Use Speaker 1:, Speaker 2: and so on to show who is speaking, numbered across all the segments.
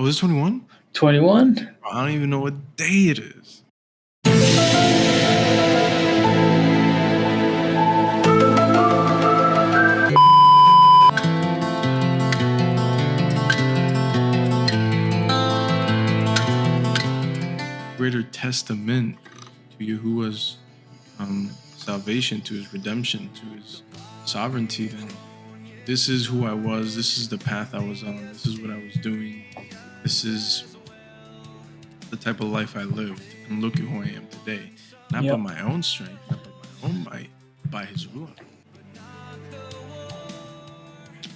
Speaker 1: Oh, is it 21?
Speaker 2: 21.
Speaker 1: I don't even know what day it is. Greater testament to Yahuwah's salvation, to his redemption, to his sovereignty, then this is who I was, this is the path I was on, this is what I was doing, this is the type of life I lived, and look at who I am today. Not by my own strength, not by my own might, by his ruach.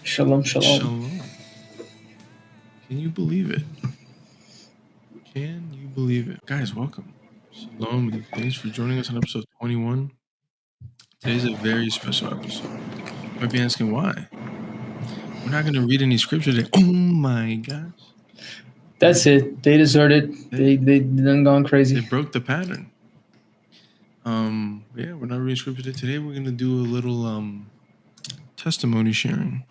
Speaker 2: Shalom, shalom.
Speaker 1: Shalom. Can you believe it? Can you believe it? Guys, welcome. Shalom, and thanks for joining us on episode 21. Today's a very special episode. You might be asking why. We're not going to read any scripture today. Oh my gosh.
Speaker 2: That's it. They deserted. They done gone crazy.
Speaker 1: They broke the pattern. Yeah, we're not reading scripture today. We're going to do a little testimony sharing.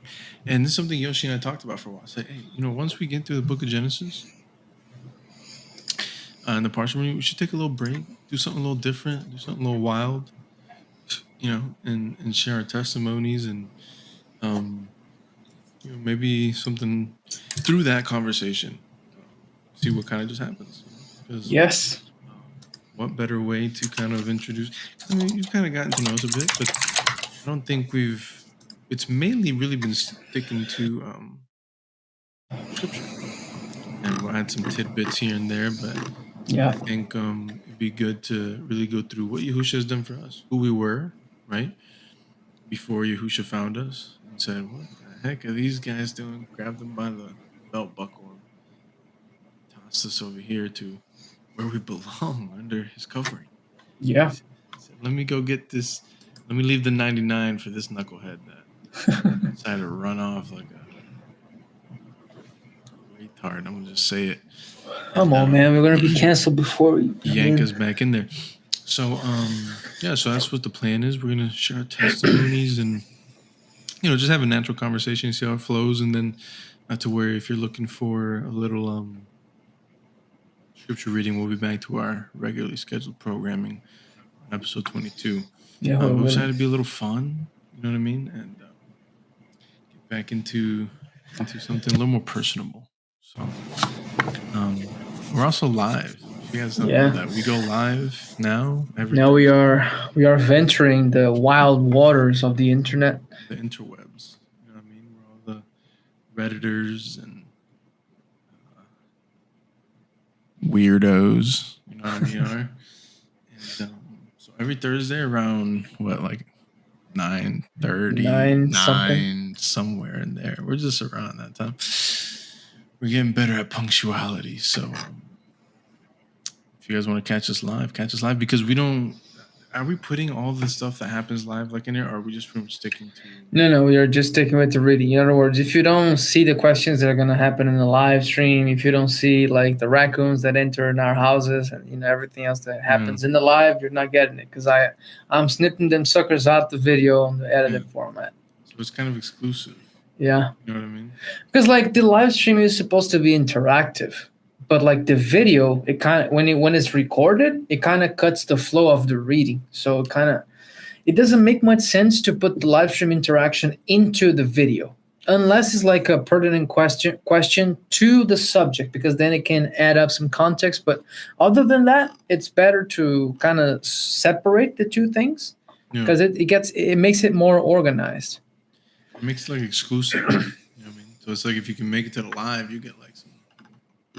Speaker 1: And this is something Yoshi and I talked about for a while. I said, hey, once we get through the book of Genesis and the parchment, we should take a little break, do something a little different, do something a little wild, and share our testimonies and, maybe something through that conversation. See what kind of just happens.
Speaker 2: Yes.
Speaker 1: What better way to kind of introduce? I mean, you've kind of gotten to know us a bit, but I don't think it's mainly really been sticking to scripture. And we'll add some tidbits here and there, but I think it'd be good to really go through what Yahusha has done for us, who we were, right? Before Yahusha found us and said, what the heck are these guys doing? Grabbed them by the belt buckle and tossed us over here to where we belong under his covering.
Speaker 2: Yeah.
Speaker 1: He said, let me go get this. Let me leave the 99 for this knucklehead that decided to run off like a retard. I'm going to just say it.
Speaker 2: Come on, man. We're going to be canceled before we
Speaker 1: yank us back in there. So, so that's what the plan is. We're going to share our testimonies and, just have a natural conversation, see how it flows. And then to where if you're looking for a little scripture reading, we'll be back to our regularly scheduled programming on episode 22.
Speaker 2: Yeah,
Speaker 1: we're excited to be a little fun, you know what I mean? And get back into something a little more personable. So, we're also live. If you guys don't know that, we go live now.
Speaker 2: Now we are venturing the wild waters of the internet.
Speaker 1: The interwebs. You know what I mean? We're all the Redditors and weirdos. You know what I mean? Are. And so every Thursday around, 9:30? 9, somewhere in there. We're just around that time. We're getting better at punctuality. So if you guys want to catch us live because we don't. Are we putting all the stuff that happens live in here, or are we just pretty much sticking to?
Speaker 2: No, we are just sticking with the reading. In other words, if you don't see the questions that are going to happen in the live stream, if you don't see the raccoons that enter in our houses and everything else that happens in the live, you're not getting it because I'm snipping them suckers out the video on the edited format.
Speaker 1: So it's kind of exclusive.
Speaker 2: Yeah.
Speaker 1: You know what I mean?
Speaker 2: Because the live stream is supposed to be interactive. But the video, it kind of when it's recorded, it kind of cuts the flow of the reading. So it doesn't make much sense to put the live stream interaction into the video, unless it's a pertinent question to the subject, because then it can add up some context. But other than that, it's better to kind of separate the two things because it makes it more organized.
Speaker 1: It makes it exclusive. You know what I mean? So it's if you can make it to the live, you get some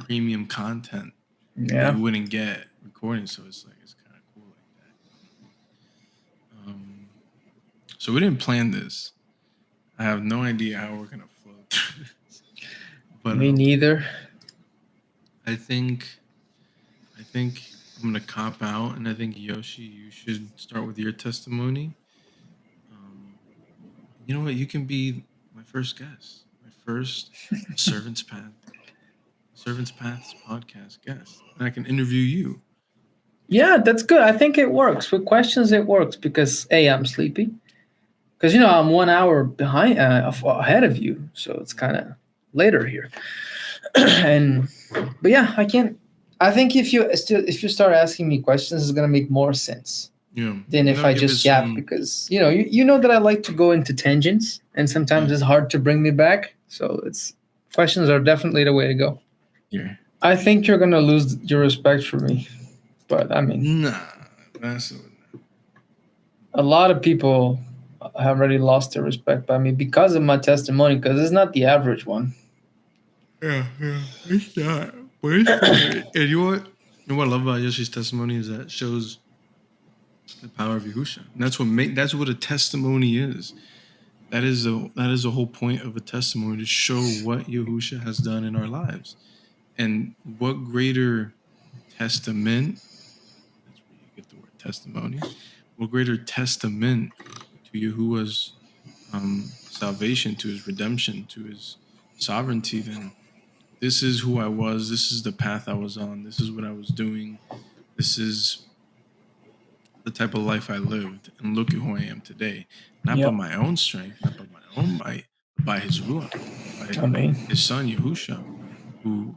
Speaker 1: premium content that you wouldn't get recording, so it's kind of cool like that. So we didn't plan this. I have no idea how we're gonna flow through this. But
Speaker 2: me neither.
Speaker 1: I think I'm gonna cop out, and I think Yoshi, you should start with your testimony. You know what? You can be my first guest, my first Servant's Paths podcast guest, and I can interview you.
Speaker 2: Yeah, that's good. I think it works. With questions, it works because I'm sleepy. Because I'm 1 hour ahead of you, so it's kind of later here. But yeah, I can't. I think if you start asking me questions, it's gonna make more sense
Speaker 1: Yeah,
Speaker 2: than
Speaker 1: you
Speaker 2: if
Speaker 1: gotta
Speaker 2: I
Speaker 1: give it
Speaker 2: just yap,
Speaker 1: some.
Speaker 2: because you know that I like to go into tangents, and sometimes
Speaker 1: Yeah,
Speaker 2: it's hard to bring me back. So it's questions are definitely the way to go.
Speaker 1: yeah.
Speaker 2: I think you're gonna lose your respect for me, but I mean,
Speaker 1: Nah, that's
Speaker 2: a lot of people have already lost their respect by me because of my testimony, because it's not the average one.
Speaker 1: yeah, yeah. It's not, but it's fine. And you know what I love about Yoshi's testimony is that it shows the power of Yahusha. And that's what a testimony is. That is the whole point of a testimony, to show what Yahusha has done in our lives. And what greater testament, that's where you get the word testimony. What greater testament to Yahuwah's salvation, to his redemption, to his sovereignty than, this is who I was, this is the path I was on, this is what I was doing, this is the type of life I lived, and look at who I am today. Not by
Speaker 2: Yep.
Speaker 1: my own strength, not by my own might, but by his ruach, by
Speaker 2: I mean,
Speaker 1: his son Yahusha, who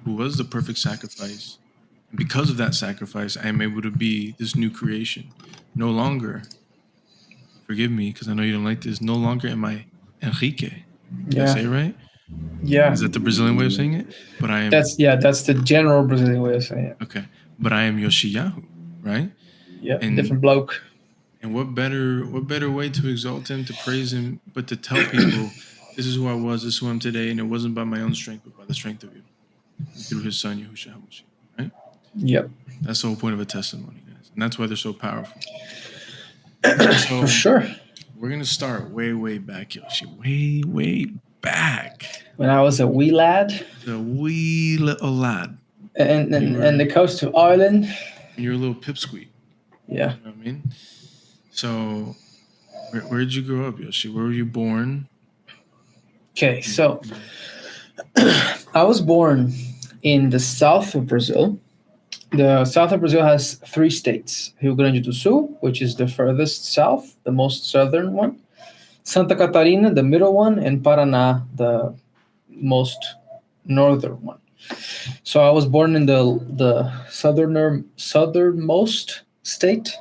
Speaker 1: was the perfect sacrifice. And because of that sacrifice, I am able to be this new creation. No longer, forgive me because I know you don't like this, no longer am I Enrique. Did I
Speaker 2: yeah,
Speaker 1: say it right?
Speaker 2: yeah.
Speaker 1: Is that the Brazilian way of saying it? But I am,
Speaker 2: That's the general Brazilian way of saying it.
Speaker 1: okay, but I am Yoshiyahu, right?
Speaker 2: Yeah,
Speaker 1: And
Speaker 2: different bloke.
Speaker 1: And what better way to exalt him, to praise him, but to tell people, this is who I was, this is who I'm today, and it wasn't by my own strength, but by the strength of you, and through his son, Yahusha HaMashiach, right?
Speaker 2: Yep,
Speaker 1: That's the whole point of a testimony, guys. And that's why they're so powerful.
Speaker 2: for
Speaker 1: So
Speaker 2: sure.
Speaker 1: we're gonna start way, way back, Yoshi. Way, way back.
Speaker 2: When I was a wee lad,
Speaker 1: The wee little lad.
Speaker 2: and the coast of Ireland.
Speaker 1: You're a little pipsqueak.
Speaker 2: Yeah.
Speaker 1: You know what I mean? So where did you grow up, Yoshi? Where were you born?
Speaker 2: Okay, so I was born in the south of Brazil. The south of Brazil has three states: Rio Grande do Sul, which is the furthest south, the most southern one; Santa Catarina, the middle one; and Paraná, the most northern one. So I was born in the southernmost state,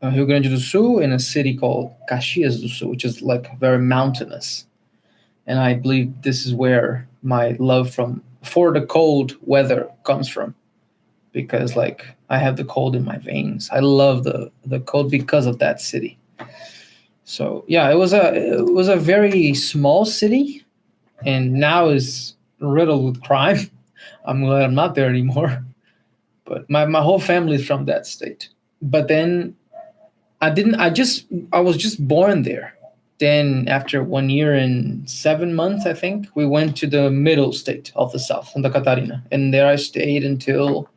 Speaker 2: Rio Grande do Sul, in a city called Caxias do Sul, which is like very mountainous. And I believe this is where my love for the cold weather comes from, because like I have the cold in my veins. I love the cold because of that city. So yeah, it was a very small city, and now is riddled with crime. I'm glad I'm not there anymore. But my whole family is from that state. But then I was just born there. Then after 1 year and 7 months, I think, we went to the middle state of the south, Santa Catarina. And there I stayed until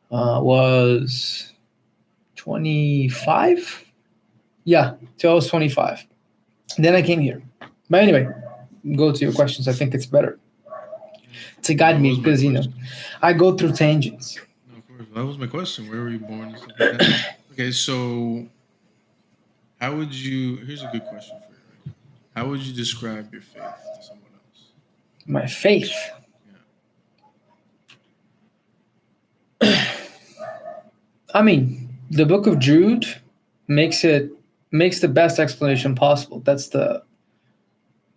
Speaker 2: was 25. Yeah, till I was 25. Then I came here. But anyway, go to your questions. I think it's better to
Speaker 1: Well,
Speaker 2: guide
Speaker 1: that
Speaker 2: me
Speaker 1: was my
Speaker 2: because,
Speaker 1: question.
Speaker 2: I go through tangents.
Speaker 1: No, of course. That was my question. Where were you born and stuff like that? Okay, so how would you? Here's a good question for you. Right? How would you describe your faith to someone else?
Speaker 2: My faith.
Speaker 1: Yeah.
Speaker 2: I mean, the book of Jude makes the best explanation possible. That's the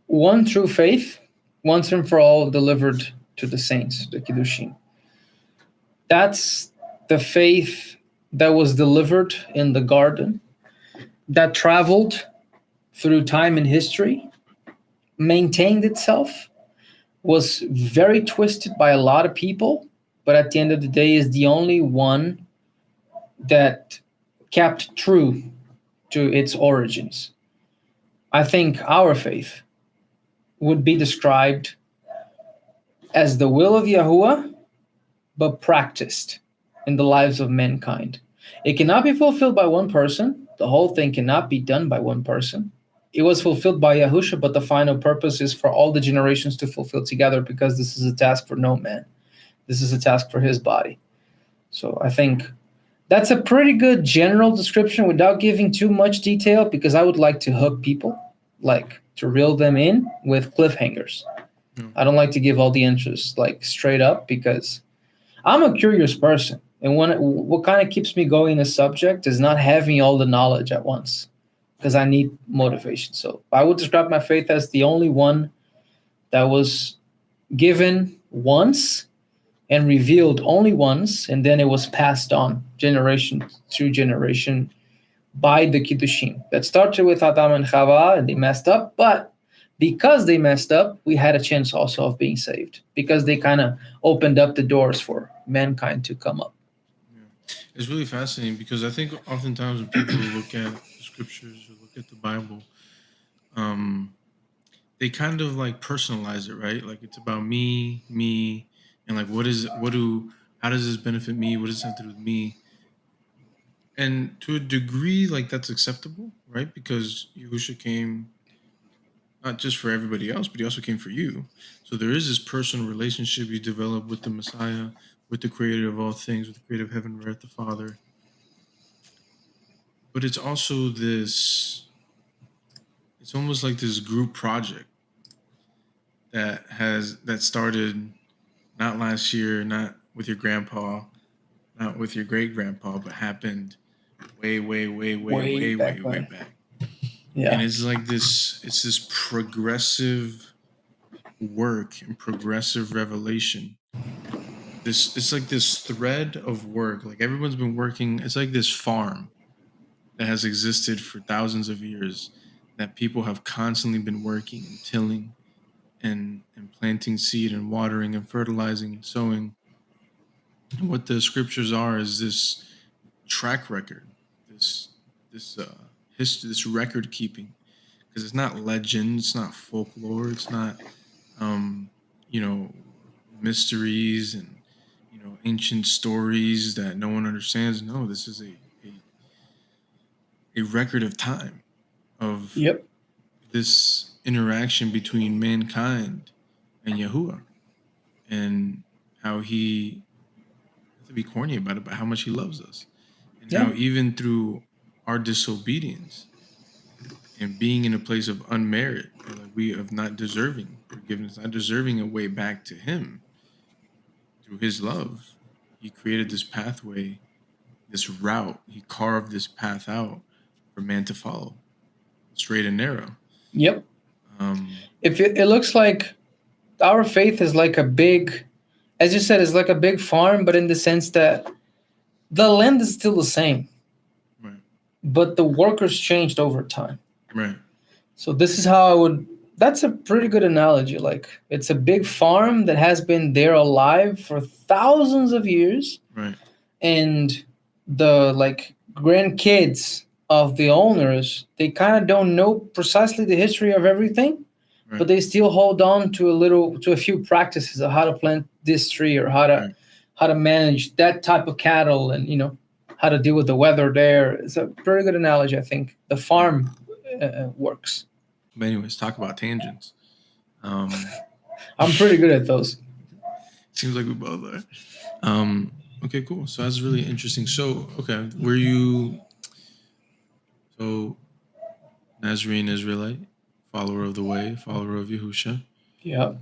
Speaker 2: one true faith, once and for all delivered to the saints, the Kiddushim. That's the faith that was delivered in the garden, that traveled through time and history, maintained itself, was very twisted by a lot of people, but at the end of the day is the only one that kept true to its origins. I think our faith would be described as the will of Yahuwah, but practiced in the lives of mankind. It cannot be fulfilled by one person. The whole thing cannot be done by one person. It was fulfilled by Yahusha, but the final purpose is for all the generations to fulfill together, because this is a task for no man. This is a task for his body. So I think that's a pretty good general description without giving too much detail, because I would like to hook people, like to reel them in with cliffhangers.
Speaker 1: No.
Speaker 2: I don't like to give all the answers like straight up because I'm a curious person. And what kind of keeps me going in a subject is not having all the knowledge at once because I need motivation. So I would describe my faith as the only one that was given once and revealed only once, and then it was passed on generation to generation by the Kiddushim. That started with Adam and Chava, and they messed up, but because they messed up, we had a chance also of being saved because they kind of opened up the doors for mankind to come up.
Speaker 1: Yeah. It's really fascinating because I think oftentimes when people look at the scriptures or look at the Bible, they kind of like personalize it, right? Like it's about me, and like how does this benefit me? What does this have to do with me? And to a degree, like that's acceptable, right? Because Yahusha came not just for everybody else, but he also came for you. So there is this personal relationship you develop with the Messiah, with the creator of all things, with the creator of heaven and earth, the Father. But it's also it's almost like this group project that started not last year, not with your grandpa, not with your great grandpa, but happened way back.
Speaker 2: Yeah.
Speaker 1: And it's like it's this progressive work and progressive revelation. It's like this thread of work. Like everyone's been working. It's like this farm that has existed for thousands of years that people have constantly been working and tilling and planting seed and watering and fertilizing and sowing. And what the scriptures are is this track record, this history, this record keeping, because it's not legend, it's not folklore, it's not um, you know mysteries and ancient stories that no one understands. No, this is a record of time of
Speaker 2: Yep.
Speaker 1: this interaction between mankind and Yahuwah, and how he, not to be corny about it, but how much he loves us, and
Speaker 2: Yeah.
Speaker 1: how even through our disobedience and being in a place of unmerit, or like we of not deserving forgiveness, not deserving a way back to him through his love, he created this pathway, this route. He carved this path out for man to follow, straight and narrow.
Speaker 2: Yep.
Speaker 1: Um,
Speaker 2: If it looks like our faith is like a big, as you said, it's like a big farm, but in the sense that the land is still the same,
Speaker 1: right,
Speaker 2: but the workers changed over time.
Speaker 1: right,
Speaker 2: So this is how I would. That's a pretty good analogy. Like it's a big farm that has been there alive for thousands of years,
Speaker 1: right,
Speaker 2: and the like grandkids of the owners, they kind of don't know precisely the history of everything,
Speaker 1: right,
Speaker 2: but they still hold on to a few practices of how to plant this tree or
Speaker 1: right.
Speaker 2: how to manage that type of cattle, and how to deal with the weather there. It's a pretty good analogy, I think. The farm works.
Speaker 1: But anyways, talk about tangents. Um,
Speaker 2: I'm pretty good at those.
Speaker 1: seems like we both are. Okay, cool. So that's really interesting. So, okay, so Nazarene Israelite, follower of the way, follower of Yahusha.
Speaker 2: Yeah.
Speaker 1: So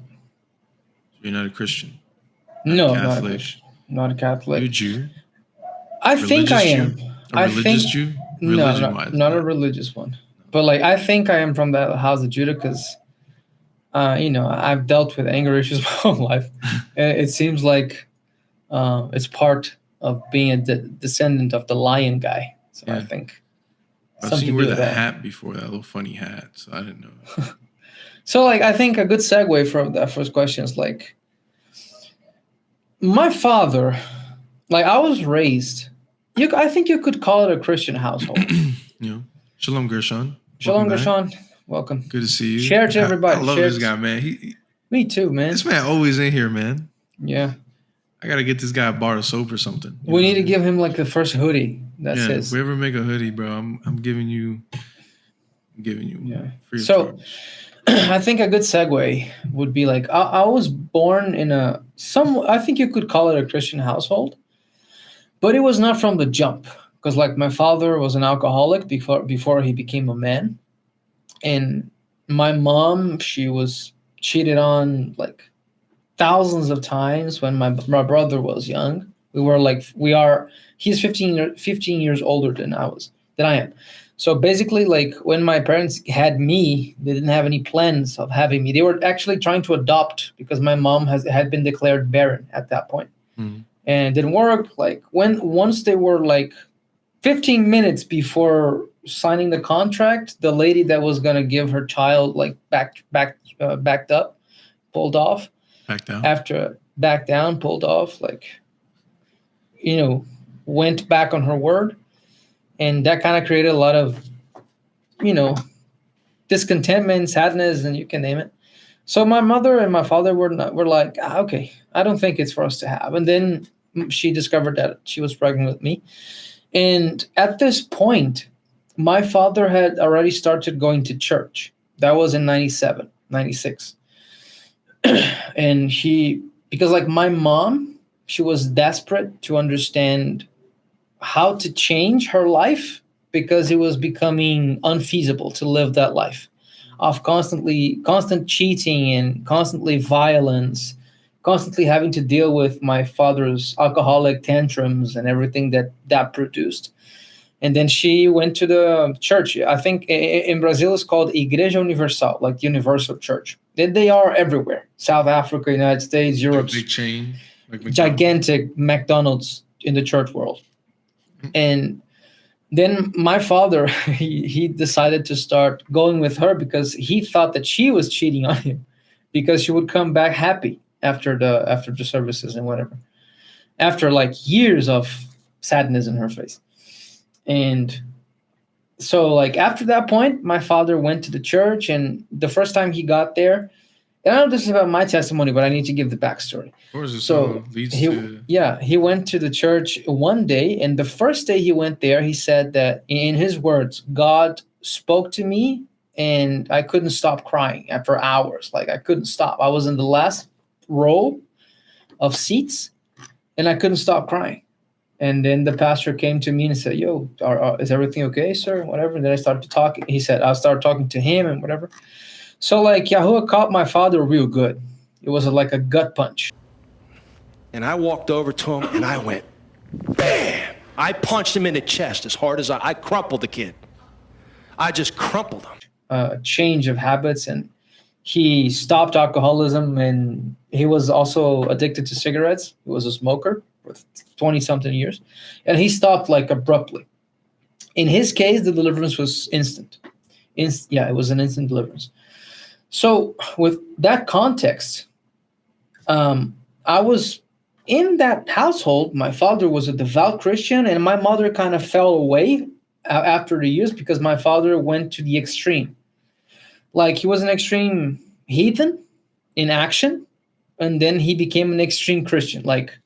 Speaker 1: you're not a Christian,
Speaker 2: No, not a
Speaker 1: Catholic.
Speaker 2: Christian, not a Catholic.
Speaker 1: You're a Jew.
Speaker 2: I think I am.
Speaker 1: Jew?
Speaker 2: I
Speaker 1: religious
Speaker 2: think
Speaker 1: Jew?
Speaker 2: no,
Speaker 1: Religion-wise,
Speaker 2: not a religious one. But like I think I am from the house of Judah because I've dealt with anger issues my whole life. It seems like it's part of being a descendant of the lion guy. So I think
Speaker 1: I've seen you wear the hat before, that little funny hat. So I didn't know.
Speaker 2: So like I think a good segue from that first question is like my father, like I was raised. I think you could call it a Christian household.
Speaker 1: Shalom Gershon.
Speaker 2: Shalom Gershon. Welcome.
Speaker 1: Good to see you.
Speaker 2: Share to everybody.
Speaker 1: I love this guy, man.
Speaker 2: Me too, man.
Speaker 1: This man always in here, man.
Speaker 2: Yeah.
Speaker 1: I gotta get this guy a bar of soap or something.
Speaker 2: We need to give him like the first hoodie. That's his.
Speaker 1: If we ever make a hoodie, bro, I'm giving you. Free of charge.
Speaker 2: I think a good segue would be like I was born in I think you could call it a Christian household, but it was not from the jump because like my father was an alcoholic before he became a man, and my mom, she was cheated on like thousands of times when my brother was young. He's 15 years older than I am. So basically, like when my parents had me, they didn't have any plans of having me. They were actually trying to adopt because my mom had been declared barren at that point.
Speaker 1: Mm.
Speaker 2: And it didn't work. Like once they were like 15 minutes before signing the contract, the lady that was gonna give her child like backed up, pulled off.
Speaker 1: Back down.
Speaker 2: After backed down, pulled off, like, went back on her word, and that kind of created a lot of, discontentment, sadness, and you can name it. So my mother and my father were like, okay, I don't think it's for us to have. And then she discovered that she was pregnant with me. And at this point, my father had already started going to church. That was in 97, 96. And because like my mom, she was desperate to understand how to change her life because it was becoming unfeasible to live that life of constant cheating and constantly violence, constantly having to deal with my father's alcoholic tantrums and everything that produced. And then she went to the church. I think in Brazil it's called Igreja Universal, like the Universal Church. They are everywhere. South Africa, United States, Europe.
Speaker 1: Big chain. Like
Speaker 2: gigantic McDonald's in the church world. And then my father, he decided to start going with her because he thought that she was cheating on him because she would come back happy after the services and whatever. After like years of sadness in her face. And so like after that point, my father went to the church, and the first time he got there, and I don't know if this is about my testimony, but I need to give the backstory.
Speaker 1: Of course, so
Speaker 2: he went to the church one day, and the first day he went there, he said that in his words, God spoke to me, and I couldn't stop crying after hours. Like I couldn't stop. I was in the last row of seats, and I couldn't stop crying. And then the pastor came to me and said, "Yo, is everything okay, sir?" Whatever. And then I started talking. He said, I started talking to him and whatever. So like Yahuwah caught my father real good. It was like a gut punch.
Speaker 3: And I walked over to him and I went, bam! I punched him in the chest as hard as I crumpled the kid. I just crumpled him.
Speaker 2: Change of habits, and he stopped alcoholism, and he was also addicted to cigarettes. He was a smoker for 20-something years, and he stopped like abruptly. In his case, the deliverance was instant. It was an instant deliverance. So with that context, I was in that household. My father was a devout Christian, and my mother kind of fell away after the years because my father went to the extreme. Like he was an extreme heathen in action, and then he became an extreme Christian. Like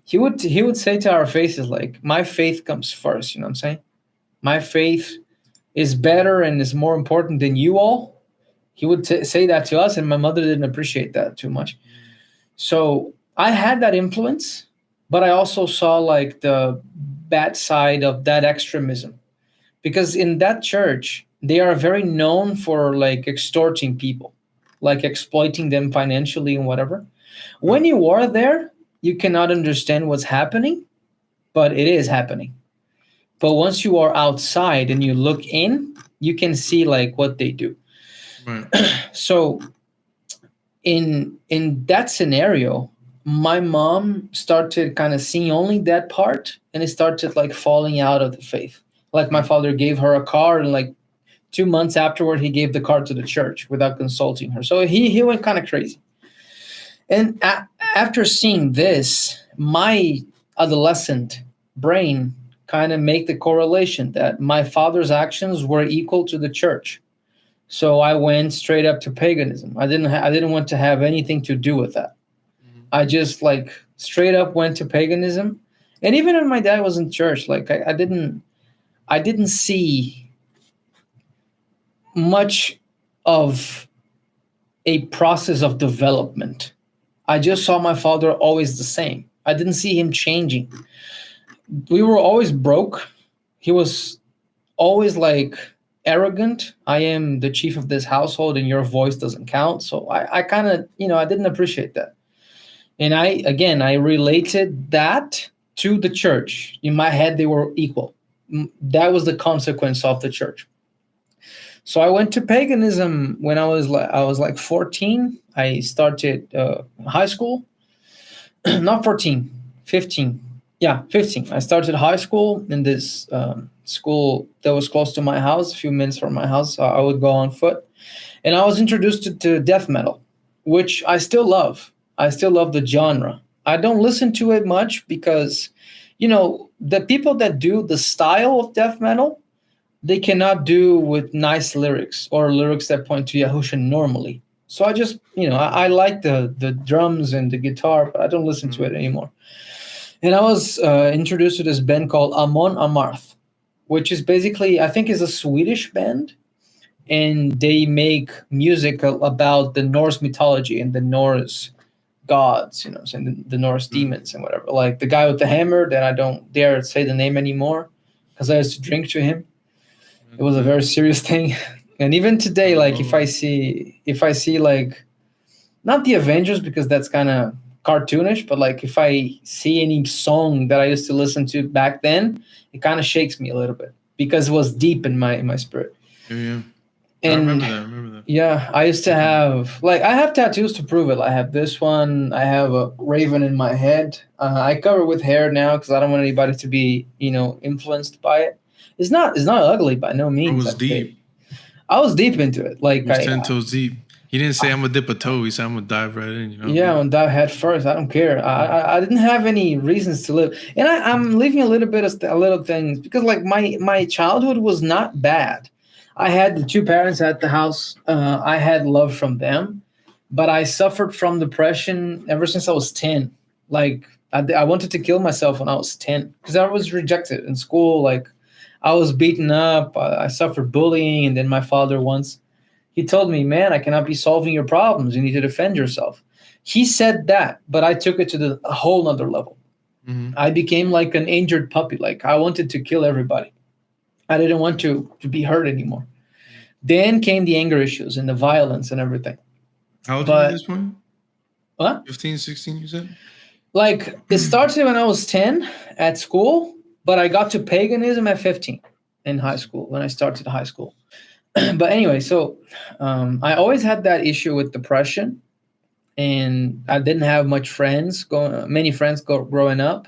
Speaker 2: he would say to our faces, like, my faith comes first. You know what I'm saying? My faith is better and is more important than you all. He would say that to us, and my mother didn't appreciate that too much. So I had that influence, but I also saw like the bad side of that extremism, because in that church, they are very known for like extorting people, like exploiting them financially and whatever. When you are there, you cannot understand what's happening, but it is happening. But once you are outside and you look in, you can see like what they do.
Speaker 1: Right.
Speaker 2: So in that scenario, my mom started kind of seeing only that part, and it started like falling out of the faith. Like my father gave her a car, and like 2 months afterward, he gave the car to the church without consulting her. So he went kind of crazy. And after seeing this, my adolescent brain kind of make the correlation that my father's actions were equal to the church. So I went straight up to paganism. I didn't want to have anything to do with that. Mm-hmm. I just like straight up went to paganism. And even when my dad was in church, like I didn't see much of a process of development. I just saw my father always the same. I didn't see him changing. We were always broke. He was always like arrogant. I am the chief of this household and your voice doesn't count. So I kind of, I didn't appreciate that. And I related that to the church. In my head, they were equal. That was the consequence of the church. So I went to paganism when I was like 14. I started high school. Not 14, 15. Yeah, 15. I started high school in this school that was close to my house, a few minutes from my house. I would go on foot. And I was introduced to death metal, which I still love. I still love the genre. I don't listen to it much because, the people that do the style of death metal, they cannot do with nice lyrics or lyrics that point to Yahusha normally. So I just, I like the drums and the guitar, but I don't listen to it anymore. And I was introduced to this band called Amon Amarth, which is basically, I think, is a Swedish band. And they make music about the Norse mythology and the Norse gods, and the Norse demons and whatever. Like the guy with the hammer that I don't dare say the name anymore because I used to drink to him. It was a very serious thing. And even today, like if I see like, not the Avengers because that's kind of cartoonish, but like if I see any song that I used to listen to back then, it kind of shakes me a little bit because it was deep in my spirit.
Speaker 1: Yeah.
Speaker 2: And
Speaker 1: I remember that.
Speaker 2: Yeah, I used to have, like, I have tattoos to prove it. I have this one. I have a raven in my head. I cover with hair now because I don't want anybody to be, influenced by it. It's not ugly by no means.
Speaker 1: I was deep.
Speaker 2: I was deep into it. Like,
Speaker 1: He was 10 toes deep. He didn't say I'm gonna dip a toe. He said I'm gonna dive right in.
Speaker 2: Yeah, I'm gonna dive head first. I don't care. I didn't have any reasons to live, and I'm leaving a little bit of little things because like my childhood was not bad. I had the two parents at the house. I had love from them, but I suffered from depression ever since I was 10. Like I wanted to kill myself when I was 10 because I was rejected in school. Like I was beaten up. I suffered bullying, and then my father once. He told me, man, I cannot be solving your problems. You need to defend yourself. He said that, but I took it to a whole nother level. Mm-hmm. I became like an injured puppy. Like I wanted to kill everybody. I didn't want to be hurt anymore. Then came the anger issues and the violence and everything.
Speaker 1: How old were you at this point?
Speaker 2: What?
Speaker 1: 15, 16, you said?
Speaker 2: Like it started when I was 10 at school, but I got to paganism at 15 in high school when I started high school. But anyway, so I always had that issue with depression, and I didn't have many friends growing up.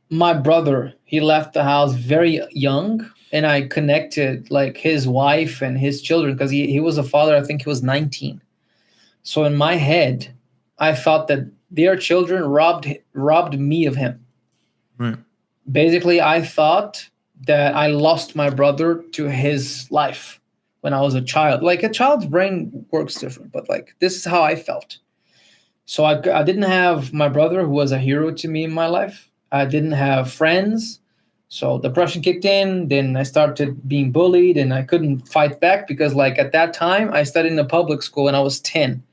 Speaker 2: My brother, he left the house very young, and I connected like his wife and his children because he was a father. I think he was 19. So in my head, I thought that their children robbed me of him.
Speaker 1: Right.
Speaker 2: Basically, I thought that I lost my brother to his life when I was a child. Like a child's brain works different, but like this is how I felt. So I didn't have my brother who was a hero to me in my life. I didn't have friends. So depression kicked in. Then I started being bullied and I couldn't fight back because like at that time I studied in a public school and I was 10,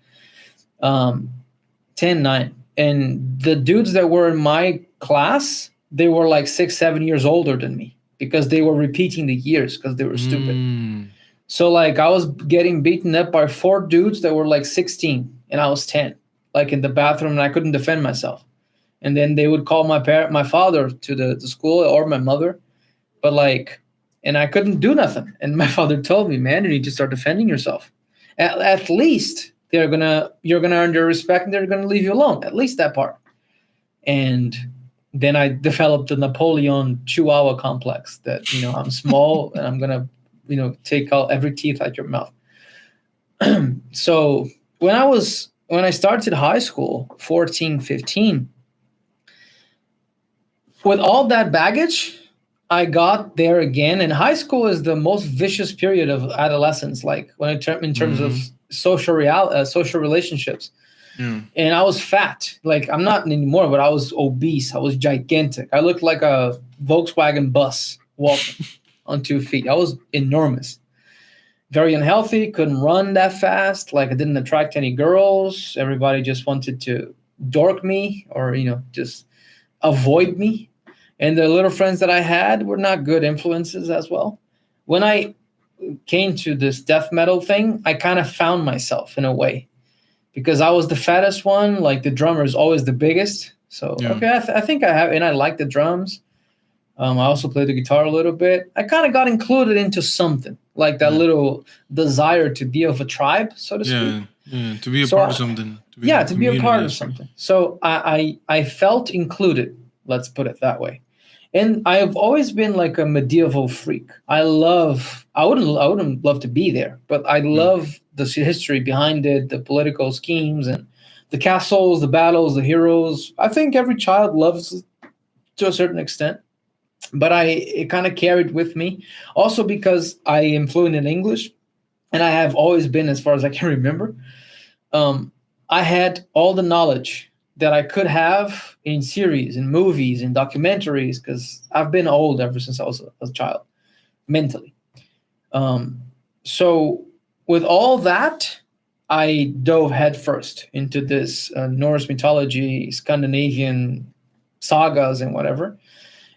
Speaker 2: 9. And the dudes that were in my class, they were like 6, 7 years older than me. Because they were repeating the years because they were stupid. So like I was getting beaten up by 4 dudes that were like 16 and I was 10, like in the bathroom, and I couldn't defend myself. And then they would call my father to the school or my mother, but like, and I couldn't do nothing. And my father told me, man, you need to start defending yourself. At least you're gonna earn their respect and they're gonna leave you alone. At least that part. And then I developed the Napoleon Chihuahua complex that, I'm small and I'm going to, take out every teeth out your mouth. So when I started high school, 14, 15, with all that baggage, I got there again. And high school is the most vicious period of adolescence, like in terms of social relationships. Yeah. And I was fat. Like I'm not anymore, but I was obese. I was gigantic. I looked like a Volkswagen bus walking on 2 feet. I was enormous. Very unhealthy. Couldn't run that fast. Like I didn't attract any girls. Everybody just wanted to dork me or, just avoid me. And the little friends that I had were not good influences as well. when I came to this death metal thing, I kind of found myself in a way, because I was the fattest one. Like the drummer is always the biggest. So, okay, I think I have, and I like the drums. I also play the guitar a little bit. I kind of got included into something, like that little desire to be of a tribe, so to speak.
Speaker 1: Yeah, to be a part of something.
Speaker 2: To be a part of something. So I felt included, let's put it that way. And I've always been like a medieval freak. I wouldn't love to be there, but I love the history behind it, the political schemes and the castles, the battles, the heroes. I think every child loves it to a certain extent. But it kind of carried with me, also because I am fluent in English, and I have always been, as far as I can remember. I had all the knowledge that I could have in series, in movies, in documentaries, because I've been old ever since I was a child, mentally. So with all that, I dove headfirst into this Norse mythology, Scandinavian sagas, and whatever.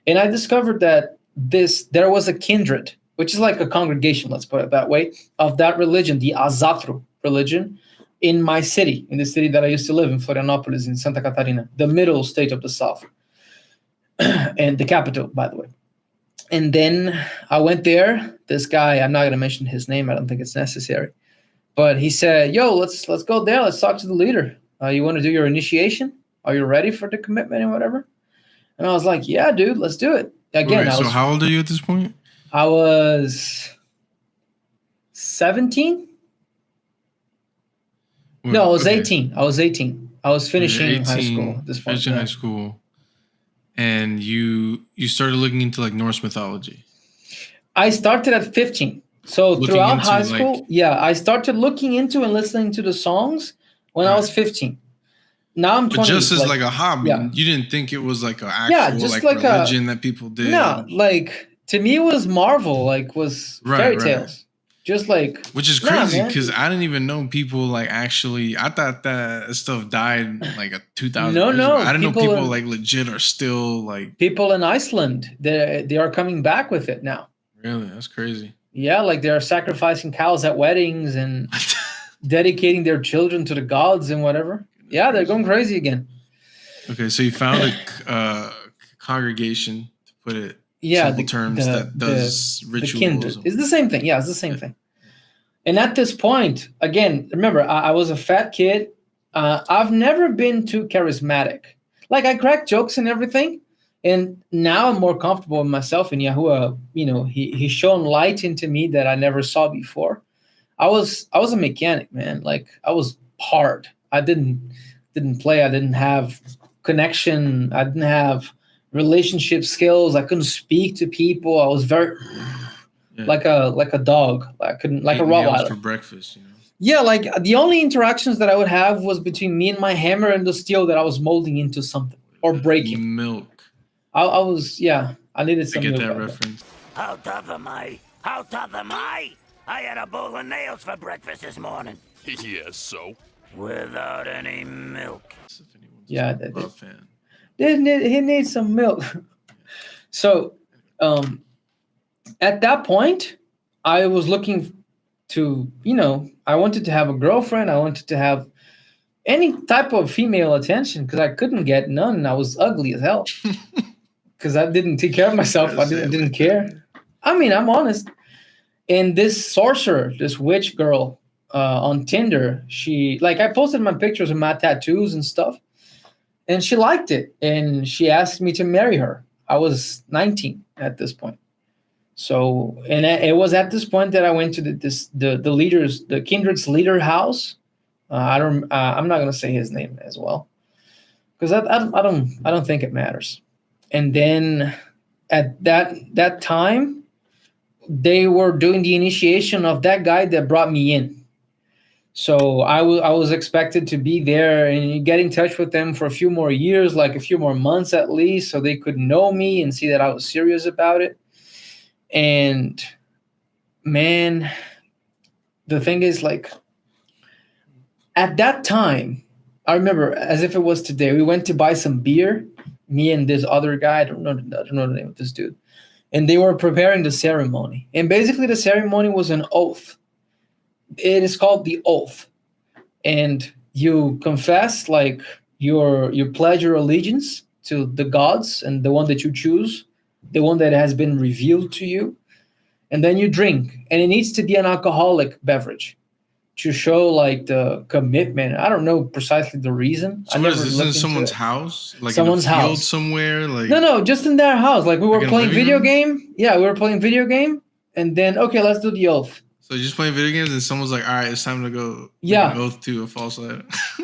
Speaker 2: And I discovered that there was a kindred, which is like a congregation, let's put it that way, of that religion, the Azatru religion, in my city, in the city that I used to live in, Florianopolis, in Santa Catarina, the middle state of the South, and the capital, by the way. And then I went there. This guy, I'm not going to mention his name. I don't think it's necessary. But he said, yo, let's go there. Let's talk to the leader. You want to do your initiation? Are you ready for the commitment and whatever? And I was like, yeah, dude, let's do it. Again,
Speaker 1: so how old are you at this point?
Speaker 2: I was 17. No, I was 18. I was 18. I was finishing high school at this point.
Speaker 1: Finishing high school. And you started looking into like Norse mythology.
Speaker 2: I started at 15. So throughout high school, I started looking into and listening to the songs when I was 15. Now I'm 20.
Speaker 1: But just as like a hobby, you didn't think it was like an actual like religion that people did.
Speaker 2: No, like to me it was Marvel, like was fairy tales. Just like,
Speaker 1: which is crazy because I didn't even know people like actually. I thought that stuff died like 2000.
Speaker 2: No,
Speaker 1: I didn't know people like legit are still like
Speaker 2: people in Iceland. They are coming back with it now.
Speaker 1: Really, that's crazy.
Speaker 2: Yeah, like they are sacrificing cows at weddings and dedicating their children to the gods and whatever. Yeah, they're going crazy again.
Speaker 1: Okay, so you found a congregation, to put it simple terms, that does rituals.
Speaker 2: It's the same thing. Yeah, it's the same thing. And at this point, again, remember, I was a fat kid. I've never been too charismatic. Like I crack jokes and everything. And now I'm more comfortable with myself. And Yahuwah, he shone light into me that I never saw before. I was a mechanic, man. Like I was hard. I didn't play. I didn't have connection. I didn't have relationship skills. I couldn't speak to people. I was very like a dog. I couldn't, like a Rottweiler.
Speaker 1: For breakfast,
Speaker 2: Yeah, like the only interactions that I would have was between me and my hammer and the steel that I was molding into something or breaking.
Speaker 1: Milk.
Speaker 2: I needed some milk.
Speaker 1: I get that reference.
Speaker 4: How tough am I? How tough am I? I had a bowl of nails for breakfast this morning.
Speaker 5: Yes, so?
Speaker 4: Without any milk.
Speaker 2: Yeah, he needs some milk. So, at that point, I was looking to, I wanted to have a girlfriend. I wanted to have any type of female attention because I couldn't get none. I was ugly as hell because I didn't take care of myself. I didn't care. I mean, I'm honest. And this sorcerer, this witch girl on Tinder, I posted my pictures of my tattoos and stuff. And she liked it, and she asked me to marry her. I was 19 at this point. So, and it was at this point that I went to the kindred's leader house. I'm not gonna say his name as well, because I don't think it matters. And then at that time, they were doing the initiation of that guy that brought me in. So I was expected to be there and get in touch with them for a few more years, like a few more months at least, so they could know me and see that I was serious about it. And man, the thing is, like, at that time, I remember as if it was today, we went to buy some beer, me and this other guy, I don't know the name of this dude. and they were preparing the ceremony. And basically, the ceremony was an oath. It is called the oath, and you confess, like you pledge your allegiance to the gods and the one that you choose, the one that has been revealed to you, and then you drink. And it needs to be an alcoholic beverage to show like the commitment. I don't know precisely the reason.
Speaker 1: So is this in someone's house? Like
Speaker 2: someone's
Speaker 1: in a field
Speaker 2: house
Speaker 1: somewhere? Like
Speaker 2: no, just in their house. Like we were
Speaker 1: like
Speaker 2: playing video game. Yeah, we were playing video game, and then okay, let's do the oath.
Speaker 1: So you're just playing video games, and someone's like, "All right, it's time to go."
Speaker 2: Yeah,
Speaker 1: an oath to a false light.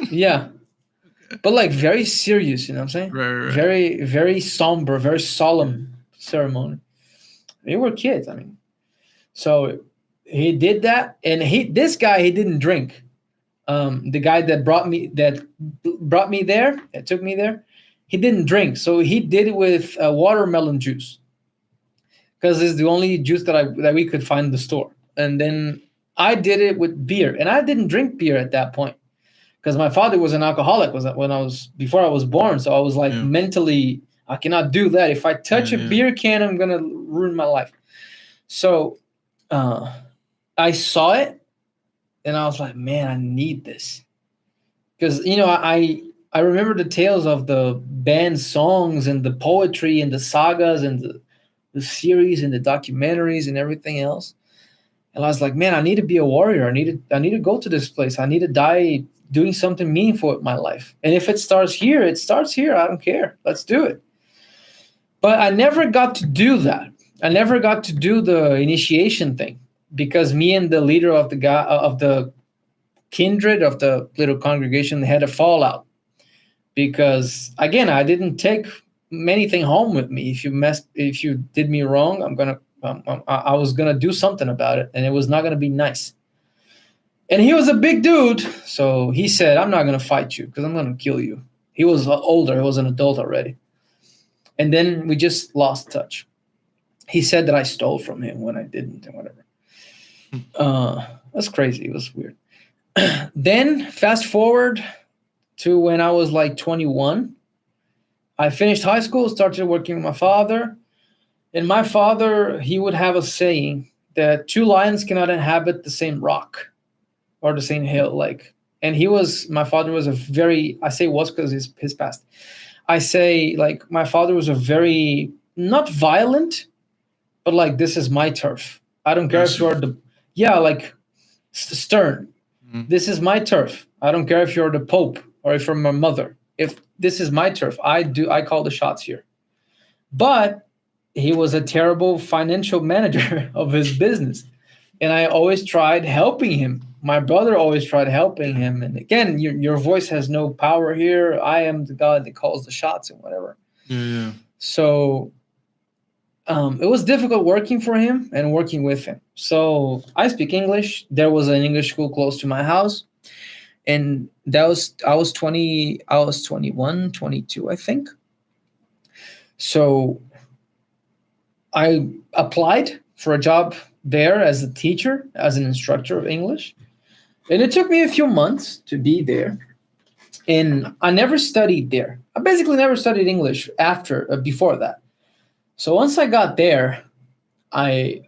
Speaker 2: Yeah, but like very serious. You know what I'm saying?
Speaker 1: Right.
Speaker 2: Very, very somber, very solemn ceremony. We were kids. I mean, so he did that, and this guy didn't drink. The guy that brought me there, that took me there, he didn't drink. So he did it with watermelon juice, because it's the only juice that we could find in the store. And then I did it with beer, and I didn't drink beer at that point because my father was an alcoholic before I was born. So I was like mentally, I cannot do that. If I touch a beer can, I'm gonna ruin my life. So I saw it, and I was like, man, I need this, because I remember the tales of the band songs and the poetry and the sagas and the series and the documentaries and everything else. And I was like, man, I need to be a warrior. I need to go to this place. I need to die doing something meaningful with my life. And if it starts here, it starts here. I don't care. Let's do it. But I never got to do that. I never got to do the initiation thing, because me and the leader of the kindred of the little congregation had a fallout. Because again, I didn't take anything home with me. If you did me wrong, I was gonna do something about it, and it was not gonna be nice. And he was a big dude, so he said, "I'm not gonna fight you because I'm gonna kill you." He was older; he was an adult already. And then we just lost touch. He said that I stole from him when I didn't, and whatever. That's crazy. It was weird. Then fast forward to when I was like 21. I finished high school, started working with my father. And my father, he would have a saying that 2 lions cannot inhabit the same rock or the same hill. And my father was I say was because his past. I say like my father was a very, not violent, but like, this is my turf. I don't care if you are stern. Mm-hmm. This is my turf. I don't care if you're the Pope or if you're my mother. If this is my turf, I call the shots here. But he was a terrible financial manager of his business. And I always tried helping him. My brother always tried helping him. And again, your voice has no power here. I am the God that calls the shots and whatever.
Speaker 1: Yeah.
Speaker 2: So it was difficult working for him and working with him. So I speak English. There was an English school close to my house. And I was 21, 22, I think. So I applied for a job there as a teacher, as an instructor of English. And it took me a few months to be there. And I never studied there. I basically never studied English before that. So once I got there, I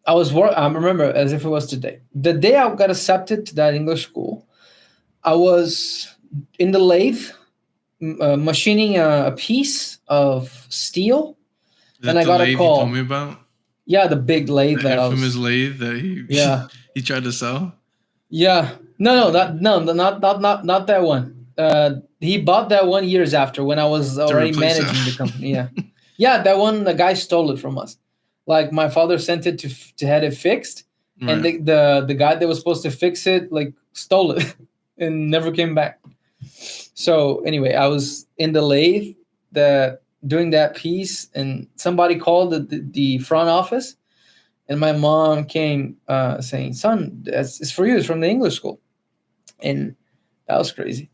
Speaker 2: remember as if it was today. The day I got accepted to that English school, I was in the lathe machining a piece of steel.
Speaker 1: And I got a call. You told me about?
Speaker 2: Yeah, the big lathe.
Speaker 1: The infamous lathe that he tried to sell?
Speaker 2: Yeah. No, not that one. He bought that one years after, when I was already managing the company. Yeah. Yeah, that one, the guy stole it from us. Like, my father sent it to have it fixed, right. And the guy that was supposed to fix it, like, stole it and never came back. So anyway, I was in the lathe doing that piece, and somebody called the front office, and my mom came saying, "Son, it's for you. It's from the English school." And that was crazy.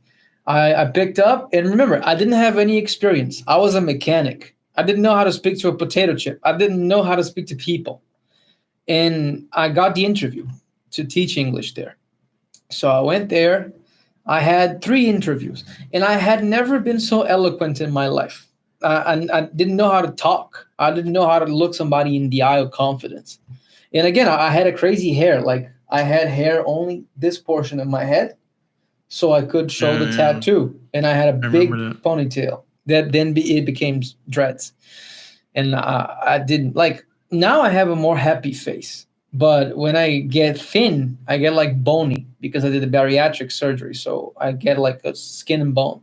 Speaker 2: I picked up, and remember, I didn't have any experience. I was a mechanic. I didn't know how to speak to a potato chip. I didn't know how to speak to people. And I got the interview to teach English there. So I went there. I had 3 interviews, and I had never been so eloquent in my life. I didn't know how to talk. I didn't know how to look somebody in the eye of confidence. And again, I had a crazy hair. Like I had hair only this portion of my head, so I could show the tattoo. And I had a big ponytail that then it became dreads. And I didn't like. Now I have a more happy face. But when I get thin, I get like bony because I did a bariatric surgery. So I get like a skin and bone.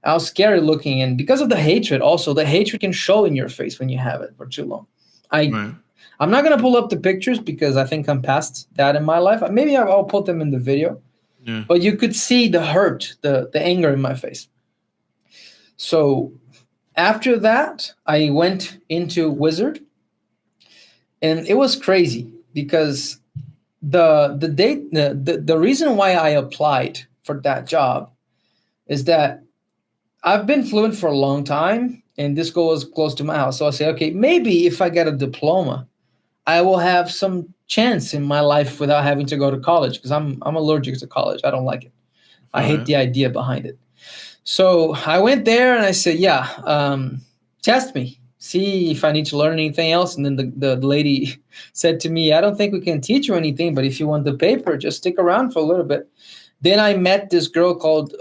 Speaker 2: I was scary looking, and because of the hatred, also the hatred can show in your face when you have it for too long. I'm not gonna pull up the pictures because I think I'm past that in my life. Maybe I'll put them in the video. Yeah. But you could see the hurt, the anger in my face. So after that, I went into Wizard, and it was crazy because the reason why I applied for that job is that I've been fluent for a long time, and this goal was close to my house. So I say, okay, maybe if I get a diploma, I will have some chance in my life without having to go to college, because I'm allergic to college. I don't like it. I hate the idea behind it. So I went there and I said, test me, see if I need to learn anything else. And then the lady said to me, I don't think we can teach you anything, but if you want the paper, just stick around for a little bit. Then I met this girl called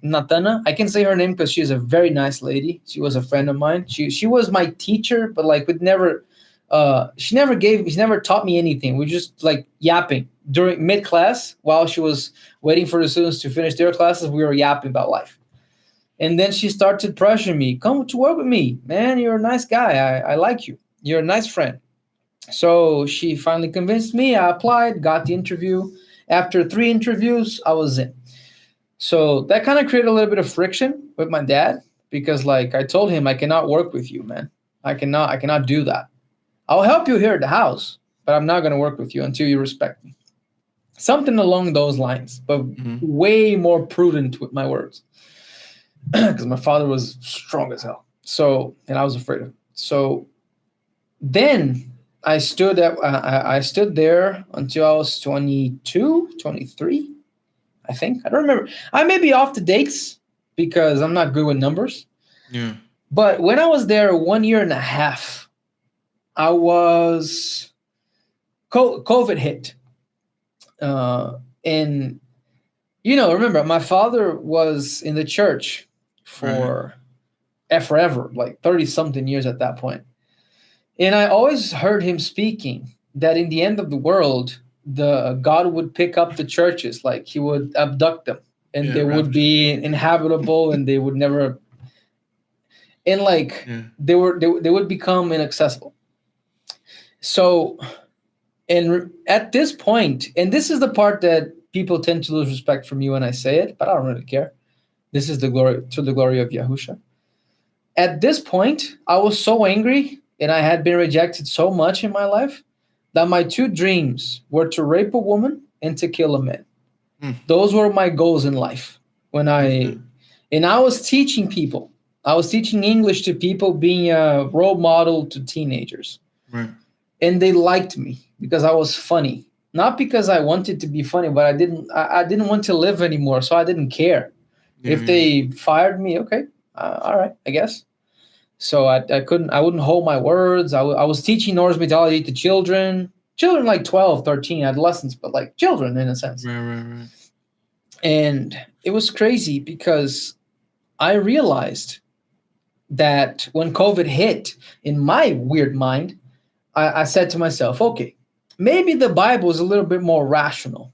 Speaker 2: Natana. I can say her name because she's a very nice lady. She was a friend of mine. She was my teacher, but like she never taught me anything. We just like yapping during mid-class while she was waiting for the students to finish their classes. We were yapping about life. And then she started pressuring me, come to work with me, man. You're a nice guy. I like you. You're a nice friend. So she finally convinced me. I applied, got the interview. After 3 interviews, I was in. So that kind of created a little bit of friction with my dad, because like I told him, I cannot work with you, man. I cannot do that. I'll help you here at the house, but I'm not going to work with you until you respect me. Something along those lines, but way more prudent with my words, because my father was strong as hell. So, and I was afraid of him. So then I stood there until I was 22, 23. I think. I don't remember. I may be off the dates because I'm not good with numbers. Yeah. But when I was there 1 year and a half, I was COVID hit. And, remember, my father was in the church for forever, like 30-something years at that point. And I always heard him speaking that in the end of the world, God would pick up the churches, like he would abduct them, and they would be inhabitable, and they would never, and like they would become inaccessible. So, and at this point, and this is the part that people tend to lose respect for me when I say it, but I don't really care. This is the glory of Yahusha. At this point, I was so angry, and I had been rejected so much in my life, that my 2 dreams were to rape a woman and to kill a man. Those were my goals in life. And I was teaching people. I was teaching English to people, being a role model to teenagers. Right. And they liked me because I was funny. Not because I wanted to be funny, but I didn't want to live anymore, so I didn't care. If they fired me, okay, all right, I guess. So I wouldn't hold my words. I was teaching Norse mythology to children like 12, 13, adolescents, but like children in a sense. Right. And it was crazy because I realized that when COVID hit, in my weird mind, I said to myself, okay, maybe the Bible is a little bit more rational,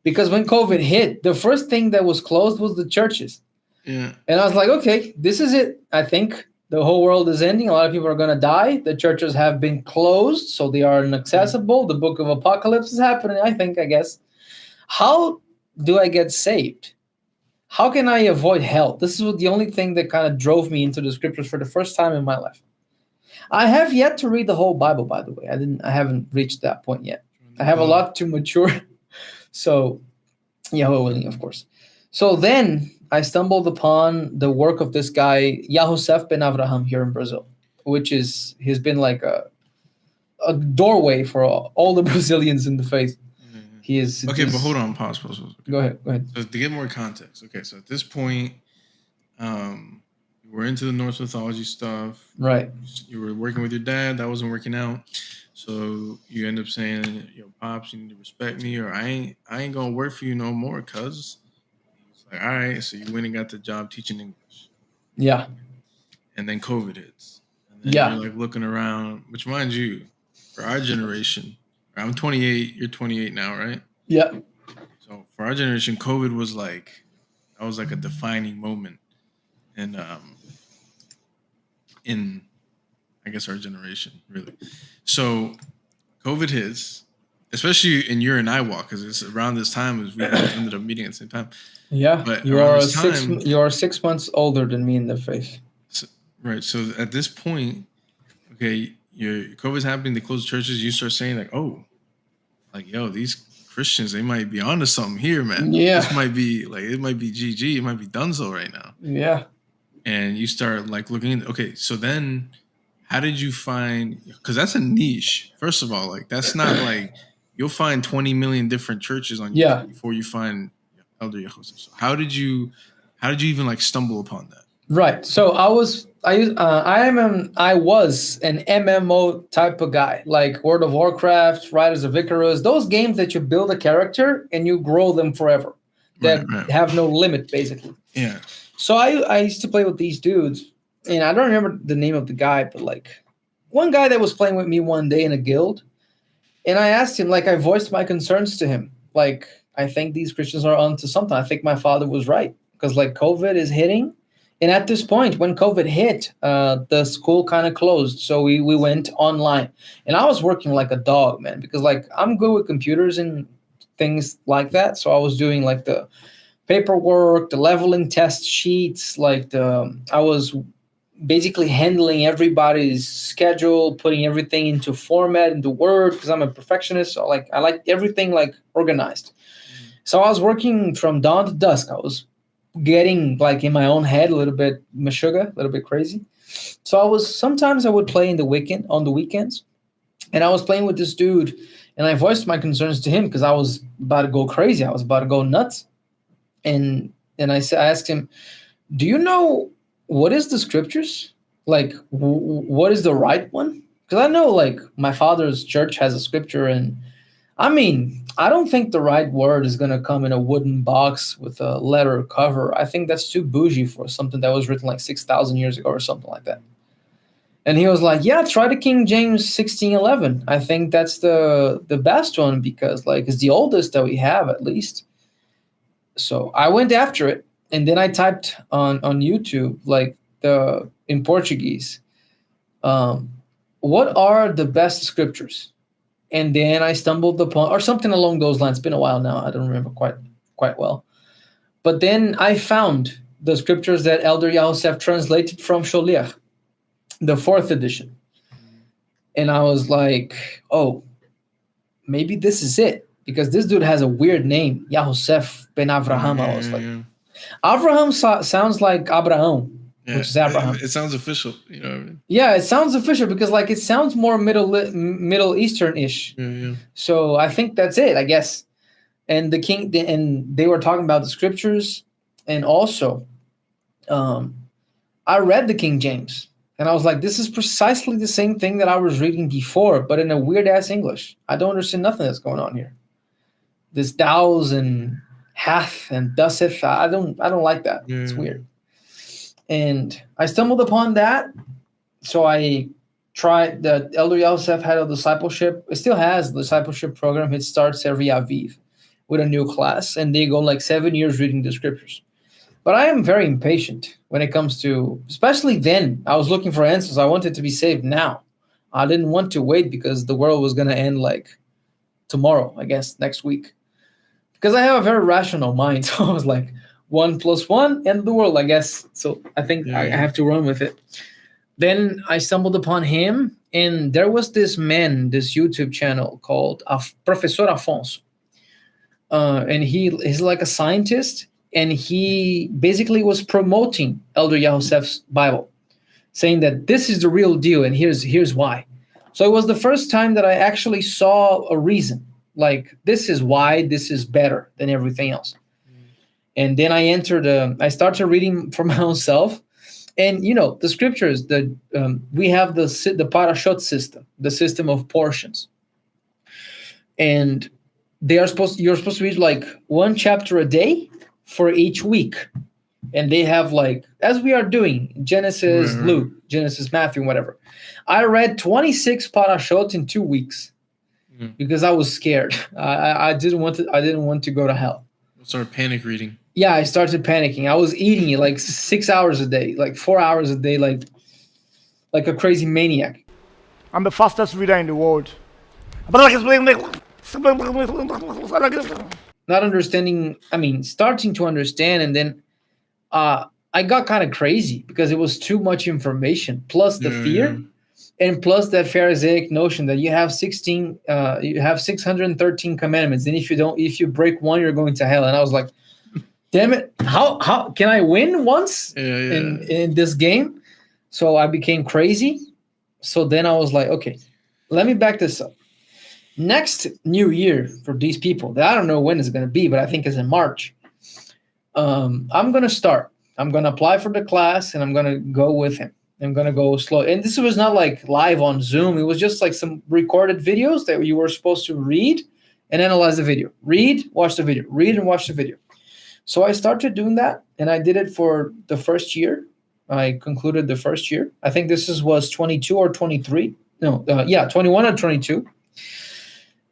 Speaker 2: because when COVID hit, the first thing that was closed was the churches. Yeah. And I was like, okay, this is it. I think the whole world is ending. A lot of people are going to die. The churches have been closed, so they are inaccessible. The book of Apocalypse is happening, I guess. How do I get saved? How can I avoid hell? This is the only thing that kind of drove me into the scriptures for the first time in my life. I have yet to read the whole Bible, by the way. I haven't reached that point yet. I have a lot to mature. So, Yahweh willing, of course. So then I stumbled upon the work of this guy, Yahusef Ben Avraham, here in Brazil, he's been like a doorway for all the Brazilians in the faith. He is
Speaker 1: okay, but hold on, pause.
Speaker 2: Go ahead.
Speaker 1: So to get more context, okay, so at this point, you were were into the Norse mythology stuff.
Speaker 2: Right.
Speaker 1: You were working with your dad. That wasn't working out. So you end up saying, "Yo, pops, you need to respect me, or I ain't gonna work for you no more." Cause it's like, all right. So you went and got the job teaching English.
Speaker 2: Yeah.
Speaker 1: And then COVID hits. And then
Speaker 2: Yeah.
Speaker 1: you're like looking around, which mind you, for our generation, I'm 28. You're 28 now, right?
Speaker 2: Yeah.
Speaker 1: So for our generation, COVID was like a defining moment, and in I guess our generation, really. So COVID hits, especially in your and I walk, because it's around this time as we ended up meeting at the same time.
Speaker 2: Yeah.
Speaker 1: But
Speaker 2: You
Speaker 1: around
Speaker 2: are
Speaker 1: this time,
Speaker 2: you are 6 months older than me in the faith.
Speaker 1: so, right? So at this point, okay, your COVID's happening. They close churches. You start saying like, oh, like yo, these Christians, they might be onto something here, man.
Speaker 2: Yeah.
Speaker 1: This might be like, it might be GG, it might be Dunzo right now.
Speaker 2: Yeah.
Speaker 1: And you start like looking into, okay, so then how did you find, because that's a niche, first of all, like that's not like you'll find 20 million different churches on YouTube before you find Elder Yahusha. So how did you even like stumble upon that?
Speaker 2: Right. So I was an MMO type of guy, like World of Warcraft, Riders of Icarus, those games that you build a character and you grow them forever, that have no limit, basically.
Speaker 1: Yeah.
Speaker 2: So I used to play with these dudes, and I don't remember the name of the guy, but like one guy that was playing with me one day in a guild, and I asked him, like I voiced my concerns to him, like I think these Christians are onto something. I think my father was right, because like COVID is hitting. And at this point, when COVID hit, the school kind of closed. So we went online. And I was working like a dog, man, because like I'm good with computers and things like that. So I was doing like the paperwork, the leveling test sheets, I was basically handling everybody's schedule, putting everything into format, into Word, because I'm a perfectionist. So like I like everything like organized. So I was working from dawn to dusk. I was getting like in my own head a little bit meshuggah, a little bit crazy. So sometimes I would play on the weekends, and I was playing with this dude, and I voiced my concerns to him because I was about to go crazy. I was about to go nuts. And I asked him, do you know what is the scriptures? Like, what is the right one? Because I know like my father's church has a scripture, and I mean, I don't think the right word is going to come in a wooden box with a letter cover. I think that's too bougie for something that was written like 6,000 years ago or something like that. And he was like, yeah, try the King James 1611. I think that's the best one, because like it's the oldest that we have, at least. So I went after it, and then I typed on YouTube, like in Portuguese, what are the best scriptures? And then I stumbled upon, or something along those lines. It's been a while now. I don't remember quite well. But then I found the scriptures that Elder Yahusha translated from Sholiach, the 4th edition. And I was like, oh, maybe this is it. Because this dude has a weird name, Yahusef ben Avraham. I was like, Avraham sounds like Abraham.
Speaker 1: Yeah,
Speaker 2: which is Abraham.
Speaker 1: It sounds official, you know what I mean?
Speaker 2: Yeah, it sounds official because like it sounds more Middle Eastern-ish.
Speaker 1: Yeah.
Speaker 2: So I think that's it, I guess. And they were talking about the scriptures, and also, I read the King James, and I was like, this is precisely the same thing that I was reading before, but in a weird ass English. I don't understand nothing that's going on here. This thous and hath and doeseth. I don't like that.
Speaker 1: Yeah.
Speaker 2: It's weird. And I stumbled upon that. So I tried. The Elder Yosef had a discipleship. It still has a discipleship program. It starts every Aviv with a new class, and they go like 7 years reading the scriptures. But I am very impatient when it comes to, especially then, I was looking for answers. I wanted to be saved now. I didn't want to wait because the world was going to end like tomorrow, I guess, next week. Because I have a very rational mind. So I was like, 1 + 1, end of the world, I guess. So I think I have to run with it. Then I stumbled upon him, and there was this man, this YouTube channel called Professor Afonso. And he's like a scientist, and he basically was promoting Elder Yahusef's Bible, saying that this is the real deal, and here's why. So it was the first time that I actually saw a reason, like this is why this is better than everything else. And then I started reading for my own self, And the scriptures, we have the parashot system, the system of portions, and you're supposed to read like one chapter a day for each week, and they have like, as we are doing, Genesis, Luke, Genesis, Matthew, whatever. I read 26 parashot in 2 weeks because I was scared. I didn't want to go to hell.
Speaker 1: Start panic reading.
Speaker 2: Yeah, I started panicking. I was eating it like 6 hours a day, like 4 hours a day, like a crazy maniac.
Speaker 5: I'm the fastest reader in the world.
Speaker 2: Not understanding, starting to understand, and then I got kind of crazy because it was too much information, plus the fear, and plus that Pharisaic notion that you have 613 commandments, and if you break one, you're going to hell. And I was like, damn it, how can I win once in this game? So I became crazy. So then I was like, okay, let me back this up. Next new year for these people, that I don't know when it's going to be, but I think it's in March. I'm going to start. I'm going to apply for the class, and I'm going to go with him. I'm going to go slow. And this was not like live on Zoom. It was just like some recorded videos that you were supposed to read and analyze the video. Read, watch the video. Read and watch the video. So I started doing that, and I did it for the first year. I concluded the first year. I think was 22 or 23. No, 21 or 22.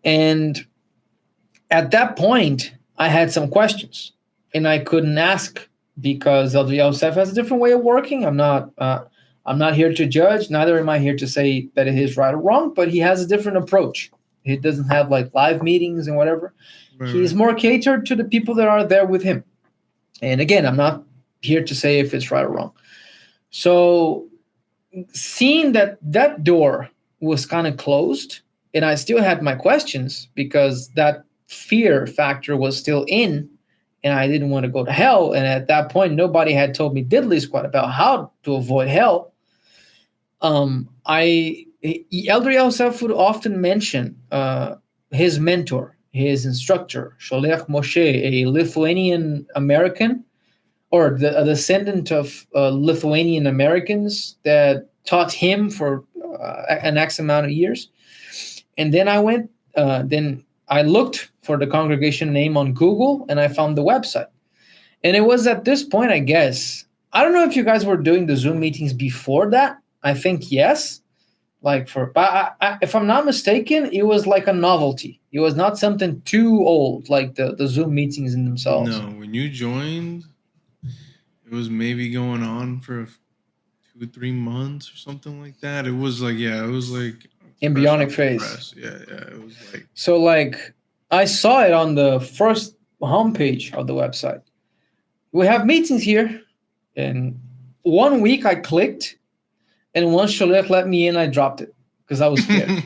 Speaker 2: And at that point, I had some questions, and I couldn't ask because Elder Yosef has a different way of working. I'm not here to judge. Neither am I here to say that it is right or wrong, but he has a different approach. He doesn't have like live meetings and whatever. He's more catered to the people that are there with him. And again, I'm not here to say if it's right or wrong. So seeing that door was kind of closed, and I still had my questions because that fear factor was still in, and I didn't want to go to hell. And at that point, nobody had told me diddly squat about how to avoid hell. Elder Yosef would often mention his mentor, his instructor, Sholech Moshe, a Lithuanian American, or a descendant of Lithuanian Americans that taught him for an X amount of years. And then I went, then I looked for the congregation name on Google, and I found the website. And it was at this point, I guess, I don't know if you guys were doing the Zoom meetings before that. I think yes. But if I'm not mistaken, it was like a novelty. It was not something too old, like the Zoom meetings in themselves.
Speaker 1: No, when you joined, it was maybe going on for 2-3 months or something like that. It was like
Speaker 2: embryonic phase.
Speaker 1: Yeah, it was like.
Speaker 2: So like I saw it on the first homepage of the website. We have meetings here, and 1 week I clicked, and once Sholech let me in, I dropped it because I was scared.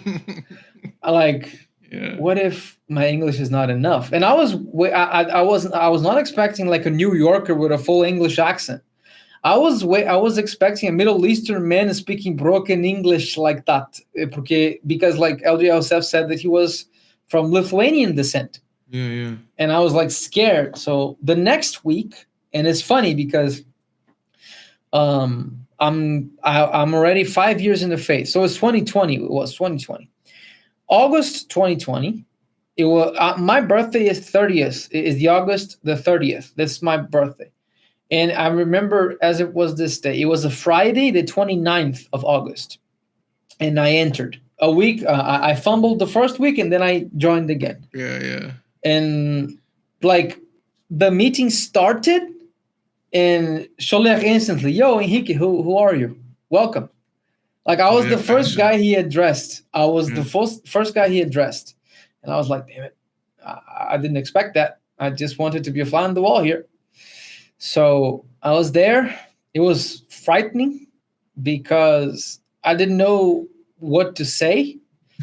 Speaker 2: What if my English is not enough? And I was not expecting like a New Yorker with a full English accent. I was expecting a Middle Eastern man speaking broken English like that, because like Elder Yosef said that he was from Lithuanian descent.
Speaker 1: Yeah.
Speaker 2: And I was like scared. So the next week, and it's funny because I'm already 5 years in the faith. So it's 2020. It was 2020. August 2020. It was my birthday is 30th. Is the August the 30th. That's my birthday. And I remember as it was this day. It was a Friday, the 29th of August. And I entered. A week, I fumbled the first week, and then I joined again.
Speaker 1: Yeah.
Speaker 2: And like the meeting started, and Sholech instantly, yo, Enrique, who are you? Welcome. Like I was the first guy he addressed. I was the first guy he addressed. And I was like, damn it, I didn't expect that. I just wanted to be a fly on the wall here. So I was there. It was frightening because I didn't know what to say.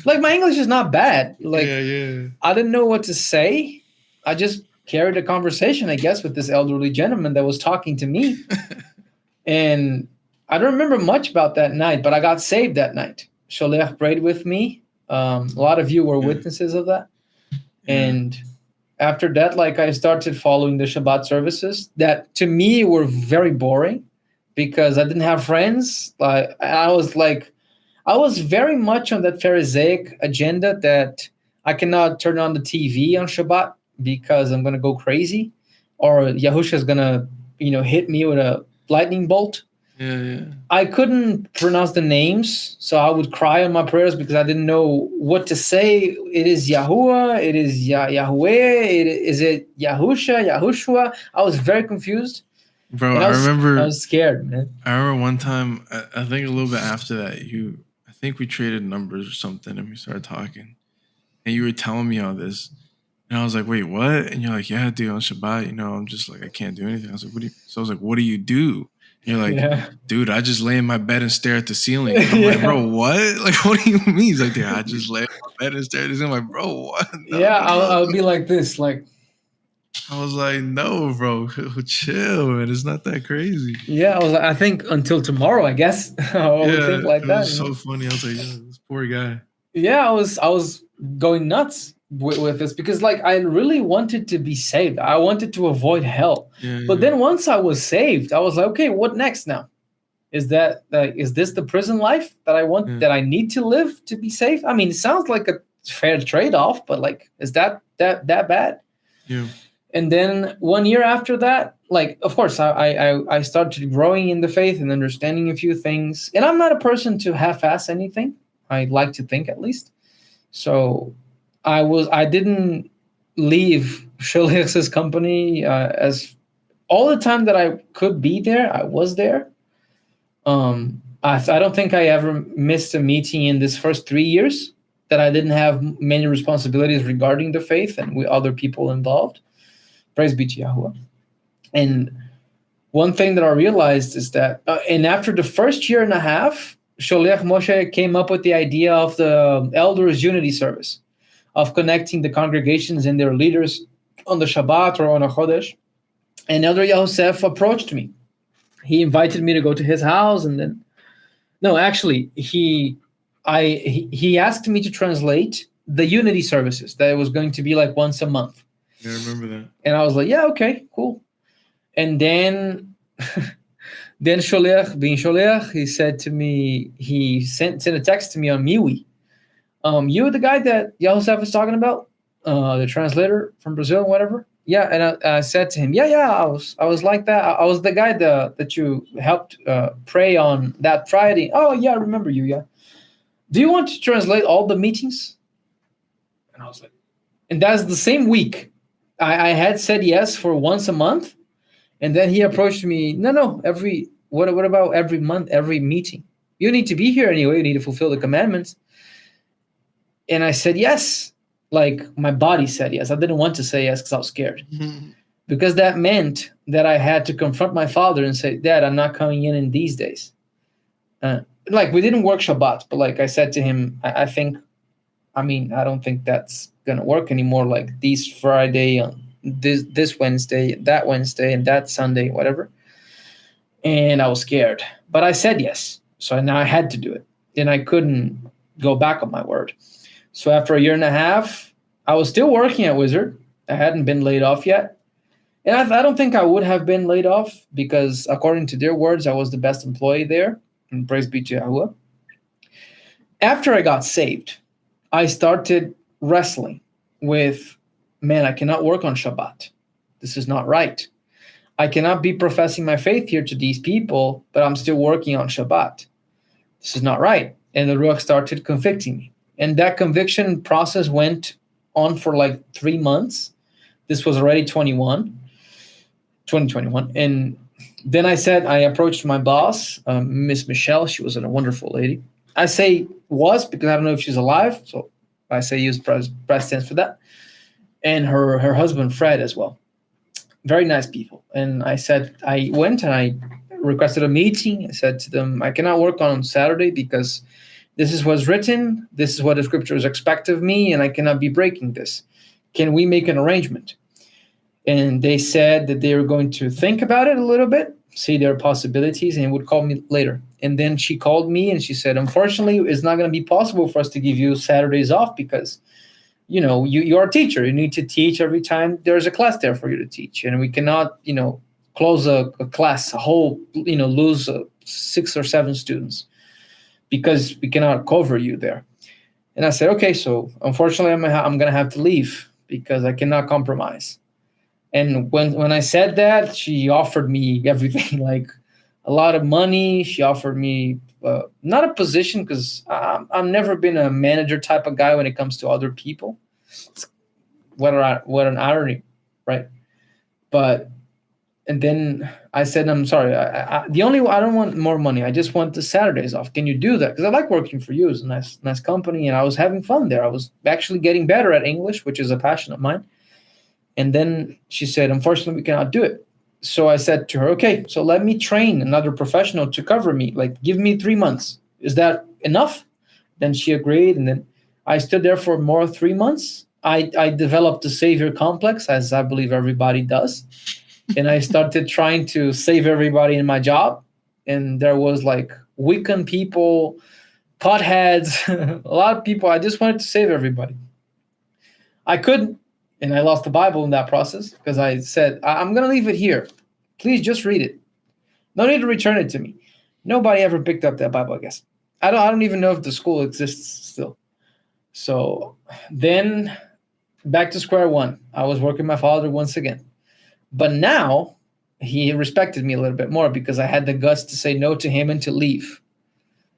Speaker 2: Like my English is not bad. Like I didn't know what to say. I just carried a conversation, I guess, with this elderly gentleman that was talking to me. And I don't remember much about that night, but I got saved that night. Sholech prayed with me. A lot of you were witnesses of that. And after that, like I started following the Shabbat services that to me were very boring because I didn't have friends. I was very much on that Pharisaic agenda that I cannot turn on the TV on Shabbat because I'm going to go crazy, or Yahusha is going to, hit me with a lightning bolt.
Speaker 1: Yeah.
Speaker 2: I couldn't pronounce the names, so I would cry on my prayers because I didn't know what to say. It is Yahuwah, it is Yahweh, is it Yahusha, Yahushua? I was very confused.
Speaker 1: Bro,
Speaker 2: I
Speaker 1: remember.
Speaker 2: was scared, man.
Speaker 1: I remember one time. I think a little bit after that, I think we traded numbers or something, and we started talking, and you were telling me all this, and I was like, "Wait, what?" And you're like, "Yeah, dude, on Shabbat, I'm just like I can't do anything." I was like, "What do you?" So I was like, "What do you do?" You're like, dude, I just lay in my bed and stare at the ceiling. I'm like, bro, what? Like, what do you mean? He's like, yeah, I just lay in my bed and stare at the ceiling. I'm like, bro, what? No,
Speaker 2: I'll be like this. Like,
Speaker 1: I was like, no, bro, chill, man. It's not that crazy.
Speaker 2: Yeah, I think until tomorrow, I guess. I would think like that.
Speaker 1: It was so funny. I was like, yeah, this poor guy.
Speaker 2: Yeah, I was going nuts with this because I really wanted to be saved. I wanted to avoid hell. But then once I was saved, I was like, okay, what next now? Is this the prison life that I want, that I need to live to be saved? I mean, it sounds like a fair trade-off, but is that bad?
Speaker 1: Yeah.
Speaker 2: And then 1 year after that, of course, I started growing in the faith and understanding a few things. And I'm not a person to half-ass anything. I like to think, at least. So I didn't leave Shalich's company as all the time that I could be there. I was there. I don't think I ever missed a meeting in this first 3 years that I didn't have many responsibilities regarding the faith and with other people involved. Praise be to Yahuwah. And one thing that I realized is that, and after the first year and a half, Shaliach Moshe came up with the idea of the Elders Unity Service, of connecting the congregations and their leaders on the Shabbat or on a Chodesh. And Elder Yosef approached me. He invited me to go to his house, and then, no, actually, he asked me to translate the Unity services. That it was going to be once a month.
Speaker 1: Yeah, I remember that.
Speaker 2: And I was like, yeah, okay, cool. And then Sholiach, being Sholiach, he said to me, he sent a text to me on Miwi. You the guy that Yahusha was talking about, the translator from Brazil, whatever. Yeah, and I said to him, yeah, I was like that. I was the guy that you helped pray on that Friday. Oh yeah, I remember you. Yeah. Do you want to translate all the meetings? And I was like, and that's the same week. I had said yes for once a month, and then he approached me. No, what about every month, every meeting? You need to be here anyway. You need to fulfill the commandments. And I said yes. My body said yes. I didn't want to say yes because I was scared. Because that meant that I had to confront my father and say, Dad, I'm not coming in these days. We didn't work Shabbat, but I said to him, I don't think that's going to work anymore. This Friday, this Wednesday, that Wednesday, and that Sunday, whatever. And I was scared. But I said yes. So now I had to do it. And I couldn't go back on my word. So after a year and a half, I was still working at Wizard. I hadn't been laid off yet. And I don't think I would have been laid off because according to their words, I was the best employee there. And praise be to Yahuwah. After I got saved, I started wrestling with, man, I cannot work on Shabbat. This is not right. I cannot be professing my faith here to these people, but I'm still working on Shabbat. This is not right. And the Ruach started convicting me. And that conviction process went on for 3 months. This was already 2021. And then I approached my boss, Miss Michelle. She was a wonderful lady. I say was because I don't know if she's alive. So I say use past tense for that. And her husband, Fred, as well. Very nice people. And I went and I requested a meeting. I said to them, I cannot work on Saturday because this is what's written. This is what the scriptures expect of me, and I cannot be breaking this. Can we make an arrangement? And they said that they were going to think about it a little bit, see their possibilities, and would call me later. And then she called me and she said, unfortunately, it's not going to be possible for us to give you Saturdays off because, you're a teacher. You need to teach every time there's a class there for you to teach. And we cannot, close a class, a whole, lose 6 or 7 students because we cannot cover you there. And I said, okay, so unfortunately I'm going to have to leave because I cannot compromise. And when I said that, she offered me everything, like a lot of money. She offered me not a position, because I've never been a manager type of guy when it comes to other people. What an irony, right? And then I said, I'm sorry. I don't want more money. I just want the Saturdays off. Can you do that? Because I like working for you. It's a nice company, and I was having fun there. I was actually getting better at English, which is a passion of mine. And then she said, unfortunately, we cannot do it. So I said to her, okay, so let me train another professional to cover me. Like, give me 3 months. Is that enough? Then she agreed. And then I stood there for more 3 months. I developed the savior complex, as I believe everybody does. And I started trying to save everybody in my job. And there was like weekend people, potheads, a lot of people. I just wanted to save everybody. I couldn't. And I lost the Bible in that process because I said, I'm going to leave it here. Please just read it. No need to return it to me. Nobody ever picked up that Bible, I guess. I don't even know if the school exists still. So then back to square one. I was working my father once again. But now he respected me a little bit more because I had the guts to say no to him and to leave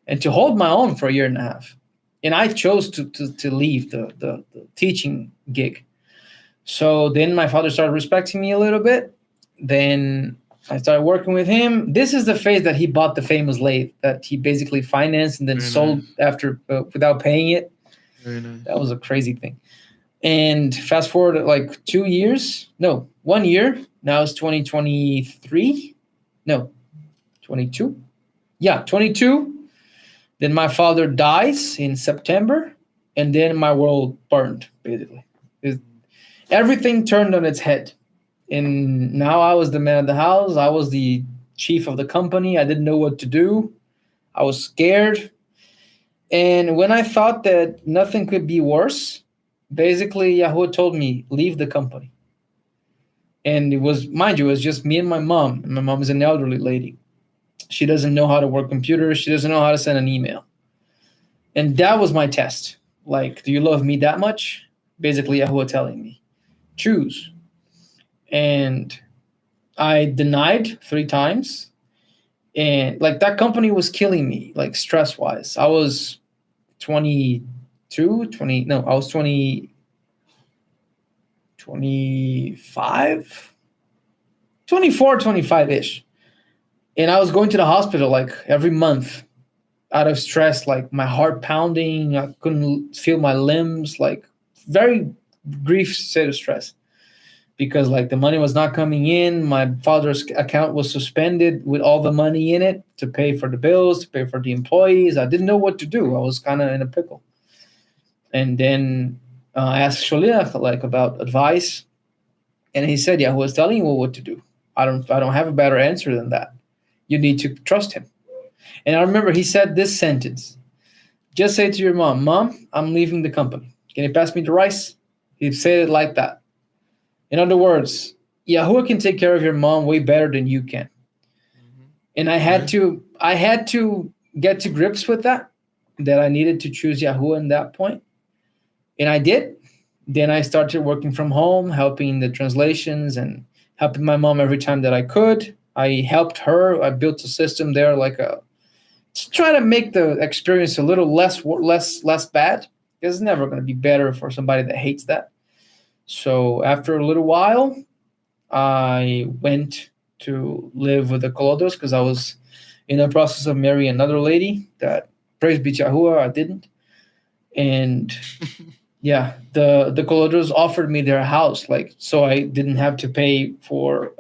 Speaker 2: and to hold my own for a year and a half. And I chose to leave the teaching gig. So then my father started respecting me a little bit. Then I started working with him. This is the phase that he bought the famous lathe that he basically financed and then sold after without paying it.
Speaker 1: Very nice.
Speaker 2: That was a crazy thing. And fast forward like 1 year. Now it's 2023. No, 22. Yeah, 22. Then my father dies in September. And then my world burned, basically. Everything turned on its head. And now I was the man of the house. I was the chief of the company. I didn't know what to do. I was scared. And when I thought that nothing could be worse, basically Yahuwah told me, leave the company. And it was, mind you, it was just me and my mom. And my mom is an elderly lady. She doesn't know how to work computers. She doesn't know how to send an email. And that was my test. Like, do you love me that much? Basically Yahuwah telling me, choose. And I denied 3 times. And like that company was killing me, like stress wise. I was 25, 24, 25-ish. And I was going to the hospital like every month out of stress, like my heart pounding. I couldn't feel my limbs, like very grief state of stress. Because like the money was not coming in. My father's account was suspended with all the money in it to pay for the bills, to pay for the employees. I didn't know what to do. I was kind of in a pickle. And then I asked Sholiach like about advice. And he said, Yahuwah is telling you what to do. I don't have a better answer than that. You need to trust him. And I remember he said this sentence. Just say to your mom, Mom, I'm leaving the company. Can you pass me the rice? He said it like that. In other words, Yahuwah can take care of your mom way better than you can. Mm-hmm. And I had to get to grips with that I needed to choose Yahuwah in that point. And I did. Then I started working from home, helping the translations and helping my mom every time that I could. I helped her. I built a system there to try to make the experience a little less bad. It's never going to be better for somebody that hates that. So after a little while, I went to live with the Colodos because I was in the process of marrying another lady that, praise be Yahuwah, I didn't. And yeah, the Colodos offered me their house, so I didn't have to pay for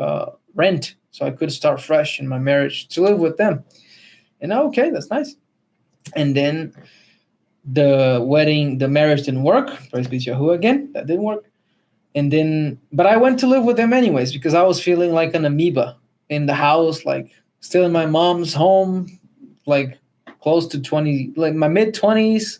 Speaker 2: rent. So I could start fresh in my marriage to live with them. And okay, that's nice. And then the marriage didn't work. Praise be Yahuwah again. That didn't work. And then, but I went to live with them anyways because I was feeling like an amoeba in the house, like still in my mom's home, like close to 20, like my mid-20s,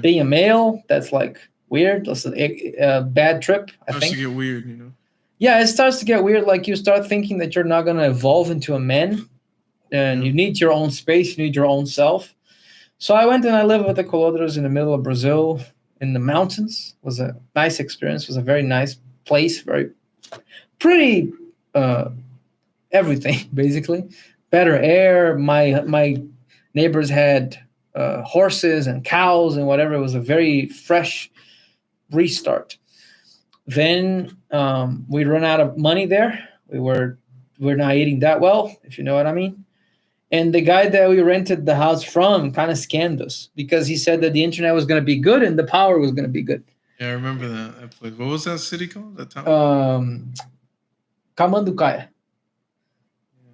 Speaker 2: being a male. That's like weird. That's a bad trip, I think.
Speaker 1: It get weird,
Speaker 2: Yeah, it starts to get weird. Like you start thinking that you're not going to evolve into a man, and you need your own space, you need your own self. So I went and I lived with the Colodros in the middle of Brazil, in the mountains. It was a nice experience. It was a very nice place, pretty everything basically. Better air. My neighbors had horses and cows and whatever. It was a very fresh restart. Then we run out of money there. We're not eating that well, if you know what I mean. And the guy that we rented the house from kind of scammed us because he said that the internet was going to be good and the power was going to be good.
Speaker 1: Yeah, I remember that place. What was that city called? That town?
Speaker 2: Kamanducaia.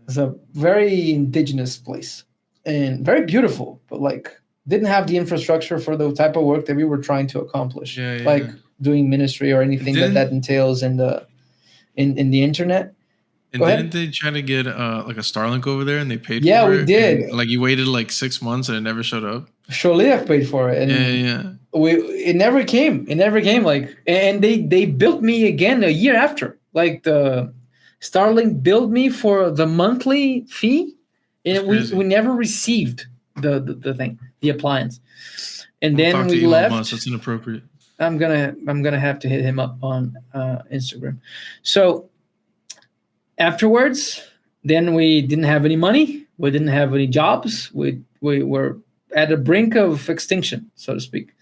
Speaker 2: It's a very indigenous place and very beautiful, but like didn't have the infrastructure for the type of work that we were trying to accomplish, like doing ministry or anything that entails in the internet.
Speaker 1: And didn't they try to get like a Starlink over there and they paid for it?
Speaker 2: Yeah, we did.
Speaker 1: And, like you waited like 6 months and it never showed up?
Speaker 2: Sholiach paid for it. And it never came. It never came. Like, and they billed me again a year after. Like the Starlink billed me for the monthly fee, and we never received the thing, the appliance. And then we left.
Speaker 1: Musk. That's inappropriate.
Speaker 2: I'm gonna have to hit him up on Instagram. So afterwards, then we didn't have any money. We didn't have any jobs. We were at the brink of extinction, so to speak.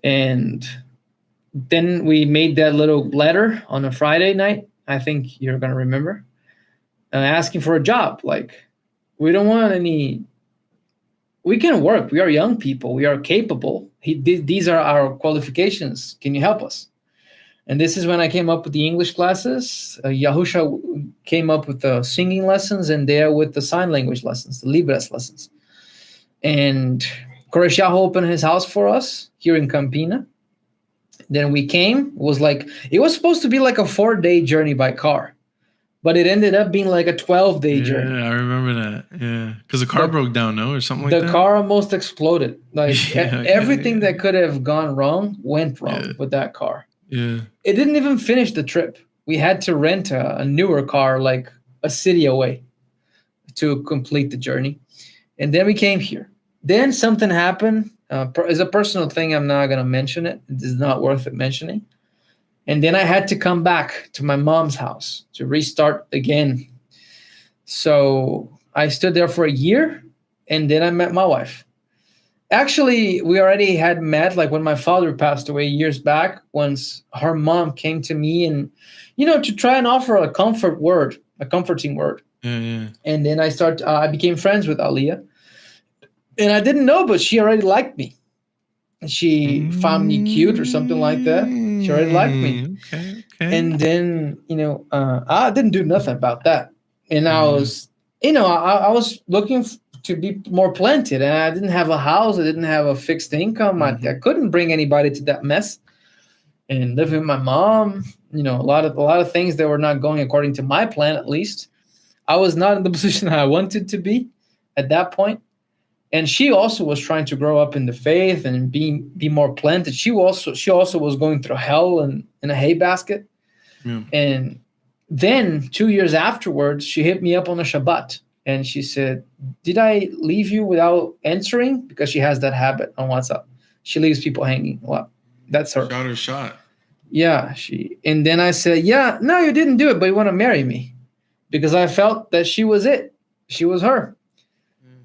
Speaker 2: And then we made that little letter on a Friday night. I think you're going to remember, asking for a job. Like, we don't want any. We can work. We are young people. We are capable. These are our qualifications. Can you help us? And this is when I came up with the English classes. Yahusha came up with the singing lessons, and they are with the sign language lessons, the Libras lessons. And Koreshaho opened his house for us here in Campina. Then we came. It was supposed to be like a 4-day journey by car, but it ended up being like a 12-day journey.
Speaker 1: Yeah, I remember that. Yeah, because the car broke down, no, or something like that.
Speaker 2: The car almost exploded. Like everything that could have gone wrong went wrong with that car.
Speaker 1: Yeah,
Speaker 2: it didn't even finish the trip. We had to rent a newer car, like a city away, to complete the journey. And then we came here. Then something happened. It's a personal thing. I'm not going to mention it. It is not worth it mentioning. And then I had to come back to my mom's house to restart again. So I stood there for a year, and then I met my wife. Actually, we already had met, like when my father passed away years back, once her mom came to me and, to try and offer a comforting word.
Speaker 1: Yeah.
Speaker 2: And then I became friends with Aliyah. And I didn't know, but she already liked me. She found me cute or something like that. She already liked me.
Speaker 1: Okay.
Speaker 2: And then, I didn't do nothing about that. And I was, I was looking to be more planted, and I didn't have a house. I didn't have a fixed income. I couldn't bring anybody to that mess. And living with my mom, a lot of things that were not going according to my plan, at least. I was not in the position that I wanted to be at that point. And she also was trying to grow up in the faith and be more planted. She also was going through hell in a hay basket. Yeah. And then 2 years afterwards, she hit me up on a Shabbat. And she said, "Did I leave you without answering?" Because she has that habit on WhatsApp. She leaves people hanging. Well, that's her.
Speaker 1: Shot her shot.
Speaker 2: Yeah. And then I said, "Yeah, no, you didn't do it, but you want to marry me." Because I felt that she was it. She was her.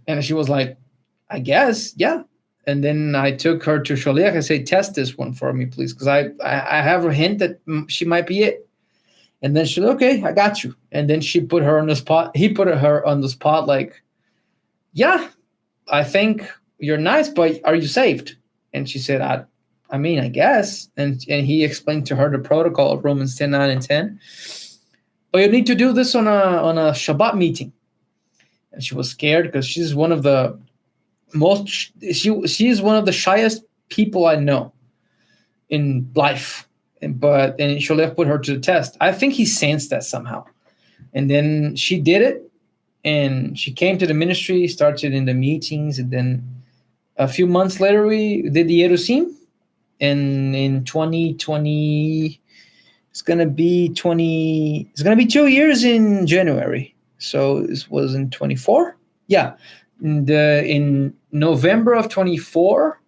Speaker 2: And she was like, "I guess, yeah." And then I took her to Sholiach. I said, "Test this one for me, please." Because I have a hint that she might be it. And then she said, "Okay, I got you." And then she put her on the spot. He put her on the spot like, "Yeah, I think you're nice, but are you saved?" And she said, I mean, I guess. And he explained to her the protocol of Romans 10:9 and 10. But you need to do this on a Shabbat meeting. And she was scared because she's one of the she's one of the shyest people I know in life. And Sholech put her to the test. I think he sensed that somehow. And then she did it, and she came to the ministry, started in the meetings, and then a few months later we did the Yerusim. And in 2020, It's gonna be 20. It's gonna be 2 years in January. So this was in 24. Yeah, in November of 24.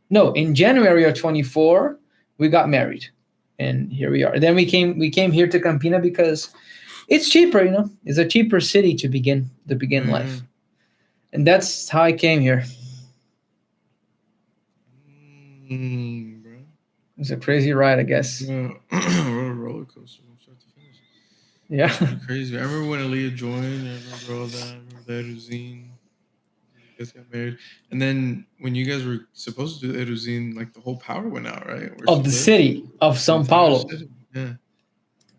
Speaker 2: No, in January of 24, we got married, and here we are. And then we came here to Campina because it's cheaper. It's a cheaper city to begin life, and that's how I came here.
Speaker 1: Bro.
Speaker 2: It's a crazy ride, I guess.
Speaker 1: Yeah. Roller coaster from start to finish.
Speaker 2: Yeah.
Speaker 1: Pretty crazy. I remember when Aaliyah joined. I remember all that. I remember the Eruzine. You guys got married. And then when you guys were supposed to do the Eruzine, like the whole power went out, right?
Speaker 2: Of the city of São Paulo.
Speaker 1: City. Yeah.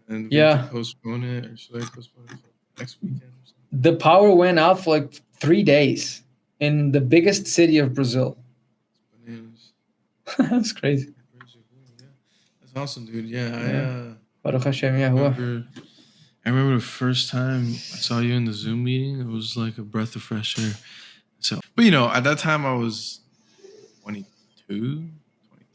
Speaker 1: And we have to postpone it, or should I postpone it for next weekend or something?
Speaker 2: The power went out for like 3 days in the biggest city of Brazil.
Speaker 1: Bananas.
Speaker 2: That's crazy.
Speaker 1: Yeah. That's awesome, dude. Yeah.
Speaker 2: Baruch Hashem,
Speaker 1: I remember the first time I saw you in the Zoom meeting. It was like a breath of fresh air. So, but at that time I was 22,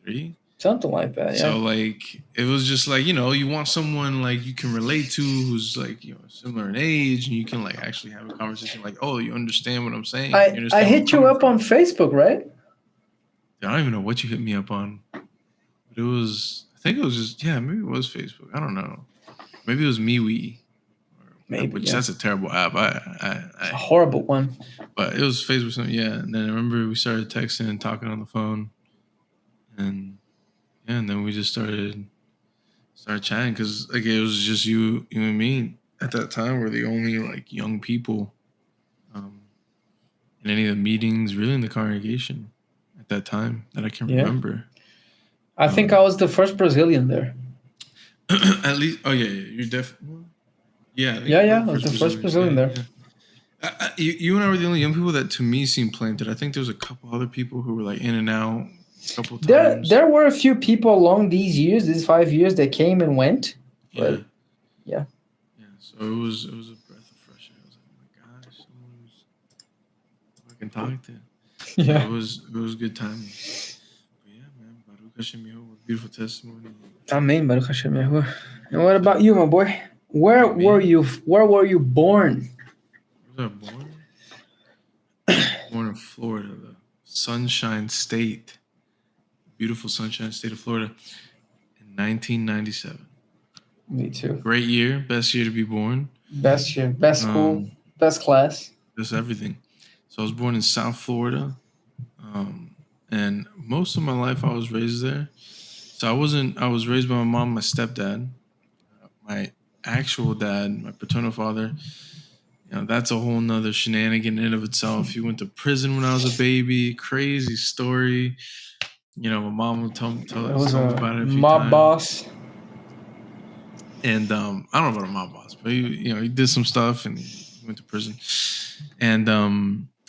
Speaker 1: 23.
Speaker 2: Something like that, yeah.
Speaker 1: So like it was just like, you want someone like you can relate to who's like, similar in age, and you can like actually have a conversation like, oh, you understand what I'm saying.
Speaker 2: I hit you up on Facebook, right?
Speaker 1: I don't even know what you hit me up on. But I think it was just, maybe it was Facebook. I don't know. Maybe it was MeWe. Maybe, that's a terrible app.
Speaker 2: It's a horrible one.
Speaker 1: But it was Facebook something, yeah. And then I remember we started texting and talking on the phone. And then we just started chatting because like it was just you and me at that time were the only like young people in any of the meetings, really in the congregation at that time that I can remember.
Speaker 2: I think I was the first Brazilian there.
Speaker 1: At least, you're definitely.
Speaker 2: I was the first Brazilian there.
Speaker 1: Yeah. You and I were the only young people that to me seemed planted. I think there was a couple other people who were like in and out. Couple times.
Speaker 2: There were a few people along these 5 years that came and went. But yeah.
Speaker 1: So it was a breath of fresh air. I was like, oh my gosh, someone's I can talk to.
Speaker 2: Yeah.
Speaker 1: It was good timing. But yeah, man, Baruch Hashem Yahuwah, beautiful testimony.
Speaker 2: Amen, Baruch Hashem Yahuwah. And what about you, my boy? Where were you born?
Speaker 1: Where was I born? Born in Florida, the Sunshine State. Beautiful Sunshine State of Florida in 1997.
Speaker 2: Me too.
Speaker 1: Great year. Best year to be born.
Speaker 2: Best year. Best school. Best class.
Speaker 1: Best everything. So I was born in South Florida. And most of my life I was raised there. So I was raised by my mom and my stepdad. My actual dad, my paternal father, that's a whole nother shenanigan in and of itself. He went to prison when I was a baby. Crazy story. My mom would tell me about it a few
Speaker 2: mob
Speaker 1: times.
Speaker 2: boss.
Speaker 1: And I don't know about a mob boss, but he did some stuff and he went to prison. And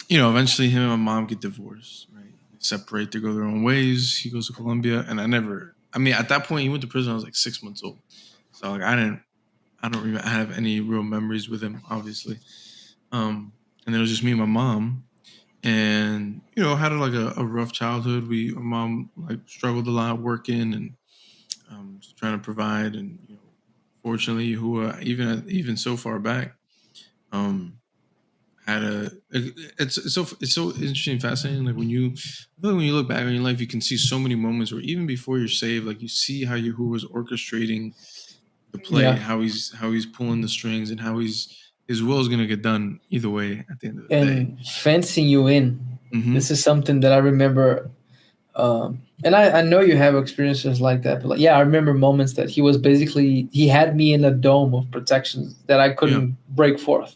Speaker 1: eventually him and my mom get divorced, right? They separate, they go their own ways. He goes to Colombia, and at that point he went to prison. I was like 6 months old, so like I don't really have any real memories with him, obviously. And then it was just me and my mom. And had like a rough childhood. My mom like struggled a lot working and trying to provide. And fortunately, even so far back, it's so interesting, and fascinating. Like when you look back on your life, you can see so many moments where even before you're saved, like you see how Yahuwah was orchestrating the play, how he's pulling the strings, and how his will is going to get done either way at the end of the day.
Speaker 2: And fencing you in. Mm-hmm. This is something that I remember. And I know you have experiences like that. But I remember moments that he had me in a dome of protections that I couldn't break forth.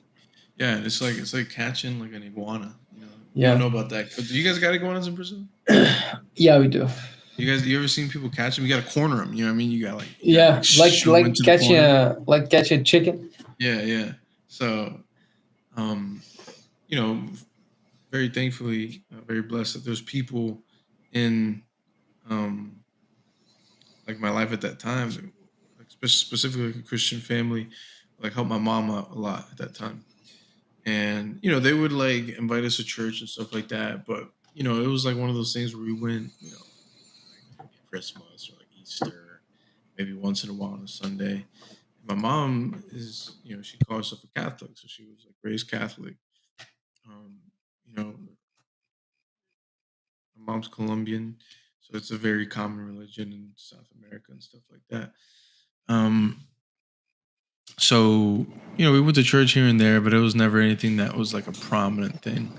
Speaker 1: Yeah, it's like catching like an iguana. You don't know about that. Do you guys got iguanas in Brazil?
Speaker 2: Yeah, we do.
Speaker 1: You ever seen people catch them? You got to corner them. You know what I mean? You got
Speaker 2: like catching a chicken.
Speaker 1: Yeah. So, very thankfully, very blessed that there's people in, like my life at that time, like specifically like a Christian family, like helped my mom out a lot at that time. And, they would like invite us to church and stuff like that. But, it was like one of those things where we went, like Christmas or like Easter, maybe once in a while on a Sunday. My mom is, she calls herself a Catholic, so she was like raised Catholic. You know, my mom's Colombian, so it's a very common religion in South America and stuff like that. So we went to church here and there, but it was never anything that was like a prominent thing.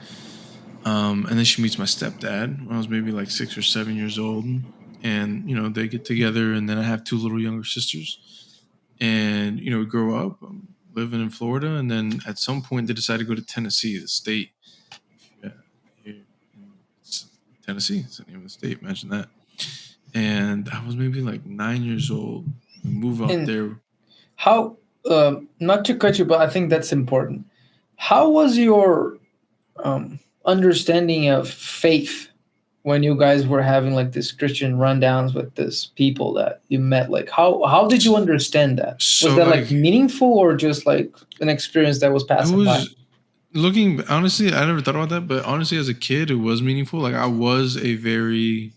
Speaker 1: And then she meets my stepdad when I was maybe like 6 or 7 years old, and they get together, and then I have 2 little younger sisters, and we grow up living in Florida, and then at some point they decide to go to Tennessee, the state. Yeah, it's Tennessee, it's the name of the state. Imagine that. And I was maybe like 9 years old. We move up there.
Speaker 2: How? Not to cut you, but I think that's important. How was your understanding of faith when you guys were having like this Christian rundowns with these people that you met? Like, how did you understand that?
Speaker 1: So,
Speaker 2: was that like meaningful, or just like an experience that was passing by?
Speaker 1: Looking, honestly, I never thought about that, but honestly, as a kid, it was meaningful. Like, I was I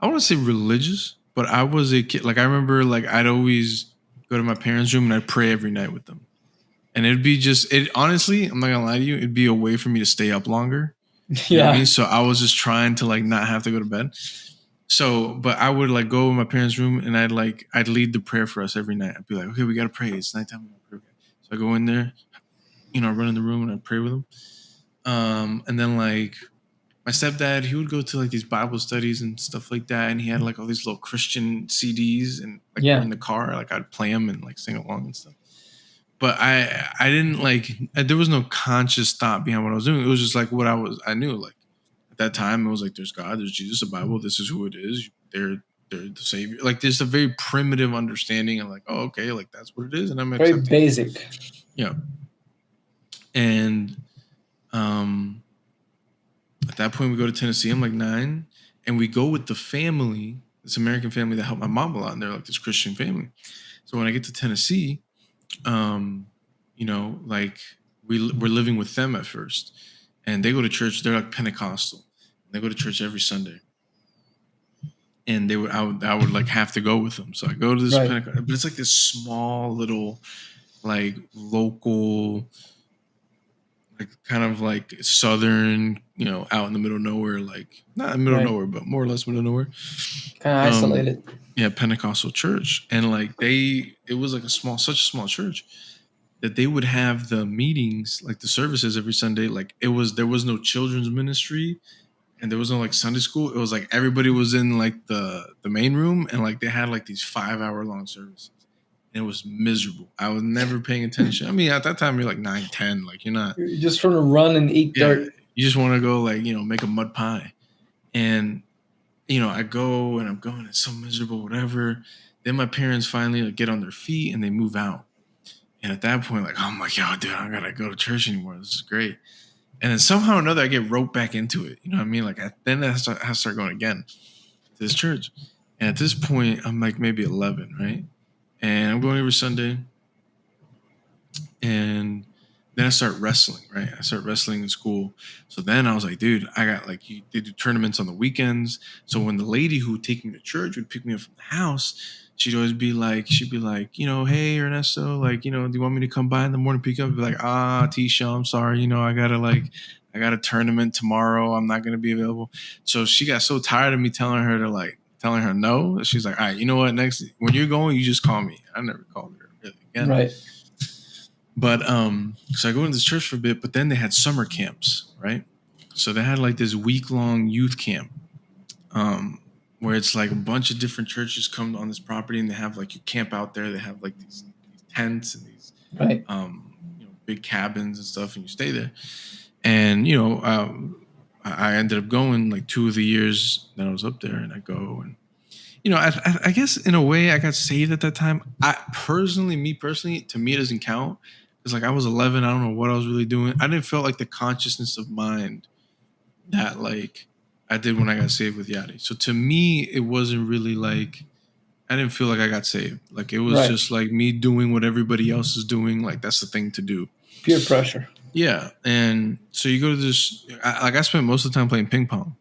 Speaker 1: want to say religious, but I was a kid. Like, I remember, like, I'd always go to my parents' room and I'd pray every night with them. And it'd be honestly, I'm not gonna lie to you, it'd be a way for me to stay up longer. You know what I mean? So I was just trying to like not have to go to bed. So, but I would like go in my parents' room and I'd lead the prayer for us every night. I'd be like, okay, we gotta pray. It's nighttime. We gotta pray. So I go in there, run in the room and I pray with them. And then like my stepdad, he would go to like these Bible studies and stuff like that, and he had like all these little Christian CDs, and like we're in the car, like I'd play them and like sing along and stuff. But I didn't like, there was no conscious thought behind what I was doing. It was just like I knew, like at that time it was like, there's God, there's Jesus, the Bible, this is who it is. They're the Savior. Like there's a very primitive understanding of like, oh, okay, like that's what it is. And I'm
Speaker 2: very basic.
Speaker 1: Yeah. And at that point we go to Tennessee. I'm like 9, and we go with the family, this American family that helped my mom a lot, and they're like this Christian family. So when I get to Tennessee, like we're living with them at first, and they go to church. They're like Pentecostal. They go to church every Sunday, and I would like have to go with them. So I go to this Pentecostal, but it's like this small little like local, like kind of like southern, out in the middle of nowhere, like not in the middle of nowhere, but more or less middle of nowhere.
Speaker 2: Kind of isolated.
Speaker 1: Yeah, Pentecostal church. And like it was like such a small church that they would have the meetings, like the services every Sunday. Like there was no children's ministry, and there was no like Sunday school. It was like everybody was in like the main room, and like they had like these 5-hour-long services. And it was miserable. I was never paying attention. I mean, at that time you're like 9, 10, like you're
Speaker 2: just trying to run and eat dirt.
Speaker 1: You just want to go like, make a mud pie. And I go and I'm going, it's so miserable, whatever. Then my parents finally like, get on their feet and they move out. And at that point, like, oh my God, dude, I don't gotta go to church anymore. This is great. And then somehow or another, I get roped back into it. You know what I mean? Like, then I have to start going again to this church. And at this point, I'm like maybe 11, right? And I'm going every Sunday. And then I start wrestling, right? I start wrestling in school. So then I was like, dude, I got like, they do tournaments on the weekends. So when the lady who would take me to church would pick me up from the house, she'd be like, hey, Ernesto, like, do you want me to come by in the morning, pick up? I'd be like, Tisha, I'm sorry. I got a tournament tomorrow. I'm not going to be available. So she got so tired of me telling her no. She's like, all right, you know what? Next, when you're going, you just call me. I never called her really again.
Speaker 2: Right.
Speaker 1: But so I go into this church for a bit, but then they had summer camps, right? So they had like this week-long youth camp, where it's like a bunch of different churches come on this property, and they have like, you camp out there. They have like these tents and these big cabins and stuff, and you stay there. And I ended up going like 2 of the years that I was up there, and I go and I guess in a way I got saved at that time. Me personally, to me it doesn't count. It's like I was 11. I don't know what I was really doing. I didn't feel like the consciousness of mind that like I did when I got saved with Yadi. So to me, it wasn't really like, I didn't feel like I got saved. Like it was just like me doing what everybody else is doing. Like that's the thing to do.
Speaker 2: Peer pressure.
Speaker 1: Yeah. And so you go to this, I spent most of the time playing ping pong.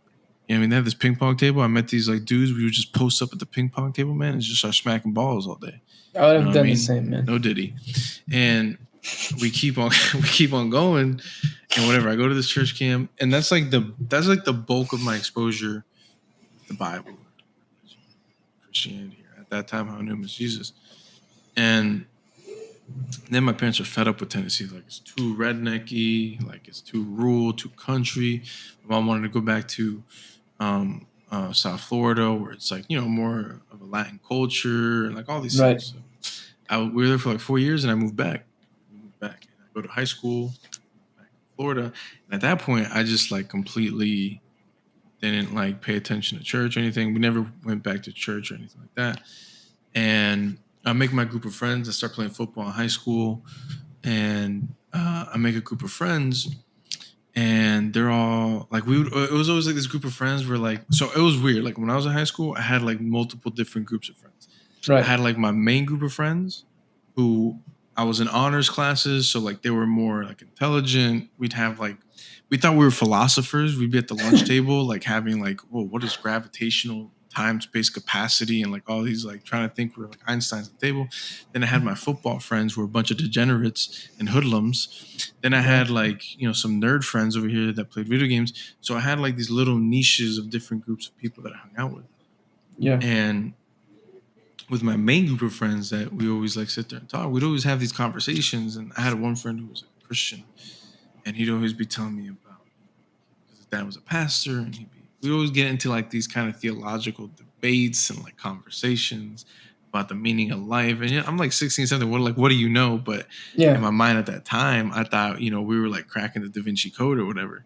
Speaker 1: Yeah, I mean, they had this ping pong table. I met these like dudes. We would just post up at the ping pong table, man, and just start smacking balls all day.
Speaker 2: I would
Speaker 1: You
Speaker 2: have
Speaker 1: know what I
Speaker 2: done the
Speaker 1: mean?
Speaker 2: same, man.
Speaker 1: No diddy. And we keep on going, and whatever. I go to this church camp, and that's like the bulk of my exposure to the Bible, Christianity. At that time, how I knew him as Jesus. And then my parents are fed up with Tennessee. Like, it's too rednecky, like it's too rural, too country. My mom wanted to go back to South Florida, where it's like, more of a Latin culture and like all these
Speaker 2: Right.
Speaker 1: things. So we were there for like 4 years, and I moved back. And I go to high school back in Florida. And at that point, I just like completely didn't like pay attention to church or anything. We never went back to church or anything like that. And I make my group of friends. I start playing football in high school, and I make a group of friends, and they're all like, it was always like this group of friends where like, so it was weird. Like when I was in high school, I had like multiple different groups of friends.
Speaker 2: Right.
Speaker 1: I had like my main group of friends who I was in honors classes. So like they were more like intelligent. We thought we were philosophers. We'd be at the lunch table, like having like, whoa, what is gravitational time, space, capacity, and like all these, like trying to think we're like Einstein's at the table. Then I had my football friends who were a bunch of degenerates and hoodlums. Then I had like, some nerd friends over here that played video games. So I had like these little niches of different groups of people that I hung out with.
Speaker 2: Yeah.
Speaker 1: And with my main group of friends that we always like sit there and talk, we'd always have these conversations. And I had one friend who was a Christian, and he'd always be telling me about his dad was a pastor, and we'd always get into like these kind of theological debates and like conversations about the meaning of life. And I'm like 16, 17. What do you know? But in my mind at that time, I thought, we were like cracking the Da Vinci Code or whatever.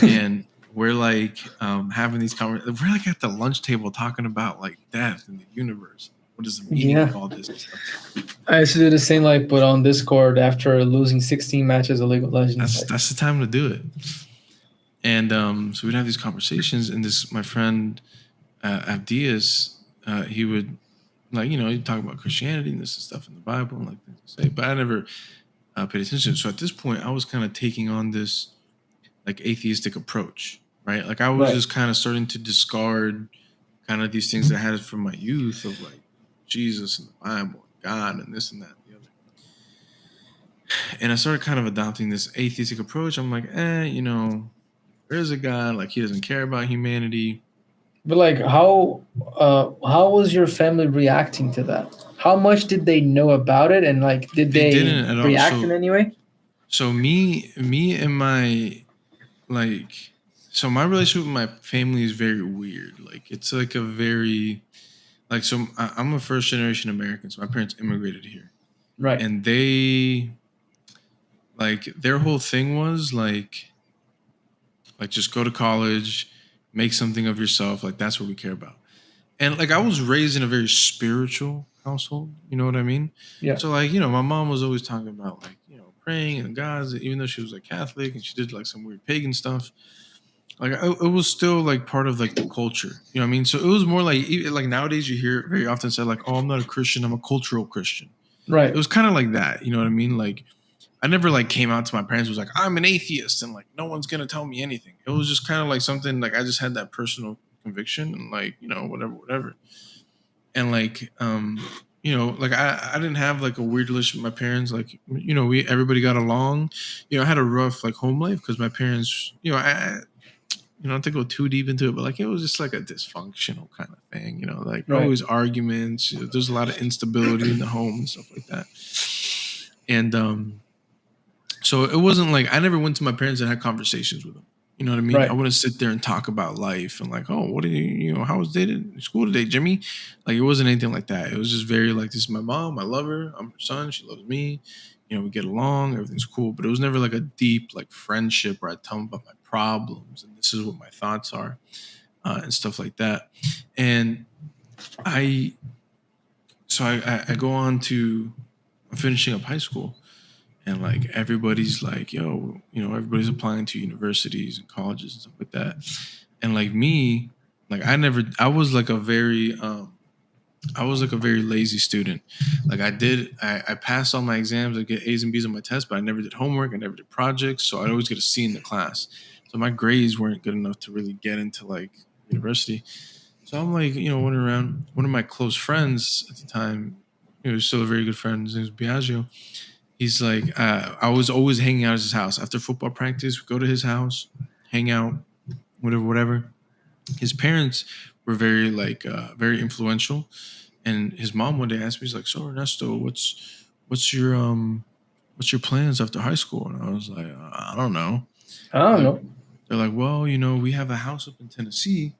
Speaker 1: And we're like having these conversations. We're like at the lunch table talking about like death and the universe. What is the meaning of all this and stuff?
Speaker 2: I used to do the same, like, but on Discord after losing 16 matches of League of Legends.
Speaker 1: That's the time to do it. And so we'd have these conversations, and my friend Abdias, he would like, he'd talk about Christianity and this stuff in the Bible and like things to say, but I never paid attention. So at this point, I was kind of taking on this like atheistic approach, right? Like I was just kind of starting to discard kind of these things that I had from my youth of like Jesus and the Bible, and God, and this and that and the other. And I started kind of adopting this atheistic approach. I'm like, there's a God, like he doesn't care about humanity.
Speaker 2: But like, how was your family reacting to that? How much did they know about it, and like, did they react in any way?
Speaker 1: So me and my so my relationship with my family is very weird. Like it's like a very so I'm a first generation American. So my parents immigrated here,
Speaker 2: right?
Speaker 1: And they their whole thing was like just go to college, make something of yourself. Like that's what we care about. And like I was raised in a very spiritual household. You know what I mean?
Speaker 2: Yeah.
Speaker 1: So like my mom was always talking about like praying and gods, even though she was like Catholic and she did like some weird pagan stuff. Like it was still like part of like the culture. You know what I mean? So it was more like nowadays you hear it very often said like, oh, I'm not a Christian, I'm a cultural Christian.
Speaker 2: Right.
Speaker 1: It was kind of like that. You know what I mean? Like I never like came out to my parents was like, I'm an atheist and like no one's gonna tell me anything. It was just kind of like something like I just had that personal conviction and like, whatever. And like like I didn't have like a weird relationship with my parents. Like, everybody got along. I had a rough like home life because my parents, I not to go too deep into it, but like it was just like a dysfunctional kind of thing, like always arguments. There's a lot of instability in the home and stuff like that. And so it wasn't like I never went to my parents and had conversations with them. You know what I mean?
Speaker 2: Right.
Speaker 1: I wouldn't sit there and talk about life and like, oh, what did how was day at school today, Jimmy? Like it wasn't anything like that. It was just very like, this is my mom, I love her, I'm her son, she loves me. We get along, everything's cool. But it was never like a deep like friendship where I tell them about my problems and this is what my thoughts are and stuff like that. And I go on to finishing up high school. And like everybody's like, everybody's applying to universities and colleges and stuff like that. And like me, like I was like a very lazy student. Like I passed all my exams, I get A's and B's on my tests, but I never did homework, I never did projects. So I'd always get a C in the class. So my grades weren't good enough to really get into like university. So I'm like, wandering around. One of my close friends at the time, he was still a very good friend. His name was Biagio. He's like, I was always hanging out at his house after football practice. We go to his house, hang out, whatever. His parents were very very influential, and his mom one day asked me, he's like, "So Ernesto, what's your plans after high school?" And I was like, "I don't know."
Speaker 2: I don't know.
Speaker 1: They're like, "Well, we have a house up in Tennessee.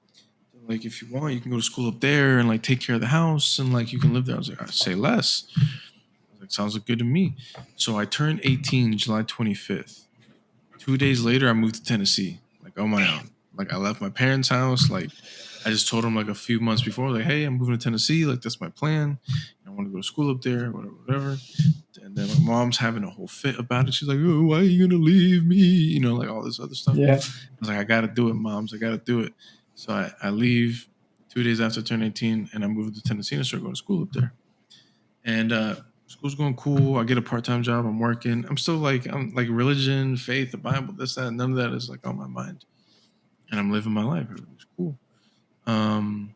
Speaker 1: Like, if you want, you can go to school up there and like take care of the house and like you can live there." I was like, "I'd say less." I was like, "Sounds good to me." So I turned 18 July 25th. 2 days later, I moved to Tennessee, like on my own. Like I left my parents' house. Like I just told them like a few months before, like, "Hey, I'm moving to Tennessee. Like that's my plan. I want to go to school up there, whatever." And then my mom's having a whole fit about it. She's like, "Oh, why are you gonna leave me?" Like all this other stuff.
Speaker 2: Yeah.
Speaker 1: I was like, "I gotta do it, moms. I gotta do it." So I leave 2 days after I turn 18, and I moved to Tennessee and I started going to school up there. And school's going cool. I get a part-time job. I'm working. I'm like religion, faith, the Bible, this, that. None of that is like on my mind. And I'm living my life. Everything's cool. Going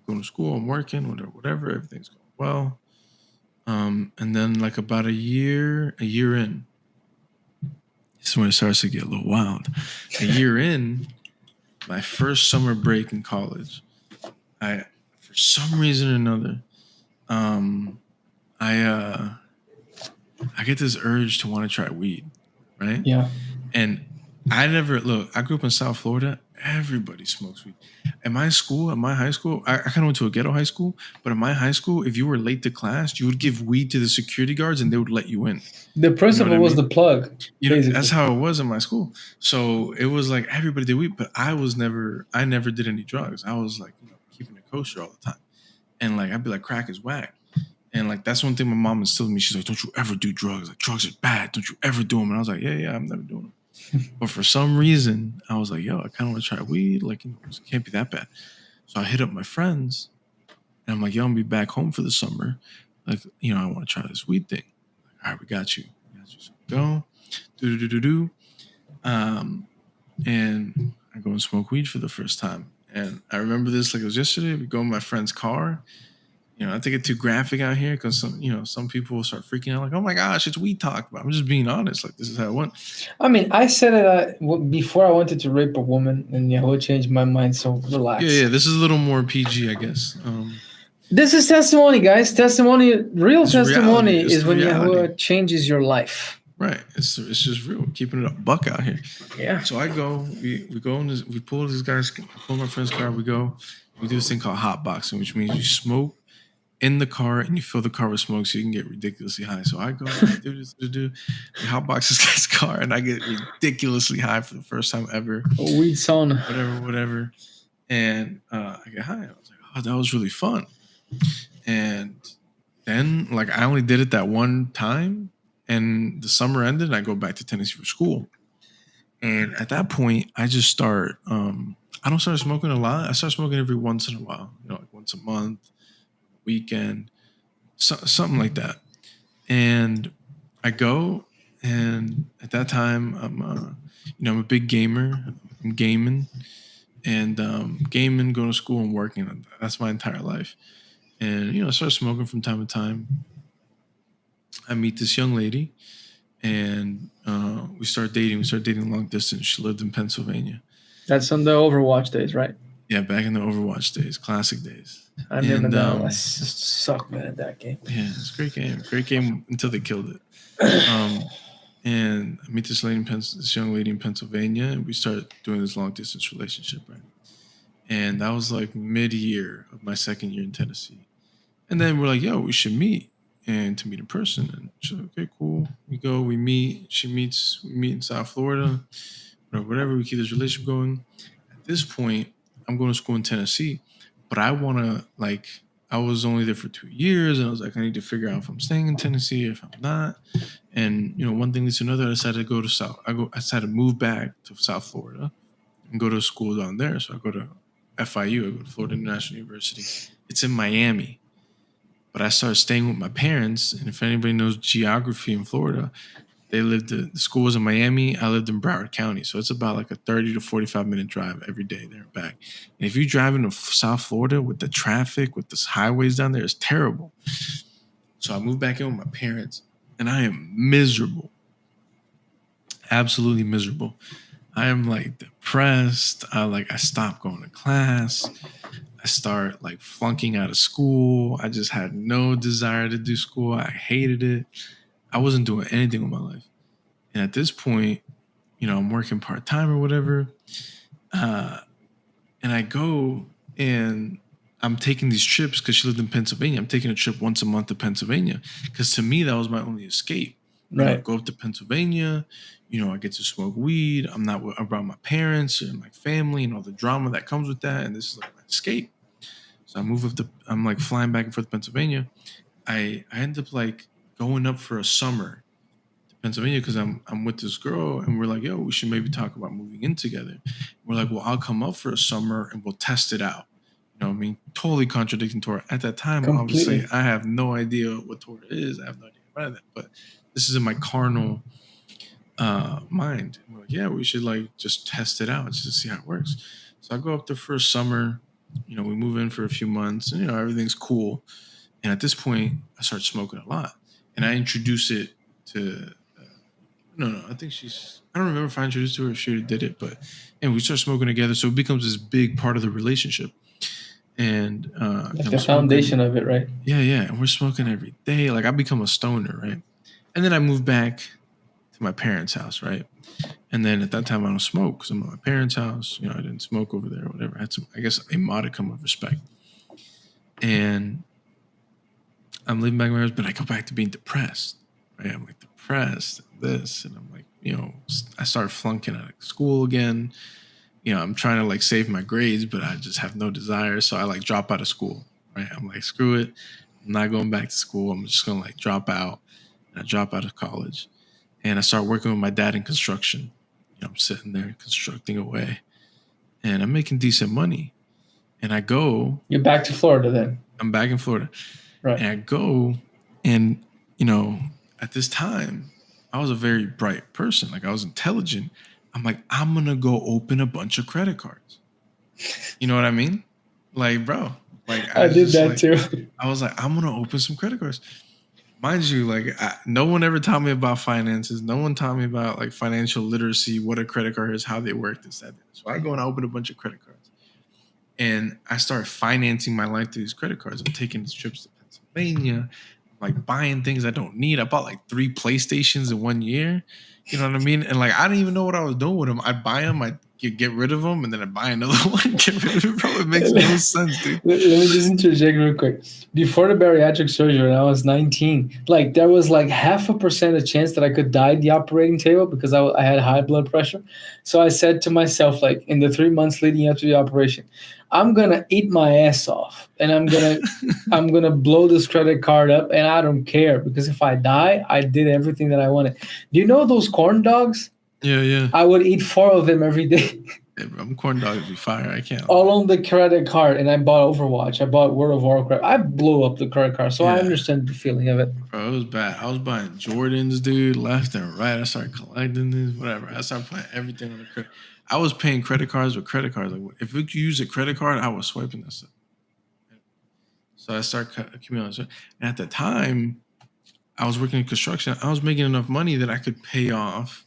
Speaker 1: to school, I'm working, whatever. Everything's going well. And then like about a year in, this is when it starts to get a little wild. A year in, my first summer break in college, for some reason or another, I get this urge to want to try weed, right?
Speaker 2: Yeah.
Speaker 1: And I grew up in South Florida. Everybody smokes weed. At my high school, I kind of went to a ghetto high school, but in my high school, if you were late to class, you would give weed to the security guards and they would let you in.
Speaker 2: The principal was the plug.
Speaker 1: That's how it was in my school. So it was like everybody did weed, but I never did any drugs. I was like, keeping it kosher all the time. And like, I'd be like, crack is whack. And like, that's one thing my mom instilled in me. She's like, "Don't you ever do drugs. Like, drugs are bad. Don't you ever do them." And I was like, yeah, I'm never doing them. But for some reason, I was like, yo, I kind of want to try weed. Like, it can't be that bad. So I hit up my friends and I'm like, yo, I'm going to be back home for the summer. Like, I want to try this weed thing. Like, all right, we got you. So go. Do. And I go and smoke weed for the first time. And I remember this like it was yesterday. We go in my friend's car. Not to get too graphic out here because some people will start freaking out like, "Oh my gosh, it's weed talk." But I'm just being honest. Like, this is how it went.
Speaker 2: I mean, I said it before I wanted to rape a woman, and Yahoo changed my mind. So relax.
Speaker 1: Yeah. This is a little more PG, I guess.
Speaker 2: This is testimony, guys. Real testimony is when
Speaker 1: reality.
Speaker 2: Yahoo changes your life.
Speaker 1: Right. It's just real. Keeping it a buck out here.
Speaker 2: Yeah.
Speaker 1: So I go. We go in this. We pull this guy's. Pull my friend's car. We go. We do this thing called hot boxing, which means you smoke in the car and you fill the car with smoke so you can get ridiculously high. So I go, do this, we hotbox this guy's car and I get ridiculously high for the first time ever.
Speaker 2: A weed sauna.
Speaker 1: Whatever. And I get high. I was like, oh, that was really fun. And then like I only did it that one time and the summer ended and I go back to Tennessee for school. And at that point, I just start, I don't start smoking a lot. I start smoking every once in a while, like once a month. Weekend, something like that. And I go, and at that time, I'm a big gamer. I'm gaming, and gaming, going to school, and working. That's my entire life. And I start smoking from time to time. I meet this young lady, and we start dating. We start dating long distance. She lived in Pennsylvania.
Speaker 2: That's on the Overwatch days, right?
Speaker 1: Yeah, back in the Overwatch days, classic days.
Speaker 2: I remember that. I sucked, man, at that game.
Speaker 1: Yeah, it's a great game. Great game until they killed it. And I meet this young lady in Pennsylvania, and we start doing this long distance relationship, right? And that was like mid-year of my second year in Tennessee. And then we're like, yo, we should meet and to meet in person. And she's like, okay, cool. We go, we meet. We meet in South Florida, whatever. We keep this relationship going. At this point, I'm going to school in Tennessee, but I want to, like, I was only there for 2 years, and I was like, I need to figure out if I'm staying in Tennessee or if I'm not. And, one thing leads to another. I decided to move back to South Florida and go to school down there. So I go to FIU, I go to Florida International University. It's in Miami. But I started staying with my parents, and if anybody knows geography in Florida, The school was in Miami. I lived in Broward County. So it's about like a 30 to 45-minute drive every day there and back. And if you drive into South Florida with the traffic, with the highways down there, it's terrible. So I moved back in with my parents, and I am miserable. Absolutely miserable. I am like depressed. I stopped going to class. I start like flunking out of school. I just had no desire to do school. I hated it. I wasn't doing anything with my life. And at this point, I'm working part-time or whatever. And I go and I'm taking these trips because she lived in Pennsylvania. I'm taking a trip once a month to Pennsylvania because to me, that was my only escape.
Speaker 2: Right.
Speaker 1: I go up to Pennsylvania, I get to smoke weed. I'm not around my parents and my family and all the drama that comes with that. And this is like my escape. So I'm like flying back and forth to Pennsylvania. I end up like going up for a summer to Pennsylvania because I'm with this girl and we're like, yo, we should maybe talk about moving in together. We're like, well, I'll come up for a summer and we'll test it out. You know what I mean? Totally contradicting Torah. At that time,
Speaker 2: Completely.
Speaker 1: obviously, I have no idea what Torah is. I have no idea about that. But this is in my carnal mind. And we're like, yeah, we should like just test it out just to see how it works. So I go up there for a summer. We move in for a few months and, everything's cool. And at this point, I start smoking a lot. And I introduce it to, no, I think I don't remember if I introduced her or if she did it, but, and we start smoking together. So it becomes this big part of the relationship. And
Speaker 2: like the foundation of it, right?
Speaker 1: Yeah. And we're smoking every day. Like I become a stoner, right? And then I move back to my parents' house, right? And then at that time I don't smoke because I'm at my parents' house. I didn't smoke over there or whatever. I had I guess, a modicum of respect. And I'm living back in my house, but I go back to being depressed, right? I'm like depressed, this, and I'm like, I start flunking out of school again. I'm trying to like save my grades, but I just have no desire. So I like drop out of school, right? I'm like, screw it. I'm not going back to school. I'm just going to like drop out. And I drop out of college and I start working with my dad in construction. I'm sitting there constructing away and I'm making decent money. And I go.
Speaker 2: You're back to Florida then?
Speaker 1: I'm back in Florida.
Speaker 2: Right.
Speaker 1: And I go and, at this time, I was a very bright person. Like I was intelligent. I'm like, I'm going to go open a bunch of credit cards. You know what I mean? Like, bro, like
Speaker 2: I did that too.
Speaker 1: I was like, I'm going to open some credit cards. Mind you, like no one ever taught me about finances. No one taught me about like financial literacy, what a credit card is, how they work, this, that. So I go and I open a bunch of credit cards. And I start financing my life through these credit cards. I'm taking these trips to Pennsylvania, like buying things I don't need. I bought like 3 PlayStations in 1 year. You know what I mean? And like, I didn't even know what I was doing with them. I'd buy them, I'd get rid of them, and then I'd buy another one, get rid of it, bro. It makes no sense, dude.
Speaker 2: Let me just interject real quick. Before the bariatric surgery, when I was 19, like there was like 0.5% chance that I could die at the operating table because I had high blood pressure. So I said to myself, like in the 3 months leading up to the operation, I'm gonna eat my ass off and I'm gonna blow this credit card up and I don't care because if I die, I did everything that I wanted. Do you know those corn dogs?
Speaker 1: Yeah.
Speaker 2: I would eat 4 of them every day.
Speaker 1: Yeah, bro, I'm corn dogs be fire. I can't.
Speaker 2: All on the credit card, and I bought Overwatch. I bought World of Warcraft. I blew up the credit card, so I understand the feeling of it.
Speaker 1: Bro, it was bad. I was buying Jordans, dude, left and right. I started collecting these, whatever. I started putting everything on the credit. I was paying credit cards with credit cards. Like, if we could use a credit card, I was swiping that stuff. So I started accumulating. And at the time, I was working in construction. I was making enough money that I could pay off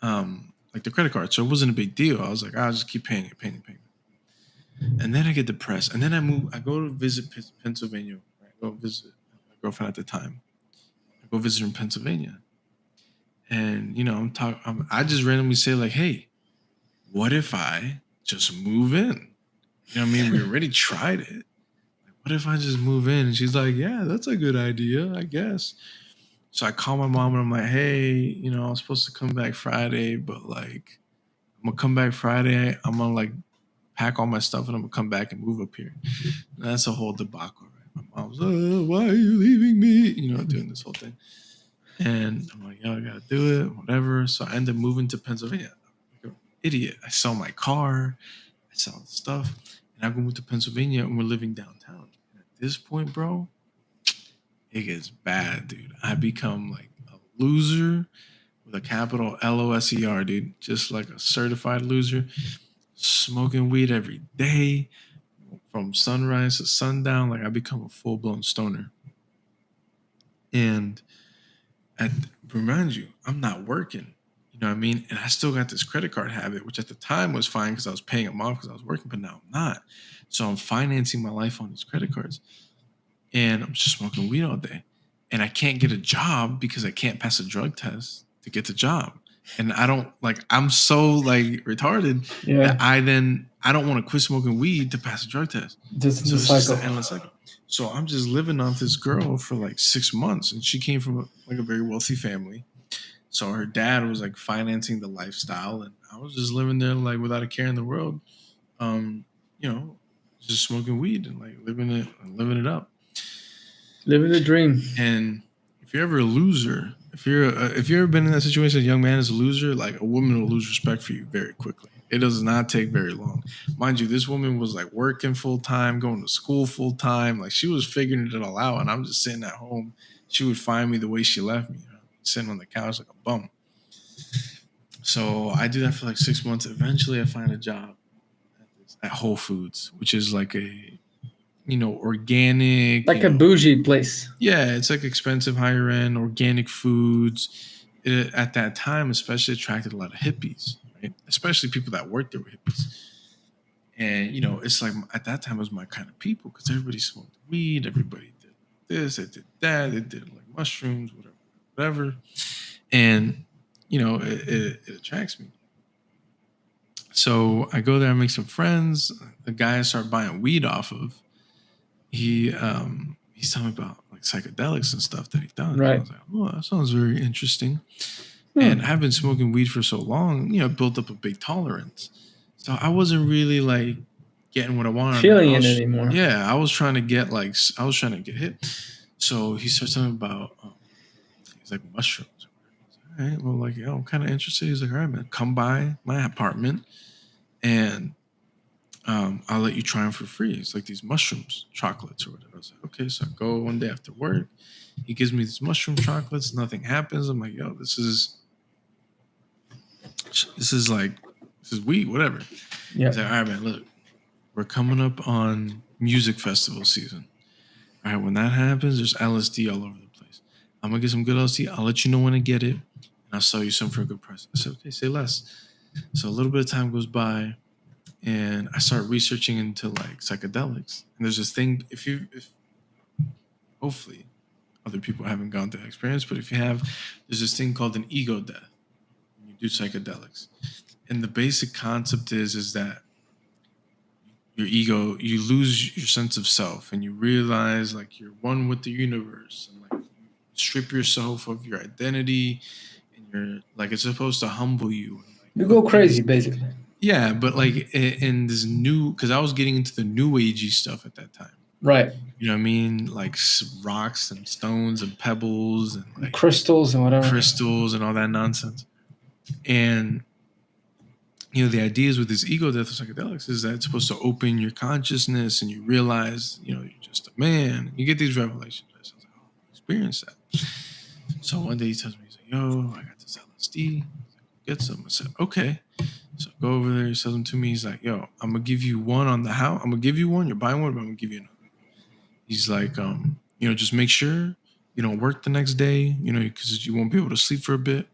Speaker 1: like the credit card. So it wasn't a big deal. I was like, I'll just keep paying it. And then I get depressed. And then I go to visit Pennsylvania. I go visit my girlfriend at the time. I go visit her in Pennsylvania. And, I just randomly say like, hey, what if I just move in? You know what I mean? We already tried it. Like, what if I just move in? And she's like, yeah, that's a good idea, I guess. So I call my mom and I'm like, hey, I was supposed to come back Friday, but like, I'm gonna come back Friday. I'm gonna like pack all my stuff and I'm gonna come back and move up here. And that's a whole debacle, right? My mom's, why are you leaving me? Doing this whole thing. And I'm like, yo, I gotta do it, whatever. So I end up moving to Pennsylvania. I'm like an idiot. I sell my car, I sell the stuff, and I go move to Pennsylvania and we're living downtown. And at this point, bro, it gets bad, dude. I become like a loser. with a capital LOSER, dude. Just like a certified loser, smoking weed every day from sunrise to sundown. Like I become a full blown stoner. And at remind you, I'm not working. You know what I mean? And I still got this credit card habit, which at the time was fine because I was paying them off because I was working, but now I'm not. So I'm financing my life on these credit cards. And I'm just smoking weed all day. And I can't get a job because I can't pass a drug test to get the job. And I don't I'm so like retarded that I don't want to quit smoking weed to pass a drug test.
Speaker 2: Just
Speaker 1: so
Speaker 2: the
Speaker 1: it's just
Speaker 2: cycle.
Speaker 1: an endless cycle. So I'm just living off this girl for like 6 months, and she came from a very wealthy family. So her dad was like financing the lifestyle, and I was just living there like without a care in the world. You know, just smoking weed and like living it up.
Speaker 2: Living the dream.
Speaker 1: And if you're ever a loser, if you've ever been in that situation, a young man is a loser, like a woman will lose respect for you very quickly. It does not take very long. Mind you, this woman was like working full time, going to school full time. Like she was figuring it all out. And I'm just sitting at home. She would find me the way she left me, sitting on the couch like a bum. So I do that for like 6 months. Eventually I find a job at Whole Foods, which is like a, organic.
Speaker 2: Like a bougie place.
Speaker 1: Yeah, it's like expensive, higher end, organic foods. It, at that time, especially attracted a lot of hippies, right? Especially people that worked there were hippies. And, it's like at that time it was my kind of people because everybody smoked weed, everybody did this, they did that, they did like mushrooms, whatever. And, it attracts me. So I go there, I make some friends. The guy I start buying weed off of, he's telling me about like psychedelics and stuff that he does.
Speaker 2: Right.
Speaker 1: I was like, oh, that sounds very interesting. And I've been smoking weed for so long, built up a big tolerance. So I wasn't really like getting what I wanted.
Speaker 2: Feeling it anymore.
Speaker 1: Yeah, I was trying to get hit. So he starts talking about, he's like mushrooms. All right, well, like, I'm kind of interested. He's like, all right, man, come by my apartment and I'll let you try them for free. It's like these mushrooms, chocolates or whatever. I was like, okay. So I go one day after work. He gives me these mushroom chocolates. Nothing happens. I'm like, yo, this is weed, whatever.
Speaker 2: Yeah.
Speaker 1: He's like, all right, man, look, we're coming up on music festival season. All right, when that happens, there's LSD all over the place. I'm going to get some good LSD. I'll let you know when I get it. And I'll sell you some for a good price. I said, okay, say less. So a little bit of time goes by. And I start researching into like psychedelics. And there's this thing, if hopefully other people haven't gone through that experience, but if you have, there's this thing called an ego death when you do psychedelics. And the basic concept is that your ego, you lose your sense of self and you realize like you're one with the universe and like you strip yourself of your identity and you're like, it's supposed to humble you. And, like,
Speaker 2: you go crazy basically.
Speaker 1: Yeah, but like in this because I was getting into the new agey stuff at that time.
Speaker 2: Right.
Speaker 1: You know what I mean? Like rocks and stones and pebbles and like
Speaker 2: crystals and whatever.
Speaker 1: Crystals and all that nonsense. And, the ideas with this ego death of psychedelics is that it's supposed to open your consciousness and you realize, you're just a man. You get these revelations. So I was like, oh, experience that. So one day he tells me, he's like, yo, I got this LSD. Get some. I said, okay. So I go over there, he sells them to me. He's like, yo, I'm going to give you one on the house. I'm going to give you one. You're buying one, but I'm going to give you another. He's like, just make sure you don't work the next day, because you won't be able to sleep for a bit.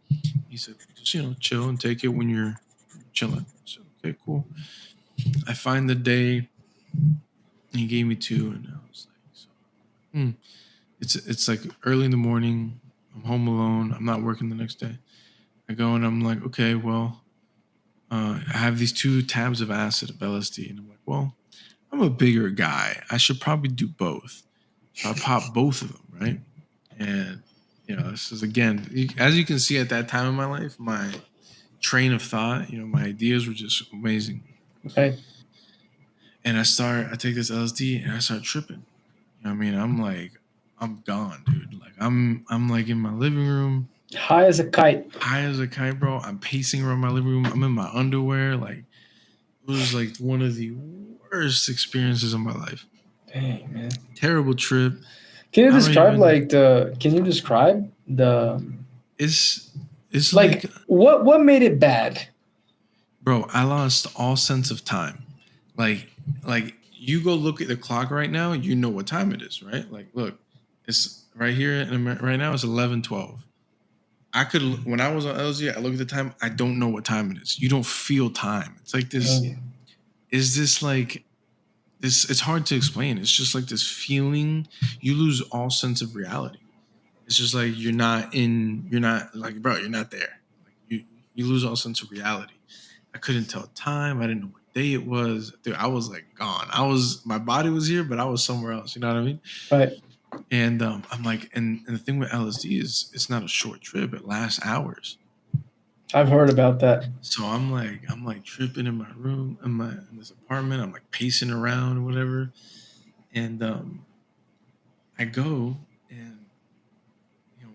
Speaker 1: He said, just, chill and take it when you're chilling. So, okay, cool. I find the day he gave me two, and I was like, it's like early in the morning. I'm home alone. I'm not working the next day. I go and I'm like, okay, well, I have these 2 tabs of acid of LSD. And I'm like, well, I'm a bigger guy. I should probably do both. So I pop both of them, right? And, this is, again, as you can see at that time in my life, my train of thought, my ideas were just amazing.
Speaker 2: Okay.
Speaker 1: And I take this LSD and I start tripping. You know what I mean? I'm like, I'm gone, dude. Like, I'm like in my living room.
Speaker 2: High as a kite.
Speaker 1: High as a kite, bro. I'm pacing around my living room. I'm in my underwear. Like, it was like one of the worst experiences of my life.
Speaker 2: Dang, man.
Speaker 1: Terrible trip.
Speaker 2: Can you describe Can you describe the?
Speaker 1: It's It's
Speaker 2: Like, what made it bad?
Speaker 1: bro, I lost all sense of time. Like you go look at the clock right now, you know what time it is, right? Like, look, it's right here right now. It's 11:12. I could, when I was on LZ, I look at the time. I don't know what time it is. You don't feel time. It's like this. Is this like this? It's hard to explain. It's just like this feeling. You lose all sense of reality. It's just like you're not like, bro, you're not there. Like you lose all sense of reality. I couldn't tell time. I didn't know what day it was. Dude, I was like gone. My body was here, but I was somewhere else. You know what I mean?
Speaker 2: Right.
Speaker 1: And I'm like, and the thing with LSD is it's not a short trip. It lasts hours.
Speaker 2: I've heard about that.
Speaker 1: So I'm like tripping in my room, in this apartment. I'm like pacing around or whatever. And I go, and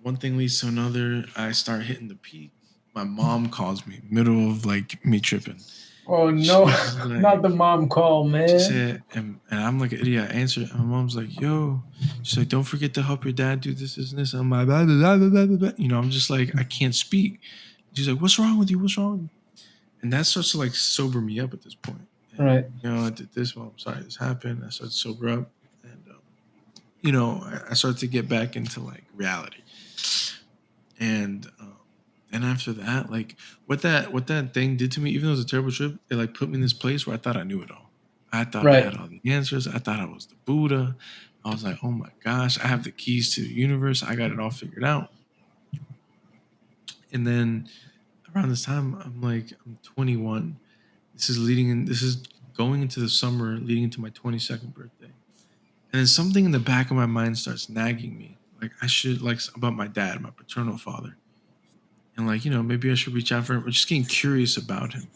Speaker 1: one thing leads to another. I start hitting the peak. My mom calls me, middle of like me tripping.
Speaker 2: Oh no,
Speaker 1: like,
Speaker 2: not the mom call, man.
Speaker 1: She said, and I'm like an idiot. I answered. And my mom's like, yo, she's like, don't forget to help your dad do this and this. I'm like, blah, blah, blah, blah, blah, blah. I'm just like, I can't speak. She's like, what's wrong with you? What's wrong? And that starts to like sober me up at this point. And,
Speaker 2: right.
Speaker 1: I did this. Well, I'm sorry this happened. I started to sober up. And, I started to get back into like reality. And after that, like what that thing did to me, even though it was a terrible trip, it like put me in this place where I thought I knew it all. I thought I had all the answers. I thought I was the Buddha. I was like, oh my gosh, I have the keys to the universe. I got it all figured out. And then around this time, I'm 21. This is going into the summer, leading into my 22nd birthday. And then something in the back of my mind starts nagging me. Like I should, like, about my dad, my paternal father. And like, maybe I should reach out for him. Or just getting curious about him.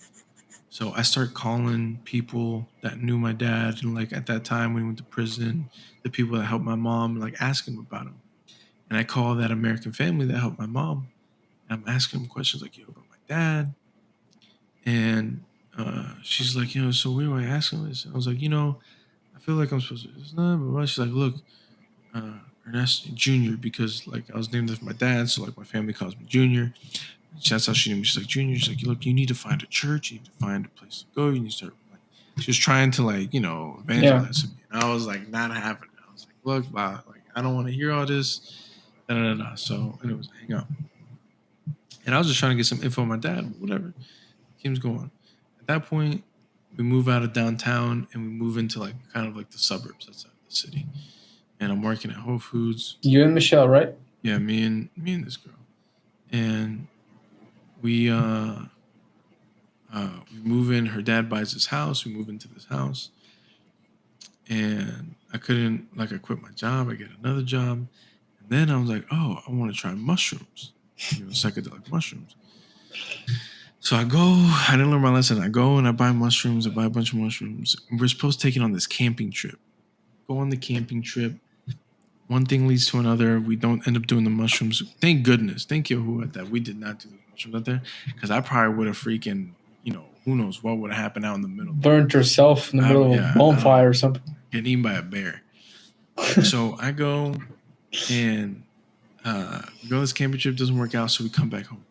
Speaker 1: So I start calling people that knew my dad. And like at that time when he went to prison, the people that helped my mom, like asking them about him. And I call that American family that helped my mom. And I'm asking them questions like, about my dad. And she's like, so where do I ask him this? And I was like, I feel like I'm supposed to. It's not, but she's like, look, Ernest Junior, because like I was named after my dad, so like my family calls me Junior. That's how she knew me. She's like, Junior. She's like, look, you need to find a church. You need to find a place to go. You need to start. Like, she was trying to like, evangelize me. And I was like, not having it. I was like, look, wow, like I don't want to hear all this. So, and it was hang up. And I was just trying to get some info on my dad, whatever. Keeps going. At that point, we move out of downtown and we move into like kind of like the suburbs outside of the city. And I'm working at Whole Foods.
Speaker 2: You and Michelle, right?
Speaker 1: Yeah, me and this girl. And we move in. Her dad buys this house. We move into this house. And I quit my job. I get another job. And then I was like, oh, I want to try mushrooms. Psychedelic mushrooms. So I didn't learn my lesson. I go and I buy mushrooms. I buy a bunch of mushrooms. And we're supposed to take it on this camping trip. Go on the camping trip. One thing leads to another. We don't end up doing the mushrooms. Thank goodness. Thank Yahuwah that we did not do the mushrooms out there. Because I probably would have freaking, who knows what would have happened out in the middle.
Speaker 2: Burnt yourself in the middle of a bonfire or something.
Speaker 1: Getting eaten by a bear. So I go and we go on this camping trip. Doesn't work out. So we come back home.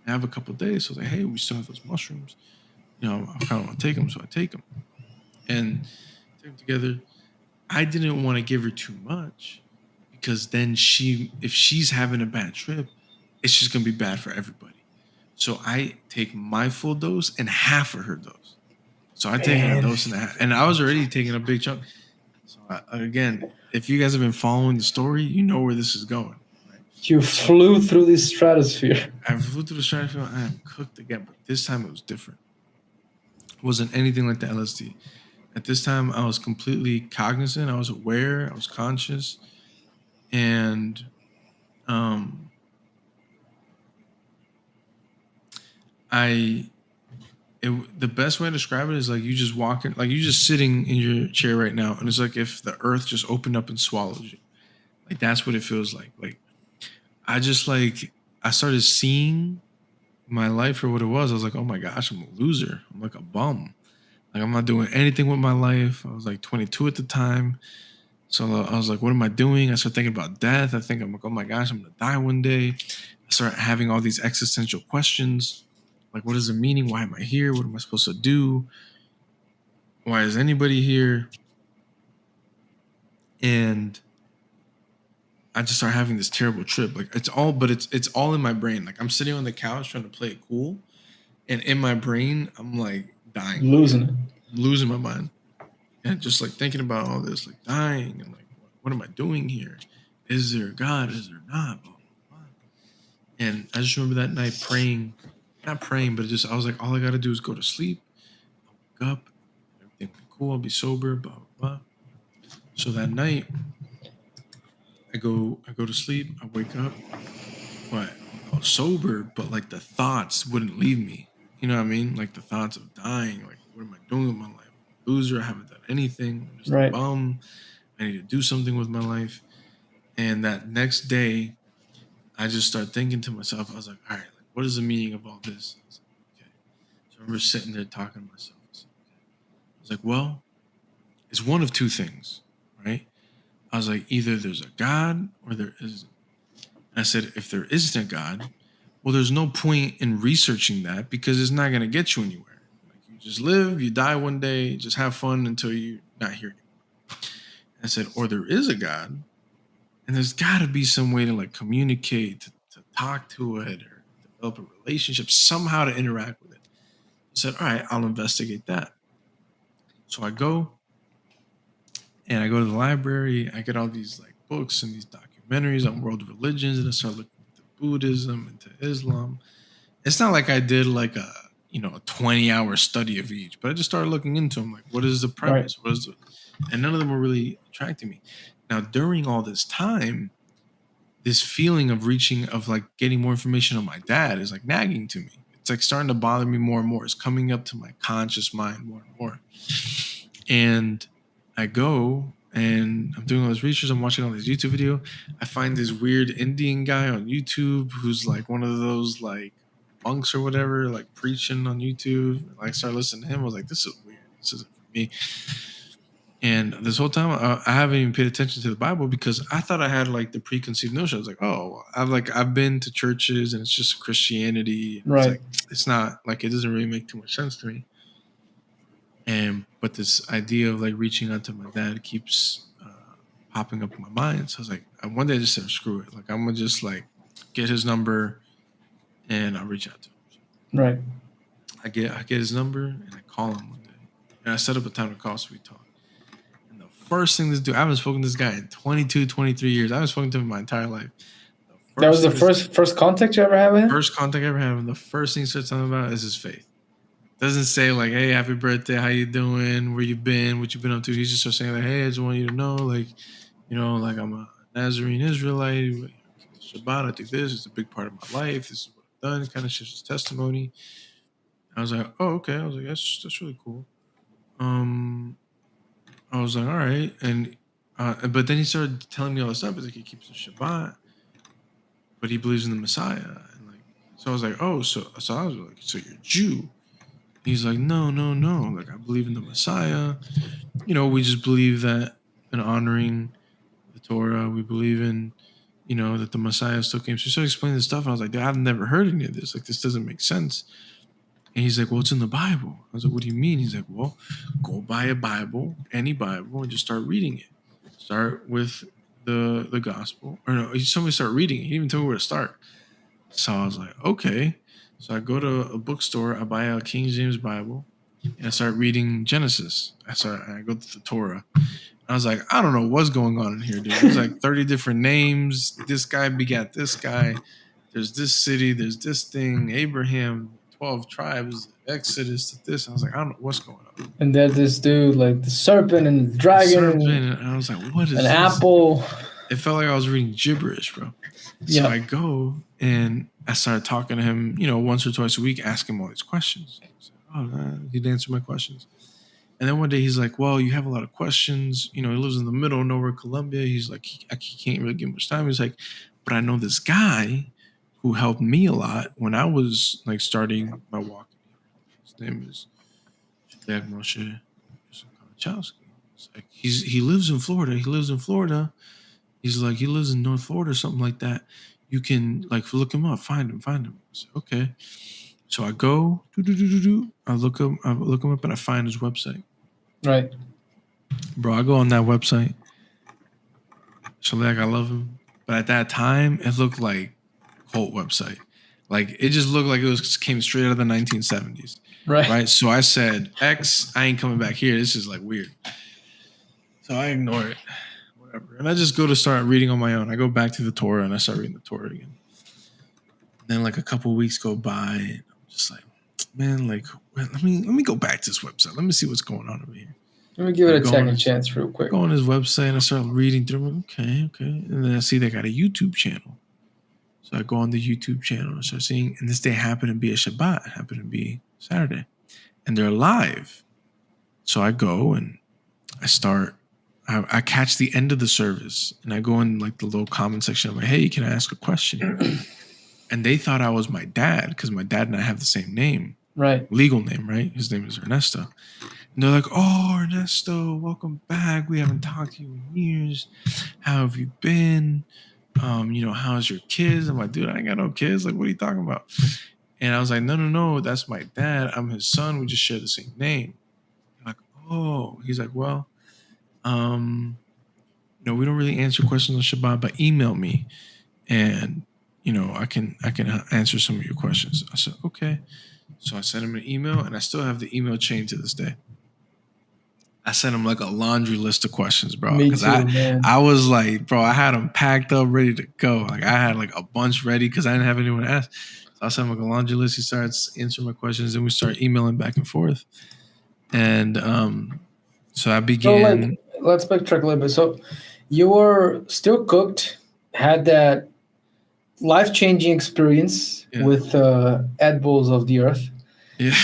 Speaker 1: I have a couple of days. So I was like, hey, we still have those mushrooms. I kind of want to take them. So I take them. And take them together. I didn't want to give her too much because then if she's having a bad trip, it's just going to be bad for everybody. So I take my full dose and half of her dose. So I take a dose and a half. And I was already taking a big chunk. So again, if you guys have been following the story, you know where this is going. Right?
Speaker 2: You flew through the stratosphere.
Speaker 1: I flew through the stratosphere. I am cooked again, but this time it was different. It wasn't anything like the LSD. At this time, I was completely cognizant. I was aware. I was conscious. And the best way to describe it is like you just walking, like you just sitting in your chair right now. And it's like if the earth just opened up and swallowed you. Like that's what it feels like. Like I started seeing my life for what it was. I was like, oh my gosh, I'm a loser. I'm like a bum. Like, I'm not doing anything with my life. I was like 22 at the time. So I was like, what am I doing? I started thinking about death. I'm like, oh my gosh, I'm going to die one day. I start having all these existential questions. Like, what is the meaning? Why am I here? What am I supposed to do? Why is anybody here? And I just start having this terrible trip. Like it's all in my brain. Like I'm sitting on the couch trying to play it cool. And in my brain, I'm like dying. Losing my mind. And just like thinking about all this, like dying and like, what am I doing here? Is there a God? Is there not? Blah, blah, blah. And I just remember that night praying, not praying, but just I was like, all I gotta do is go to sleep. I'll wake up, everything will be cool, I'll be sober, blah, blah, blah. So that night, I go to sleep, I wake up, but I was sober, but like the thoughts wouldn't leave me. You know what I mean? Like the thoughts of dying, like what am I doing with my life? I'm a loser, I haven't done anything, I'm just a bum. I need to do something with my life. And that next day, I just started thinking to myself, I was like, all right, like, what is the meaning of all this? I was like, okay. So I remember sitting there talking to myself. I was like, well, it's one of two things, right? I was like, either there's a God or there isn't. And I said, if there isn't a God, well, there's no point in researching that because it's not going to get you anywhere. Like you just live, you die one day, just have fun until you're not here anymore. I said, or there is a God, and there's got to be some way to like communicate, to talk to it, or develop a relationship, somehow to interact with it. I said, all right, I'll investigate that. So I go to the library. I get all these like books and these documentaries on world religions, and I start looking into Buddhism, into Islam. It's not like I did like a 20-hour study of each, but I just started looking into them. Like, what is the premise? Right. And none of them were really attracting me. Now, during all this time, this feeling of getting more information on my dad is like nagging to me. It's like starting to bother me more and more. It's coming up to my conscious mind more and more. And I go and I'm doing all this research. I'm watching all these YouTube video. I find this weird Indian guy on YouTube who's like one of those like monks or whatever, like preaching on YouTube. I start listening to him. I was like, this is weird. This isn't for me. And this whole time, I haven't even paid attention to the Bible because I thought I had like the preconceived notion. I was like, oh, I've been to churches and it's just Christianity. And right. It's not like, it doesn't really make too much sense to me. But this idea of like reaching out to my dad keeps popping up in my mind. So I was like, one day I just said, screw it. Like, I'm going to just like get his number and I'll reach out to him. Right. I get his number and I call him one day. And I set up a time to call so we talk. First thing this dude, I haven't spoken to this guy in 22, 23 years. I haven't spoken to him my entire life. That was the first contact you ever had with him? First contact I ever had with him. The first thing he starts talking about is his faith. Doesn't say like, hey, happy birthday, how you doing, where you been, what you been up to. He just starts saying like, hey, I just want you to know, like, like I'm a Nazarene Israelite. Shabbat, I do this. It's a big part of my life. This is what I've done. It kind of shares his testimony. I was like, oh, okay. I was like, that's really cool. I was like, all right. And but then he started telling me all this stuff. It's like he keeps the Shabbat, but he believes in the Messiah. And like, so I was like, oh, so I was like, so you're a Jew? He's like, no. Like, I believe in the Messiah. We just believe that in honoring the Torah, we believe in, that the Messiah still came. So he started explaining this stuff. And I was like, I've never heard any of this. Like, this doesn't make sense. And he's like, well, it's in the Bible. I was like, what do you mean? He's like, well, go buy a Bible, any Bible, and just start reading it. Start with the gospel. Or no, he told me to start reading it. He even told me where to start. So I was like, okay. So I go to a bookstore. I buy a King James Bible, and I start reading Genesis. I go to the Torah. I was like, I don't know what's going on in here, dude. There's like 30 different names. This guy begat this guy. There's this city. There's this thing. Abraham. 12 tribes, Exodus to this. I was like, I don't know what's going on. And there's this dude, like the serpent and the dragon. And I was like, what is this? An apple. It felt like I was reading gibberish, bro. So I go and I started talking to him, once or twice a week, asking him all these questions. He'd answer my questions. And then one day he's like, well, you have a lot of questions. He lives in the middle of nowhere, Colombia. He's like, he can't really get much time. He's like, but I know this guy who helped me a lot when I was like starting my walk. His name is Moshe. Like he lives in Florida. He's like, he lives in North Florida or something like that. you can like look him up, find him. I said, okay. So I go, I look him up, and I find his website.
Speaker 2: Right.
Speaker 1: Bro, I go on that website. So like, I love him, but at that time, it looked like cult website. Like it just looked like it came straight out of the 1970s.
Speaker 2: Right.
Speaker 1: So I said, X, I ain't coming back here. This is like weird. So I ignore it. Whatever. And I just go to start reading on my own. I go back to the Torah and I start reading the Torah again. And then like a couple of weeks go by and I'm just like, man, like let me go back to this website. Let me see what's going on over here.
Speaker 2: Let me give it a second chance real quick.
Speaker 1: Go on his website and I start reading through. I'm like, okay. And then I see they got a YouTube channel. So I go on the YouTube channel and start seeing, and this day happened to be a Shabbat, it happened to be Saturday. And they're live. So I go and I catch the end of the service and I go in like the little comment section. I'm like, hey, can I ask a question? And they thought I was my dad because my dad and I have the same name.
Speaker 2: Right.
Speaker 1: Legal name, right? His name is Ernesto. And they're like, oh, Ernesto, welcome back. We haven't talked to you in years. How have you been? How's your kids? I'm like, dude, I ain't got no kids. Like, what are you talking about? And I was like, no, that's my dad. I'm his son. We just share the same name. I'm like, oh. He's like, well, we don't really answer questions on Shabbat, but email me, and I can answer some of your questions. I said, okay. So I sent him an email, and I still have the email chain to this day. I sent him like a laundry list of questions, bro.
Speaker 2: Me too, man.
Speaker 1: I was like, bro, I had them packed up, ready to go. Like I had like a bunch ready because I didn't have anyone to ask. So I sent him like a laundry list. He starts answering my questions, and we start emailing back and forth. And so I began.
Speaker 2: So let's backtrack a little bit. So you were still cooked, had that life-changing experience with edibles of the earth.
Speaker 1: Yeah.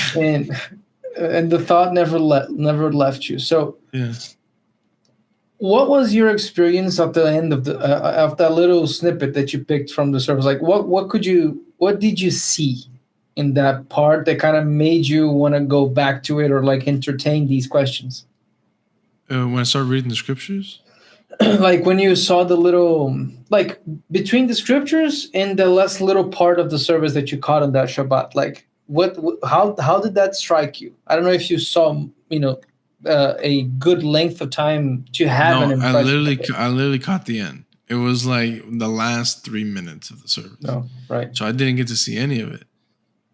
Speaker 2: And the thought never left you. So, what was your experience at the end of that little snippet that you picked from the service? Like, what did you see in that part that kind of made you want to go back to it or like entertain these questions?
Speaker 1: When I started reading the scriptures,
Speaker 2: like when you saw the little, like between the scriptures and the last little part of the service that you caught on that Shabbat, like. How did that strike you? I don't know if you saw, a good length of time to have an impression.
Speaker 1: I literally caught the end. It was like the last 3 minutes of the service.
Speaker 2: No, right.
Speaker 1: So I didn't get to see any of it.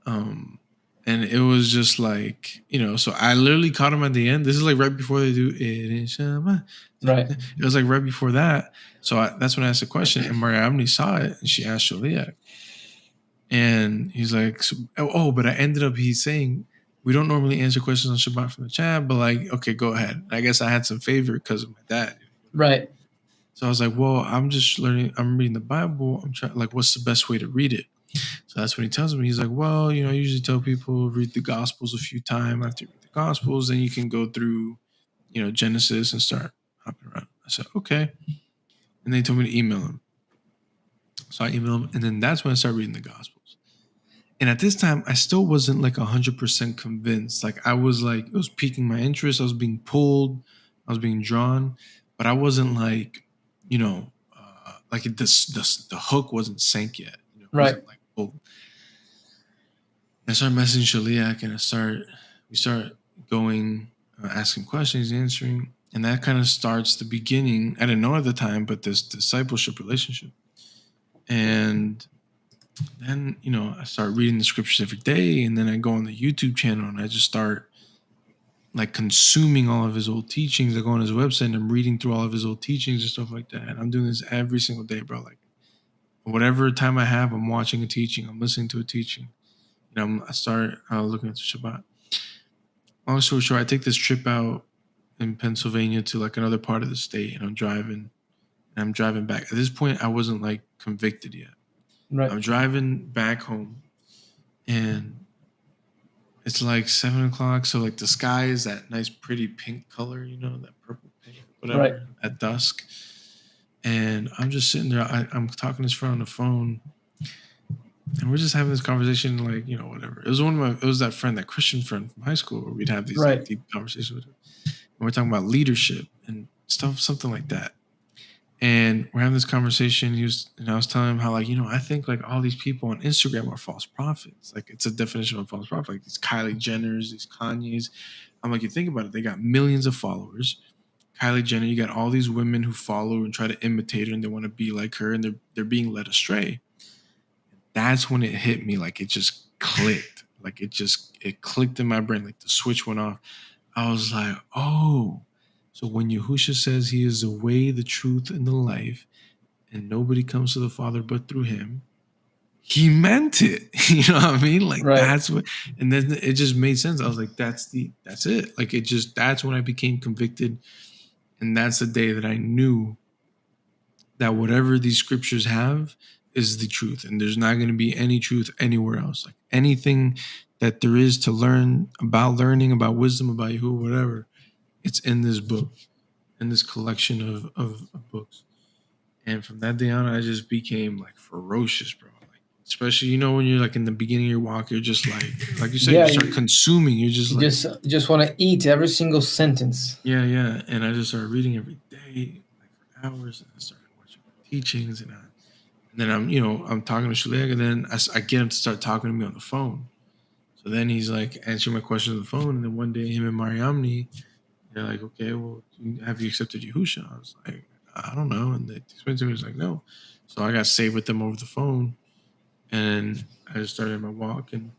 Speaker 1: And it was just like, so I literally caught him at the end. This is like right before they do it in Shabbat.
Speaker 2: Right.
Speaker 1: It was like right before that. So that's when I asked the question, and Mariamne saw it, and she asked Shaliach. And he's like, but I ended up, he's saying, we don't normally answer questions on Shabbat from the chat, but like, okay, go ahead. I guess I had some favor because of my dad.
Speaker 2: Right.
Speaker 1: So I was like, well, I'm just learning, I'm reading the Bible. I'm trying, like, what's the best way to read it? So that's when he tells me, he's like, well, I usually tell people read the Gospels a few times. After you read the Gospels, then you can go through, Genesis and start hopping around. I said, okay. And they told me to email him. So I emailed him, and then that's when I started reading the Gospels. And at this time, I still wasn't like 100% convinced. Like I was like, it was piquing my interest. I was being pulled. I was being drawn. But I wasn't like, like the hook wasn't sank yet.
Speaker 2: Right.
Speaker 1: Like, oh. I started messaging Shaliach, and we start going, asking questions, answering. And that kind of starts the beginning. I didn't know at the time, but this discipleship relationship. And then, I start reading the scriptures every day, and then I go on the YouTube channel and I just start like consuming all of his old teachings. I go on his website and I'm reading through all of his old teachings and stuff like that. And I'm doing this every single day, bro. Like whatever time I have, I'm watching a teaching, I'm listening to a teaching. I start looking at the Shabbat. Long story short, I take this trip out in Pennsylvania to like another part of the state, and I'm driving back. At this point, I wasn't like convicted yet.
Speaker 2: Right.
Speaker 1: I'm driving back home, and it's like 7:00. So like the sky is that nice, pretty pink color, that purple pink, whatever,
Speaker 2: right.
Speaker 1: At dusk. And I'm just sitting there. I'm talking to this friend on the phone, and we're just having this conversation, like, whatever. It was that friend, that Christian friend from high school, where we'd have these like, deep conversations with him. And we're talking about leadership and stuff, something like that. And we're having this conversation. And I was telling him how, like, I think like all these people on Instagram are false prophets. Like, it's a definition of false prophet. Like these Kylie Jenners, these Kanyes. I'm like, you think about it, they got millions of followers. Kylie Jenner, you got all these women who follow and try to imitate her, and they want to be like her, and they're being led astray. That's when it hit me, like it just clicked. Like it clicked in my brain, like the switch went off. I was like, oh, so when Yahusha says he is the way, the truth, and the life, and nobody comes to the Father but through him, he meant it. You know what I mean? Like that's what, and then it just made sense. I was like, that's it. Like that's when I became convicted. And that's the day that I knew that whatever these scriptures have is the truth. And there's not going to be any truth anywhere else. Like anything that there is to learning about wisdom, about Yahuwah, whatever, it's in this book, in this collection of books. And from that day on, I just became like ferocious, bro. Like, especially, when you're like in the beginning of your walk, you're just like you said, you start consuming. You're just
Speaker 2: just want to eat every single sentence.
Speaker 1: Yeah. And I just started reading every day, like for hours, and I started watching teachings, and then I'm talking to Shalom, and then I get him to start talking to me on the phone. So then he's like answering my questions on the phone, and then one day him and Mariamni, they're like, okay, well, have you accepted Yahusha? I was like, I don't know. And they explained to me, was like, no. So I got saved with them over the phone, and I just started my walk, and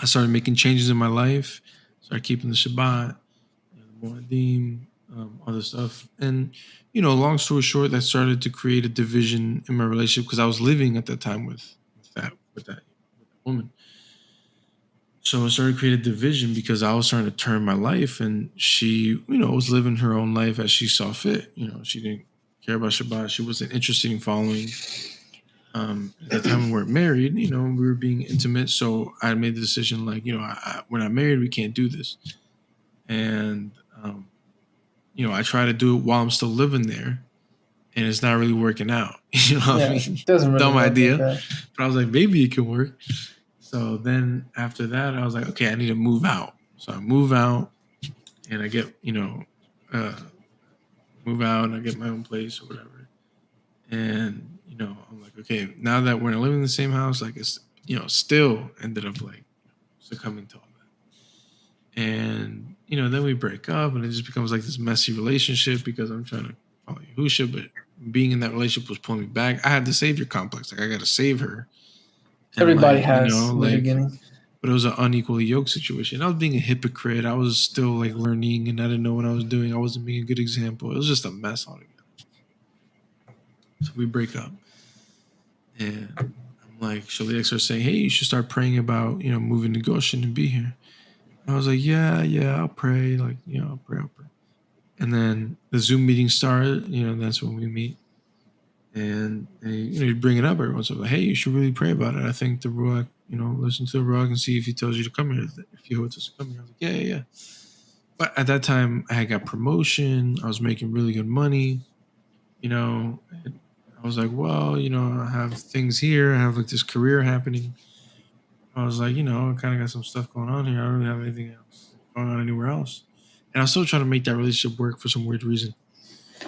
Speaker 1: I started making changes in my life, started keeping the Shabbat, the Moedim, other stuff. And, long story short, that started to create a division in my relationship because I was living at that time with that woman. So it started to create a division because I was starting to turn my life, and she, was living her own life as she saw fit. She didn't care about Shabbat. She wasn't interested in following. At the time we weren't married, we were being intimate. So I made the decision, like, we're not married, we can't do this. And, I try to do it while I'm still living there, and it's not really working out. What I mean?
Speaker 2: It doesn't really
Speaker 1: Dumb
Speaker 2: work
Speaker 1: idea.
Speaker 2: like that.
Speaker 1: But I was like, maybe it could work. So then after that, I was like, okay, I need to move out. So I move out, and I get, move out, and I get my own place or whatever. And, I'm like, okay, now that we're living in the same house, like it's, still ended up like succumbing to all that. And, then we break up, and it just becomes like this messy relationship because I'm trying to follow Yahusha, but being in that relationship was pulling me back. I had the savior complex. Like, I got to save her. And
Speaker 2: everybody has in the beginning.
Speaker 1: But it was an unequally yoked situation. I was being a hypocrite. I was still like learning, and I didn't know what I was doing. I wasn't being a good example. It was just a mess altogether. So we break up. And I'm like, Shaliak starts saying, hey, you should start praying about, moving to Goshen and be here. And I was like, yeah, I'll pray. Like, I'll pray. And then the Zoom meeting started, that's when we meet. And you bring it up every once in a while. Hey, you should really pray about it. I think the Ruach, listen to the Ruach and see if he tells you to come here. If you want us to come here. I was like, yeah. But at that time, I had got promotion. I was making really good money. I was like, well, I have things here. I have like this career happening. I was like, I kind of got some stuff going on here. I don't really have anything else going on anywhere else. And I was still trying to make that relationship work for some weird reason.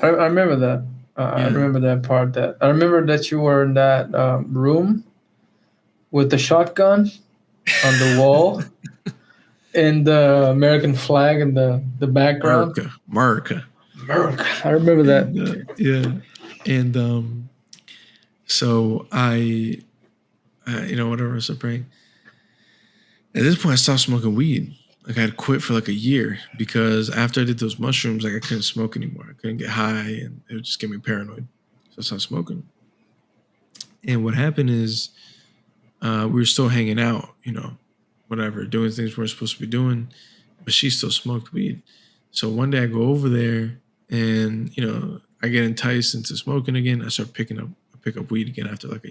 Speaker 2: I remember that. I remember that part. I remember that you were in that room with the shotgun on the wall and the American flag in the background.
Speaker 1: America.
Speaker 2: I remember that.
Speaker 1: Yeah. And so I whatever I was praying. At this point, I stopped smoking weed. Like, I had quit for like a year because after I did those mushrooms, like I couldn't smoke anymore. I couldn't get high, and it would just get me paranoid. So I stopped smoking. And what happened is we were still hanging out, whatever, doing things we weren't supposed to be doing, but she still smoked weed. So one day I go over there, and, I get enticed into smoking again. I start pick up weed again after like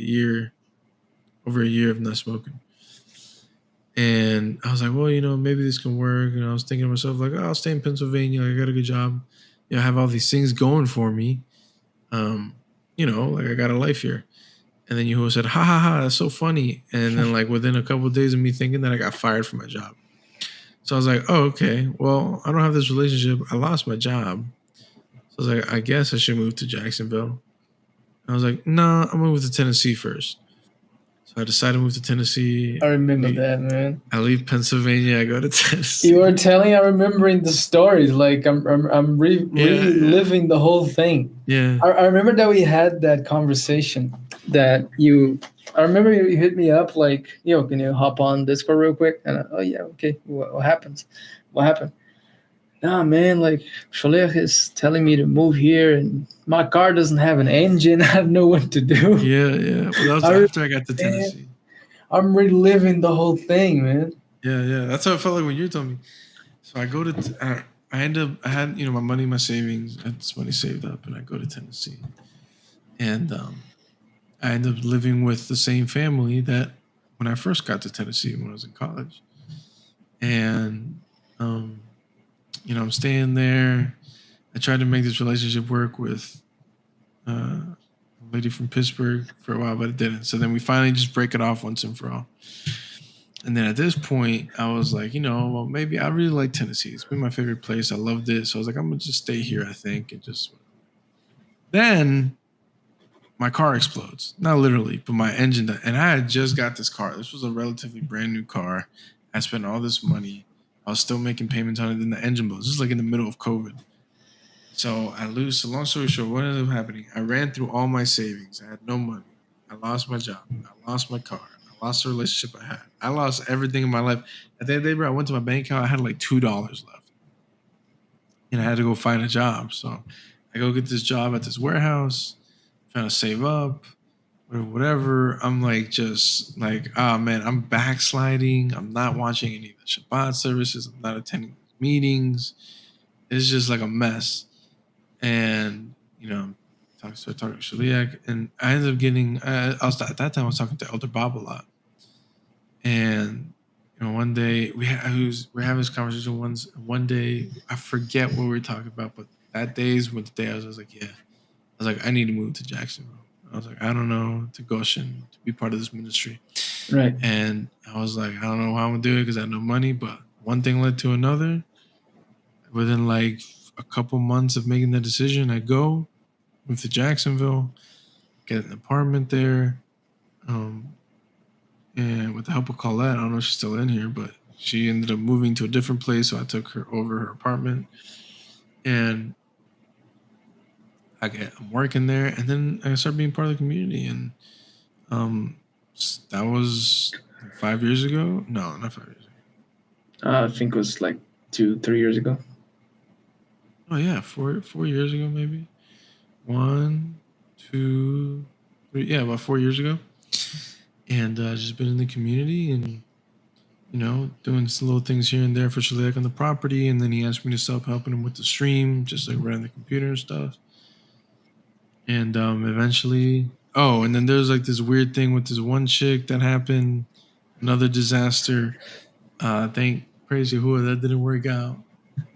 Speaker 1: over a year of not smoking. And I was like, well, maybe this can work. And I was thinking to myself, like, oh, I'll stay in Pennsylvania. I got a good job. I have all these things going for me. Like I got a life here. And then Yahuwah said, ha, that's so funny. And then like within a couple of days of me thinking that, I got fired from my job. So I was like, oh, okay, well, I don't have this relationship. I lost my job. So I was like, I guess I should move to Jacksonville. I was like, no, I'm gonna move to Tennessee first. So I decided to move to Tennessee.
Speaker 2: I remember that, man.
Speaker 1: I leave Pennsylvania. I go to Tennessee.
Speaker 2: You were telling, I'm remembering the stories. Like I'm reliving the whole thing.
Speaker 1: Yeah.
Speaker 2: I remember that we had that conversation that I remember you hit me up like, yo, can you hop on Discord real quick? And oh yeah, okay. What happens? What happened? Nah, man, like Shalech is telling me to move here and my car doesn't have an engine. I don't know what to do.
Speaker 1: Yeah. Well, that was after I got to Tennessee.
Speaker 2: I'm reliving the whole thing, man.
Speaker 1: Yeah. That's how it felt like when you told me. So I go to, I had, my money, my savings, I had this money saved up, and I go to Tennessee. And I end up living with the same family that when I first got to Tennessee when I was in college. And, I'm staying there. I tried to make this relationship work with a lady from Pittsburgh for a while, but it didn't. So then we finally just break it off once and for all. And then at this point, I was like, well, maybe I really like Tennessee. It's been my favorite place. I loved it. So I was like, I'm going to just stay here, I think. And just then my car explodes. Not literally, but my engine. And I had just got this car. This was a relatively brand new car. I spent all this money. I was still making payments on it. Then the engine blows. This is like in the middle of COVID. So I lose. So long story short, what ended up happening? I ran through all my savings. I had no money. I lost my job. I lost my car. I lost the relationship I had. I lost everything in my life. At the end of the day, bro, I went to my bank account. I had like $2 left. And I had to go find a job. So I go get this job at this warehouse, trying to save up or whatever. I'm like, just like, oh man, I'm backsliding. I'm not watching any of the Shabbat services. I'm not attending meetings. It's just like a mess. And, started talking to Shaliak, and I ended up getting, at that time I was talking to Elder Bob a lot. And, one day we're having this conversation one day, I forget what we were talking about, but that day's the day I was like, yeah. I was like, I need to move to Jacksonville. I was like, I don't know, to Goshen, to be part of this ministry.
Speaker 2: Right.
Speaker 1: And I was like, I don't know how I'm going to do it because I had no money, but one thing led to another. Within like a couple months of making the decision, I go move to Jacksonville, get an apartment there. And with the help of Colette, I don't know if she's still in here, but she ended up moving to a different place. So I took her over her apartment, and I'm working there. And then I started being part of the community. And that was 5 years ago. No, not 5 years ago.
Speaker 2: I think it was like 2-3 years ago.
Speaker 1: Oh yeah, 4 years ago maybe. 1, 2, 3. Yeah, about 4 years ago. And just been in the community and doing some little things here and there for Shaliak on the property. And then he asked me to stop helping him with the stream, just like running the computer and stuff. And eventually, and then there's like this weird thing with this one chick that happened, another disaster. Thank praise Yahuwah that didn't work out.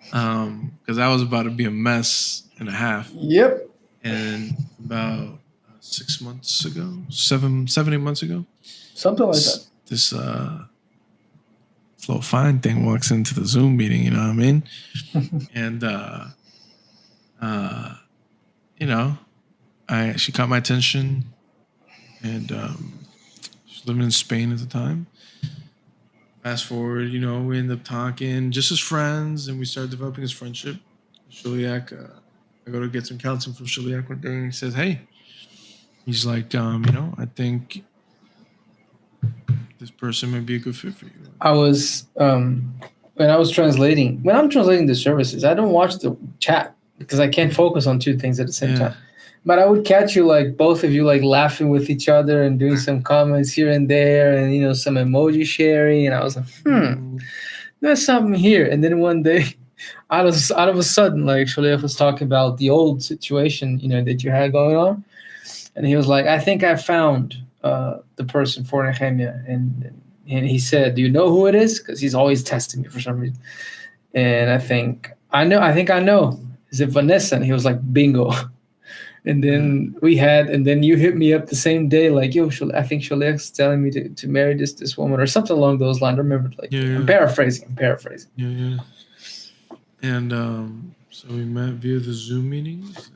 Speaker 1: Because that was about to be a mess and a half.
Speaker 2: Yep.
Speaker 1: And about 6 months ago, 8 months ago,
Speaker 2: something like that.
Speaker 1: This little fine thing walks into the Zoom meeting. You know what I mean? And she caught my attention, and she was living in Spain at the time. Fast forward, we ended up talking just as friends, and we started developing this friendship. Shaliak, I go to get some counseling from Shaliak one day, and he says, hey, he's like, I think this person might be a good fit for you.
Speaker 2: I was, when I'm translating the services, I don't watch the chat because I can't focus on two things at the same time. But I would catch you, like, both of you, like, laughing with each other and doing some comments here and there and, some emoji sharing. And I was like, there's something here. And then one day, out of a sudden, like, Shaliach was talking about the old situation, that you had going on. And he was like, I think I found the person for Nehemiah. And he said, do you know who it is? Because he's always testing me for some reason. And I think I know. Is it Vanessa? And he was like, bingo. And then then you hit me up the same day, like, yo, I think Shaliach's telling me to marry this woman or something along those lines. I remember, like, I'm paraphrasing.
Speaker 1: Yeah. And So we met via the Zoom meetings.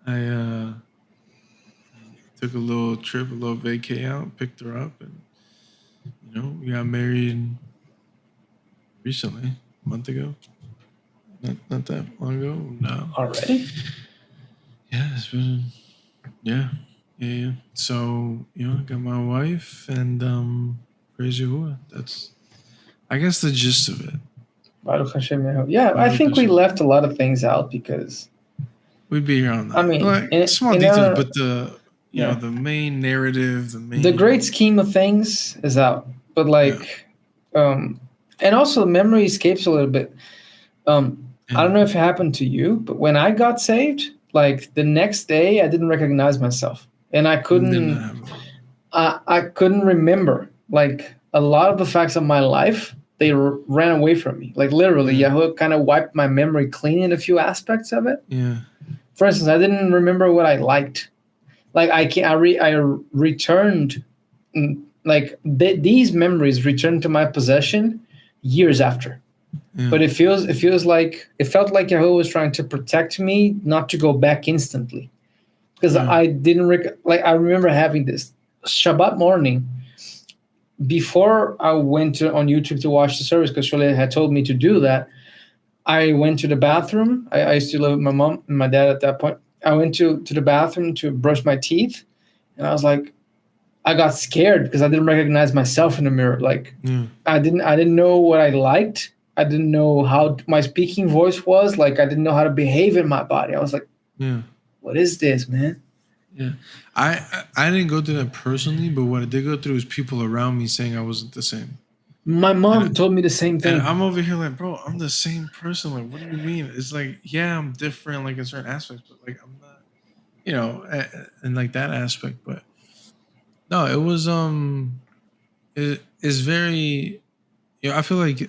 Speaker 1: I took a little trip, a little vacay out, picked her up, and we got married recently, a month ago. Not that long ago. No.
Speaker 2: Already?
Speaker 1: Yeah, it's been. Yeah. So I got my wife, and praise Yahuwah. That's, I guess, the gist of it.
Speaker 2: Baruch Hashem Yahuwah. Yeah, I
Speaker 1: Baruch
Speaker 2: think we
Speaker 1: Hashem.
Speaker 2: left a lot of things out because
Speaker 1: We'd be here on that.
Speaker 2: I mean,
Speaker 1: like, small
Speaker 2: in
Speaker 1: details, but the
Speaker 2: yeah.
Speaker 1: the main narrative,
Speaker 2: the great scheme of things is out, but like, and also the memory escapes a little bit. I don't know if it happened to you, but when I got saved, like the next day, I didn't recognize myself, and I couldn't remember like a lot of the facts of my life. They ran away from me, like literally. Yahweh kind of wiped my memory clean in a few aspects of it.
Speaker 1: Yeah.
Speaker 2: For instance, I didn't remember what I liked. Like I returned, these memories returned to my possession years after. But it felt like Yahweh was trying to protect me not to go back instantly, because I didn't I remember having this Shabbat morning before I went on YouTube to watch the service, because Shole had told me to do that. I went to the bathroom. I used to live with my mom and my dad at that point. I went to the bathroom to brush my teeth, and I was like, I got scared because I didn't recognize myself in the mirror. Like I didn't know what I liked. I didn't know how my speaking voice was. Like I didn't know how to behave in my body. I was like, what is this, man?
Speaker 1: Yeah, I didn't go through that personally, but what I did go through is people around me saying I wasn't the same.
Speaker 2: My mom told me the same thing.
Speaker 1: And I'm over here like, bro, I'm the same person. Like, what do you mean? It's like, yeah, I'm different, like in certain aspects, but like I'm not, in like that aspect. But no, it was it's very, I feel like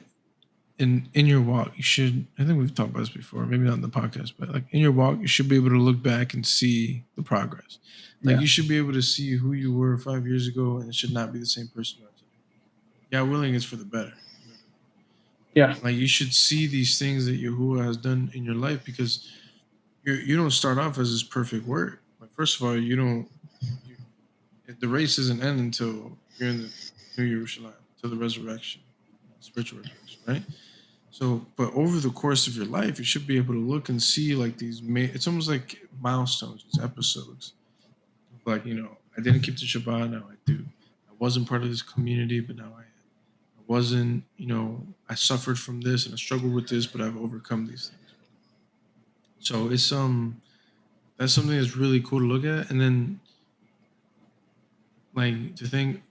Speaker 1: in your walk, you should. I think we've talked about this before, maybe not in the podcast, but like in your walk, you should be able to look back and see the progress. Like you should be able to see who you were 5 years ago, and it should not be the same person you are today. Yeah, willing is for the better.
Speaker 2: Yeah,
Speaker 1: like you should see these things that Yahuwah has done in your life, because you don't start off as this perfect work. Like first of all, the race doesn't end until you're in the New Jerusalem, till the resurrection, spiritual resurrection, right? So, but over the course of your life, you should be able to look and see like these. It's almost like milestones, these episodes. Like I didn't keep the Shabbat, now I do. I wasn't part of this community, but now I am. I wasn't, I suffered from this and I struggled with this, but I've overcome these things. So it's that's something that's really cool to look at, and then like to think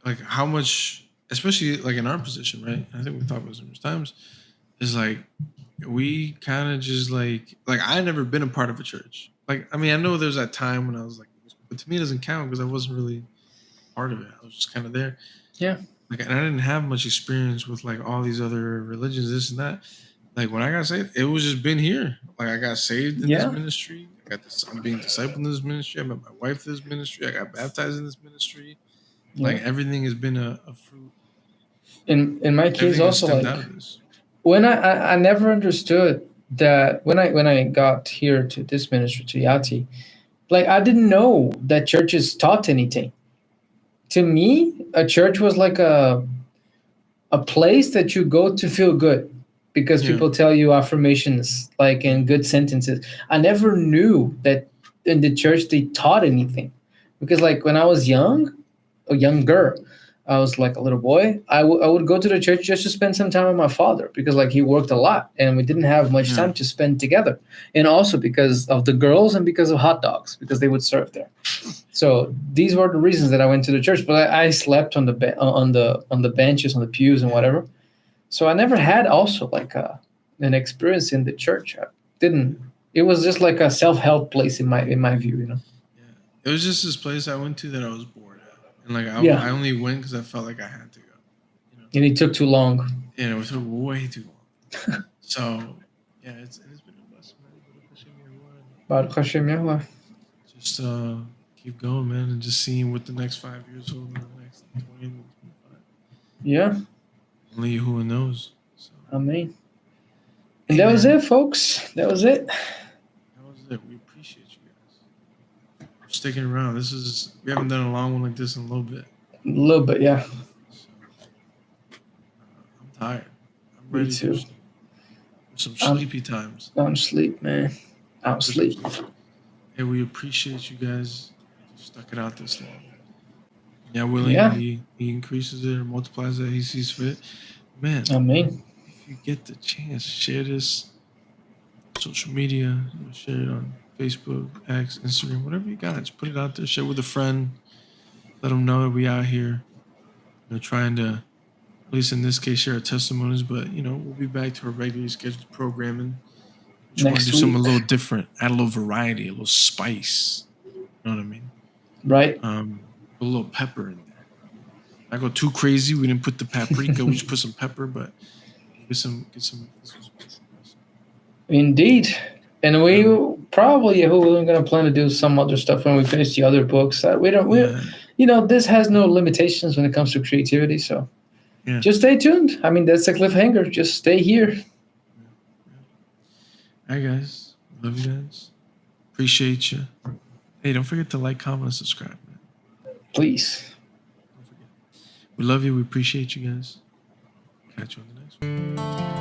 Speaker 1: like how much, especially like in our position, right? I think we've talked about this numerous times. Is like we kind of just like I never been a part of a church. Like I mean, I know there's that time when I was like, but to me it doesn't count because I wasn't really part of it. I was just kind of there.
Speaker 2: Yeah.
Speaker 1: Like, and I didn't have much experience with like all these other religions, this and that. Like when I got saved, it was just been here. Like I got saved in this ministry. I'm being discipled in this ministry. I met my wife in this ministry. I got baptized in this ministry. Like everything has been a fruit.
Speaker 2: In my case, also like when I never understood that when I got here to this ministry to Yati, like I didn't know that churches taught anything. To me, a church was like a place that you go to feel good because people tell you affirmations like in good sentences. I never knew that in the church they taught anything, because like when I was younger, I was like a little boy. I would go to the church just to spend some time with my father, because like he worked a lot and we didn't have much time to spend together. And also because of the girls and because of hot dogs, because they would serve there. So these were the reasons that I went to the church. But I slept on the benches, on the pews and whatever. So I never had also like an experience in the church. I didn't. It was just like a self-help place in my view, Yeah.
Speaker 1: It was just this place I went to that I was bored. And like I only went because I felt like I had to go.
Speaker 2: And it took too long.
Speaker 1: And it took way too long. So yeah, it's been a blessing.
Speaker 2: Baruch Hashem Yahuwah.
Speaker 1: Just keep going, man, and just seeing what the next 5 years hold, and the next 20, 25.
Speaker 2: Yeah.
Speaker 1: Only Yahuwah knows. So.
Speaker 2: Amen. And that was it, folks. That was it.
Speaker 1: That was it. We appreciate you guys for sticking around. We haven't done a long one like this in a little bit.
Speaker 2: A little bit, yeah.
Speaker 1: So, I'm tired. I'm ready
Speaker 2: Me too.
Speaker 1: for some sleepy times.
Speaker 2: I'm sleep, man. I'm sleep.
Speaker 1: Hey, we appreciate you guys who stuck it out this long. Yeah, willingly he increases it or multiplies it. He sees fit. Man,
Speaker 2: Amen.
Speaker 1: if you get the chance, share this on social media. Share it on Facebook, X, Instagram, whatever you got. Just put it out there. Share with a friend. Let them know that we out here. Trying to, at least in this case, share our testimonies. But we'll be back to our regularly scheduled programming. We just want to do something a little different, add a little variety, a little spice. You know what I mean?
Speaker 2: Right.
Speaker 1: A little pepper in there. I go too crazy. We didn't put the paprika. We just put some pepper, but get some.
Speaker 2: Indeed. And we probably we're going to plan to do some other stuff when we finish the other books. This has no limitations when it comes to creativity. So just stay tuned. I mean, that's a cliffhanger. Just stay here.
Speaker 1: All right, guys. Love you guys. Appreciate you. Hey, don't forget to like, comment, and subscribe, man.
Speaker 2: Please.
Speaker 1: Don't forget. We love you. We appreciate you guys. Catch you on the next one.